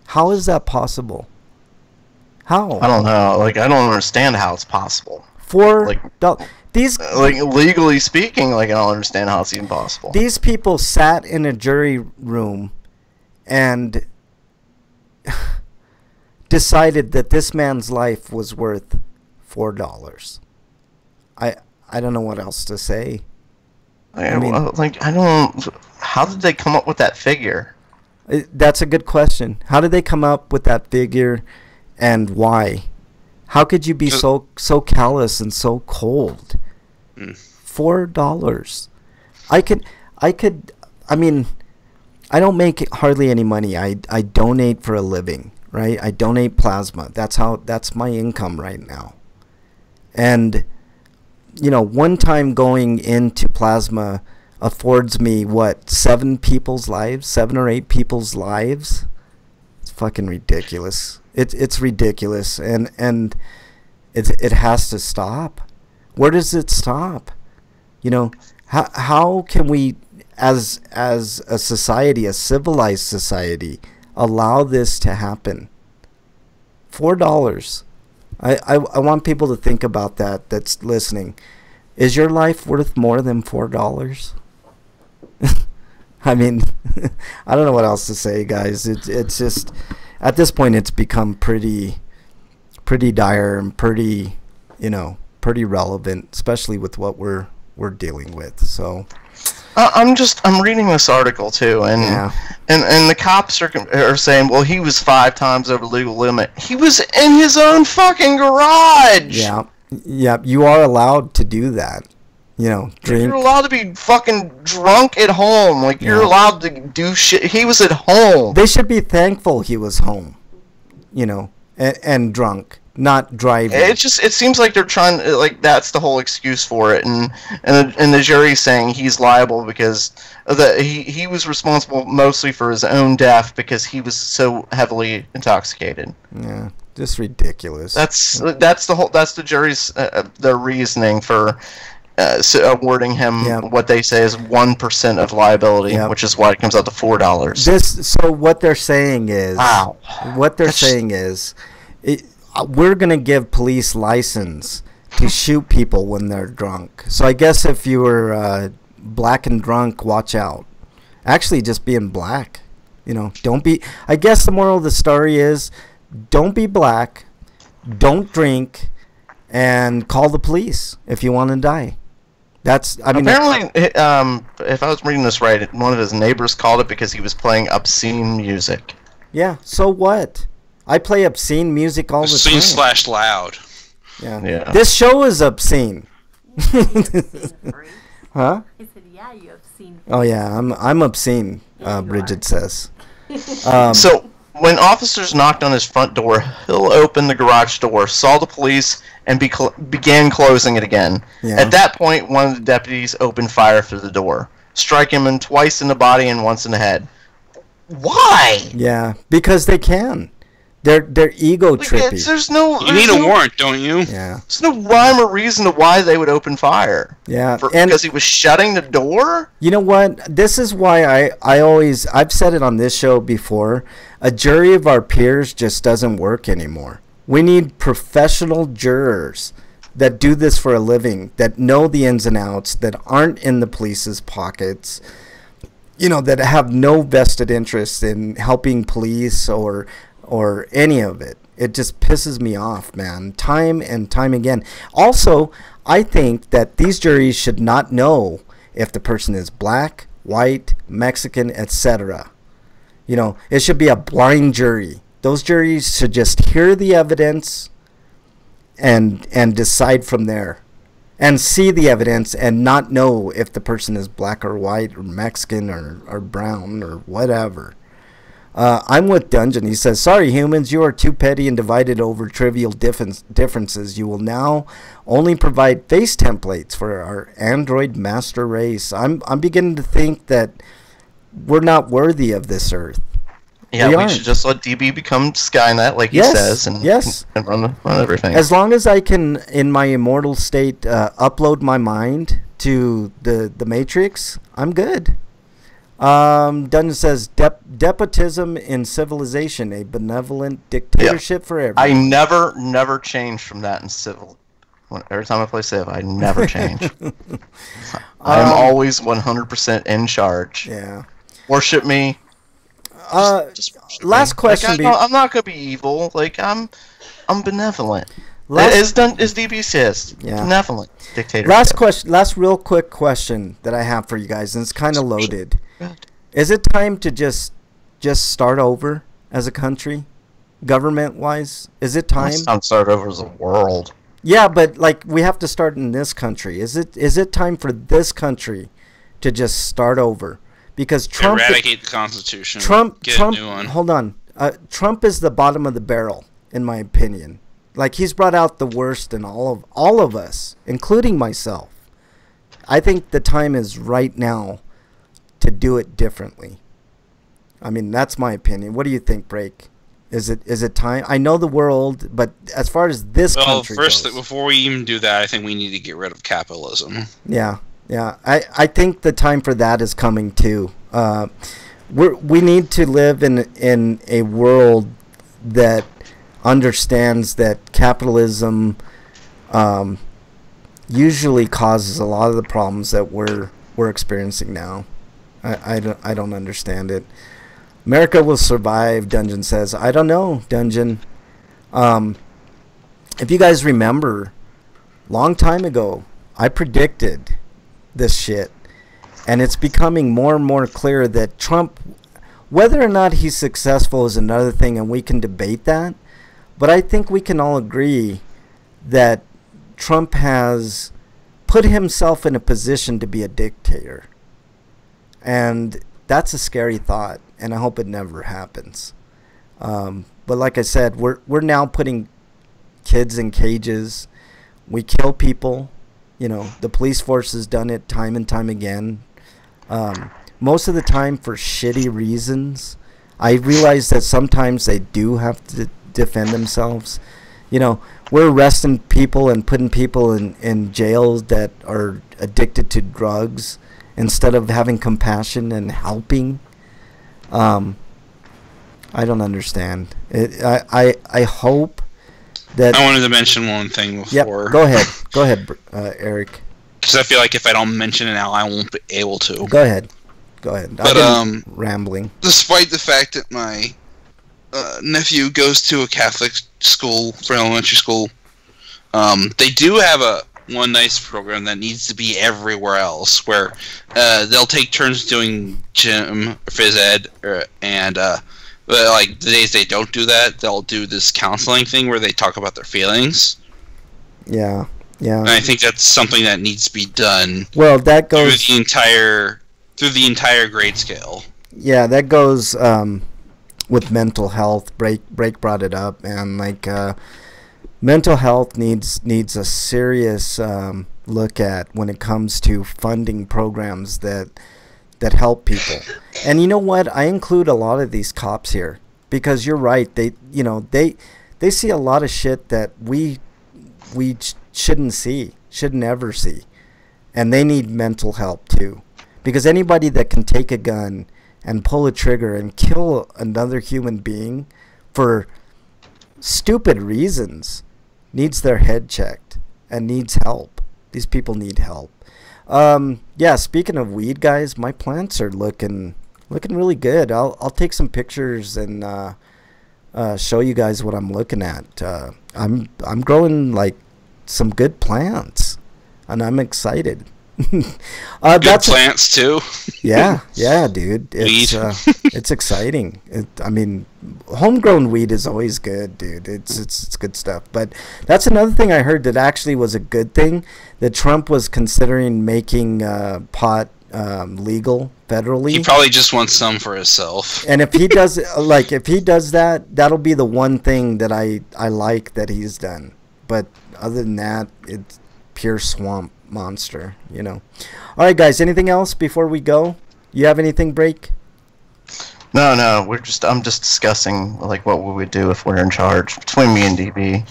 How is that possible? How? I don't know. Like, I don't understand how it's possible. $4. These, like, legally speaking, like, I don't understand how it's even possible. These people sat in a jury room and decided that this man's life was worth $4. I don't know what else to say. I mean, like, I don't. How did they come up with that figure? That's a good question. How did they come up with that figure, and why? How could you be so callous and so cold? $4. I mean, I don't make hardly any money. I donate for a living, right? I donate plasma. That's my income right now. And, you know, one time going into plasma affords me, what, 7 or 8 people's lives? It's fucking ridiculous. It's ridiculous, and it has to stop. Where does it stop? You know, how can we, as a society, a civilized society, allow this to happen? $4. I want people to think about that. That's listening. Is your life worth more than $4? I mean, I don't know what else to say, guys. It's just, at this point, it's become pretty dire and pretty, you know, pretty relevant, especially with what we're dealing with. So I'm reading this article too, and and the cops are saying, well, he was 5 times over legal limit. He was in his own fucking garage. Yeah, you are allowed to do that. You know, drink. You're allowed to be fucking drunk at home. Like, you're allowed to do shit. He was at home. They should be thankful he was home, you know, and drunk, not driving. It seems like they're trying, like, that's the whole excuse for it, and the jury's saying he's liable because he was responsible mostly for his own death because he was so heavily intoxicated. Yeah, just ridiculous. That's the jury's their reasoning for awarding him what they say is 1% of liability, which is why it comes out to $4. So what they're saying is, we're gonna give police license to shoot people when they're drunk. So I guess if you were black and drunk, watch out. Actually, just being black, you know, don't be. I guess the moral of the story is, don't be black, don't drink, and call the police if you want to die. That's, I mean, apparently, if I was reading this right, one of his neighbors called it because he was playing obscene music. Yeah, so what? I play obscene music all the time. Obscene / loud. Yeah. This show is obscene. Huh? He said, yeah, you obscene. Oh yeah, I'm obscene. Bridget says. So when officers knocked on his front door, Hill opened the garage door, saw the police, and began closing it again. Yeah. At that point, one of the deputies opened fire through the door, striking him twice in the body and once in the head. Why? Yeah, because they can. They're ego trippy. There's no. You need a warrant, don't you? Yeah. There's no rhyme or reason to why they would open fire. Yeah. Because he was shutting the door? You know what? This is why I've said it on this show before. A jury of our peers just doesn't work anymore. We need professional jurors that do this for a living, that know the ins and outs, that aren't in the police's pockets, you know, that have no vested interest in helping police or any of it. It just pisses me off, man, time and time again. Also, I think that these juries should not know if the person is black, white, Mexican, etc. You know, it should be a blind jury. Those juries should just hear the evidence and decide from there, and see the evidence and not know if the person is black or white or Mexican or brown or whatever. I'm with Dungeon. He says, sorry, humans, you are too petty and divided over trivial differences. You will now only provide face templates for our android master race. I'm beginning to think that we're not worthy of this earth. Yeah, we should just let DB become Skynet, like he says, and run everything. As long as I can, in my immortal state, upload my mind to the Matrix, I'm good. Dungeon says, despotism in civilization, a benevolent dictatorship for everyone. I never changed from that in Civil. Every time I play Civ, I never change. I'm always 100% in charge. Yeah. Worship me. Just worship last me. question. Like, I'm not gonna be evil. Like I'm benevolent. As DB says, benevolent dictatorship. Last real quick question that I have for you guys, and it's kind of loaded. Is it time to just start over as a country, government-wise? Is it time? Not start over as a world. Yeah, but like we have to start in this country. Is it time for this country to just start over? Because Trump eradicate the Constitution. Get a new one. Hold on. Trump is the bottom of the barrel, in my opinion. Like, he's brought out the worst in all of us, including myself. I think the time is right now to do it differently. I mean, that's my opinion. What do you think, Break? Is it time? I know the world, but as far as this country goes, before we even do that, I think we need to get rid of capitalism. Yeah. I think the time for that is coming too. We need to live in a world that understands that capitalism usually causes a lot of the problems that we're experiencing now. I don't understand it. America will survive, Dungeon says. I don't know, Dungeon. If you guys remember, long time ago, I predicted this shit, and it's becoming more and more clear that Trump, whether or not he's successful is another thing, and we can debate that, but I think we can all agree that Trump has put himself in a position to be a dictator, and that's a scary thought, and I hope it never happens. But like I said, we're now putting kids in cages. We kill people. You know, the police force has done it time and time again. Most of the time for shitty reasons. I realize that sometimes they do have to defend themselves. You know, we're arresting people and putting people in jails that are addicted to drugs instead of having compassion and helping. I don't understand. I hope that I wanted to mention one thing before. Yep, go ahead, Eric. Because I feel like if I don't mention it now, I won't be able to. Go ahead. But I'm rambling. Despite the fact that my nephew goes to a Catholic school for elementary school, they do have one nice program that needs to be everywhere else, where they'll take turns doing gym, phys ed, and but like the days they don't do that, they'll do this counseling thing where they talk about their feelings. Yeah. And I think that's something that needs to be done. Well, that goes through the entire grade scale. Yeah, that goes with mental health. Break brought it up, and like mental health needs a serious look at when it comes to funding programs that help people. And you know what? I include a lot of these cops here because you're right. They see a lot of shit that we shouldn't see, shouldn't ever see, and they need mental help too, because anybody that can take a gun and pull a trigger and kill another human being for stupid reasons needs their head checked and needs help. These people need help. Yeah, speaking of weed, guys, my plants are looking really good. I'll take some pictures and show you guys what I'm looking at. I'm growing like some good plants, and I'm excited. Good plants too. Yeah, dude. It's exciting. I mean, homegrown weed is always good, dude. It's good stuff. But that's another thing I heard that actually was a good thing, that Trump was considering making pot legal federally. He probably just wants some for himself. And if he does, that, that'll be the one thing that I like that he's done. But other than that, it's pure swamp monster, All right, guys, anything else before we go? You have anything, Break? No, I'm just discussing like what we would do if we're in charge between me and DB,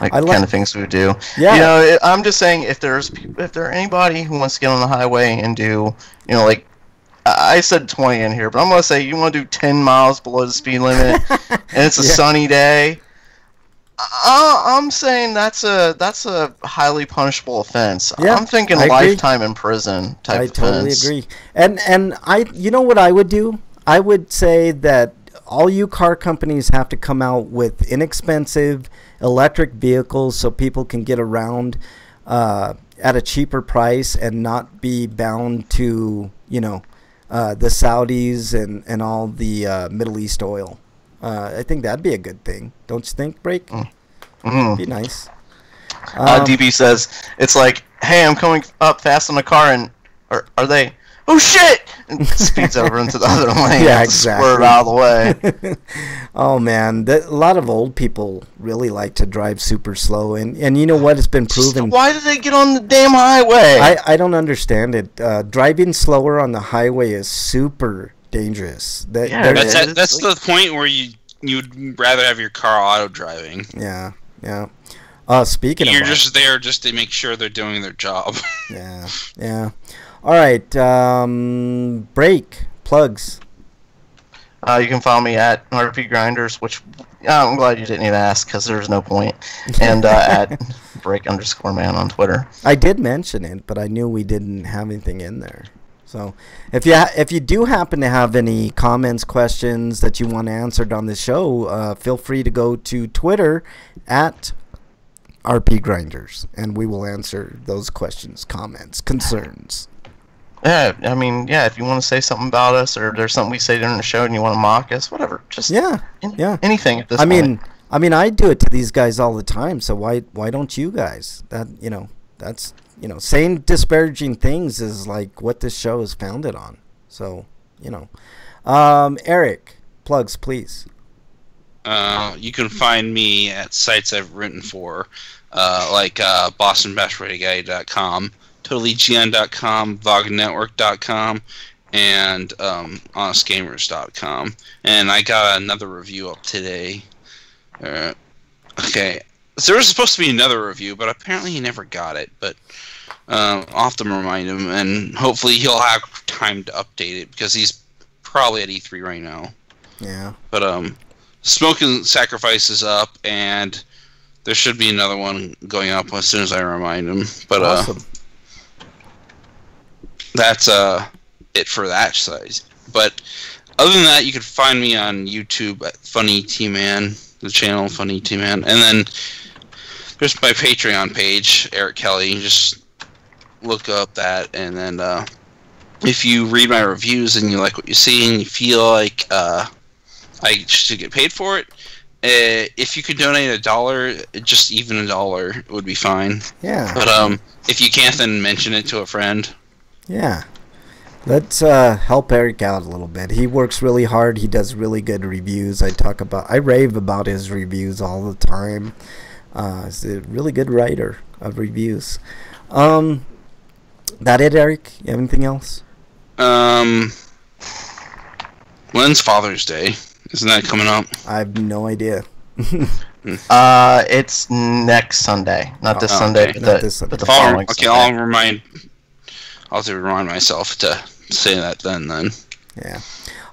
like kind of things we would do. Yeah, I'm just saying if there anybody who wants to get on the highway and do, like I said 20 in here, but I'm gonna say you want to do 10 miles below the speed limit, and it's a sunny day. I'm saying that's a highly punishable offense. Yeah, I'm thinking lifetime in prison type offense. I totally agree. And you know what I would do? I would say that all you car companies have to come out with inexpensive electric vehicles so people can get around at a cheaper price and not be bound to, the Saudis and all the Middle East oil. I think that'd be a good thing. Don't you think, Break? Mm-hmm. Be nice. DB says, it's like, hey, I'm coming up fast in the car, and are they, oh shit! And speeds over into the other lane. Yeah, exactly. Swerve out of the way. Oh, man. A lot of old people really like to drive super slow. And you know what? It's been proven. Why do they get on the damn highway? I don't understand it. Driving slower on the highway is super dangerous. That's the point where you'd rather have your car auto driving. Yeah. Speaking of, you're just there just to make sure they're doing their job. Yeah. All right. Break plugs. You can follow me at RPGrinders, which I'm glad you didn't even ask because there's no point. And at break_man on Twitter. I did mention it, but I knew we didn't have anything in there. So if you do happen to have any comments, questions that you want answered on the show, feel free to go to Twitter at RPGrinders, and we will answer those questions, comments, concerns. Yeah, I mean, if you want to say something about us, or there's something we say during the show and you want to mock us, whatever, just anything at this point. I mean, I do it to these guys all the time, so why don't you guys? That's saying disparaging things is like what this show is founded on. So, Eric, plugs, please. You can find me at sites I've written for, like BostonBashRadioGuy.com, TotallyGN.com, VogNetwork.com, and HonestGamers.com. And I got another review up today. Okay. So there was supposed to be another review, but apparently he never got it. But I'll have to remind him, and hopefully he'll have time to update it, because he's probably at E3 right now. Yeah. But Smoke and Sacrifice is up, and there should be another one going up as soon as I remind him. But awesome. That's it for that size. But other than that, you can find me on YouTube at Funny T-Man, the channel Funny T-Man, and then there's my Patreon page, Eric Kelly. Just look up that, and then if you read my reviews and you like what you see and you feel like I should get paid for it, if you could donate $1, just even $1 would be fine. Yeah. But if you can't, then mention it to a friend. Yeah. Let's help Eric out a little bit. He works really hard. He does really good reviews. I rave about his reviews all the time. He's a really good writer of reviews. That it, Eric? You have anything else? When's Father's Day? Isn't that coming up? I have no idea. It's next Sunday, not this Sunday, okay. but this Sunday. the following Okay, Sunday. I'll have to remind myself to say that then. Yeah.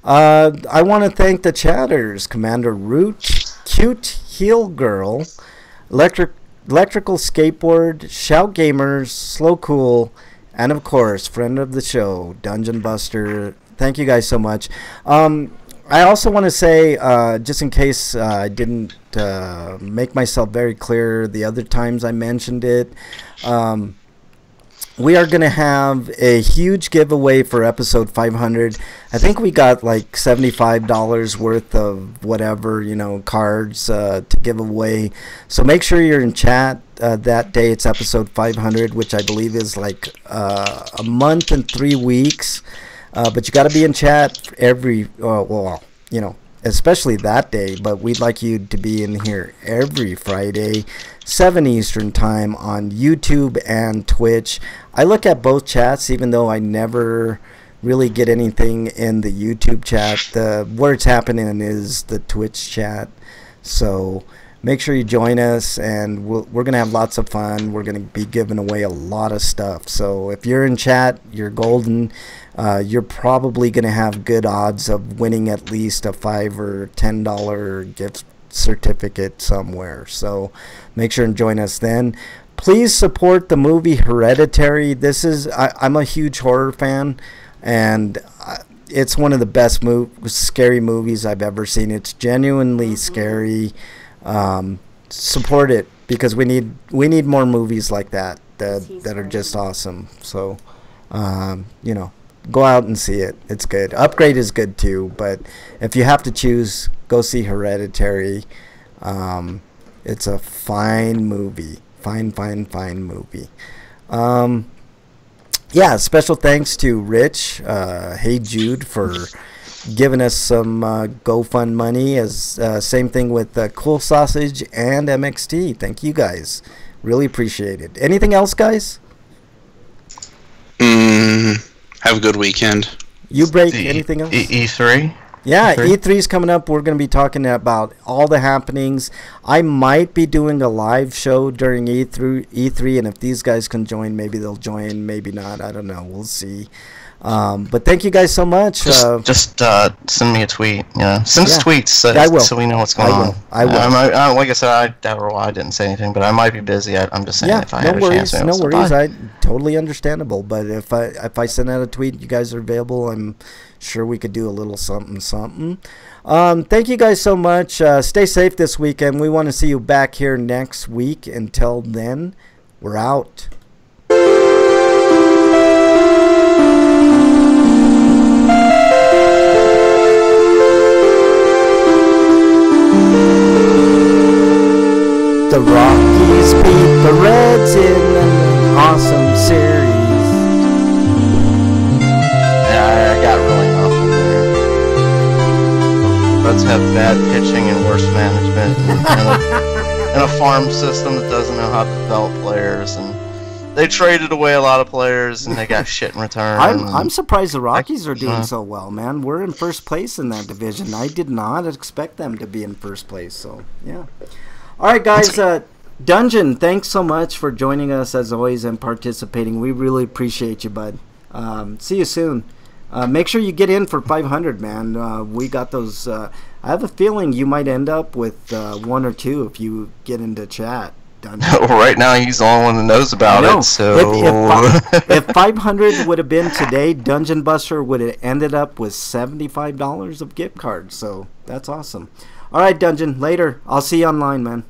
I want to thank the chatters: Commander Root, Cute Heel Girl, Electrical Skateboard, Shout Gamers, Slow Cool, and of course, friend of the show, Dungeon Buster. Thank you guys so much. I also want to say, just in case I didn't make myself very clear the other times I mentioned it, we are going to have a huge giveaway for episode 500. I think we got like $75 worth of whatever, cards to give away. So make sure you're in chat that day. It's episode 500, which I believe is like a month and 3 weeks. But you got to be in chat every, especially that day. But we'd like you to be in here every Friday, 7 Eastern time on YouTube and Twitch. I look at both chats, even though I never really get anything in the YouTube chat. Where it's happening is the Twitch chat. So make sure you join us, and we're going to have lots of fun. We're going to be giving away a lot of stuff. So if you're in chat, you're golden. You're probably going to have good odds of winning at least a $5 or $10 gift certificate somewhere. So make sure and join us then. Please support the movie Hereditary. I'm a huge horror fan, and it's one of the best scary movies I've ever seen. It's genuinely scary. Support it, because we need more movies like that are just awesome. So go out and see it. It's good. Upgrade is good too, but if you have to choose, go see Hereditary. It's a fine movie. Fine movie. Special thanks to Rich, Hey Jude, for giving us some GoFund money. Same thing with Cool Sausage and MXT. Thank you guys. Really appreciate it. Anything else, guys? Have a good weekend. You break anything else? E3? Yeah, E3's coming up. We're going to be talking about all the happenings. I might be doing a live show during E3, and if these guys can join, maybe they'll join, maybe not. I don't know. We'll see. But thank you guys so much. Just send me a tweet. Send us tweets I will. So we know what's going on. I will. Like I said, I didn't say anything, but I might be busy. I'm just saying if I had a chance. No worries. Totally understandable. But if I send out a tweet, you guys are available, I'm sure we could do a little something. Thank you guys so much. Stay safe this weekend. We want to see you back here next week. Until then, we're out. The Rockies beat the Reds in an awesome series. Yeah, I got really nothing there. Let's have bad pitching and worse management and a farm system that doesn't know how to develop players, and they traded away a lot of players and they got shit in return. I'm surprised the Rockies are doing so well, man. We're in first place in that division. I did not expect them to be in first place, so yeah. All right, guys. Dungeon, thanks so much for joining us as always and participating. We really appreciate you, bud. See you soon. Make sure you get in for 500, man. We got those. I have a feeling you might end up with 1 or 2 if you get into chat. Well, right now he's the only one that knows about it. So if 500 would have been today, Dungeon Buster would have ended up with $75 of gift cards. So that's awesome. All right, Dungeon. Later. I'll see you online, man.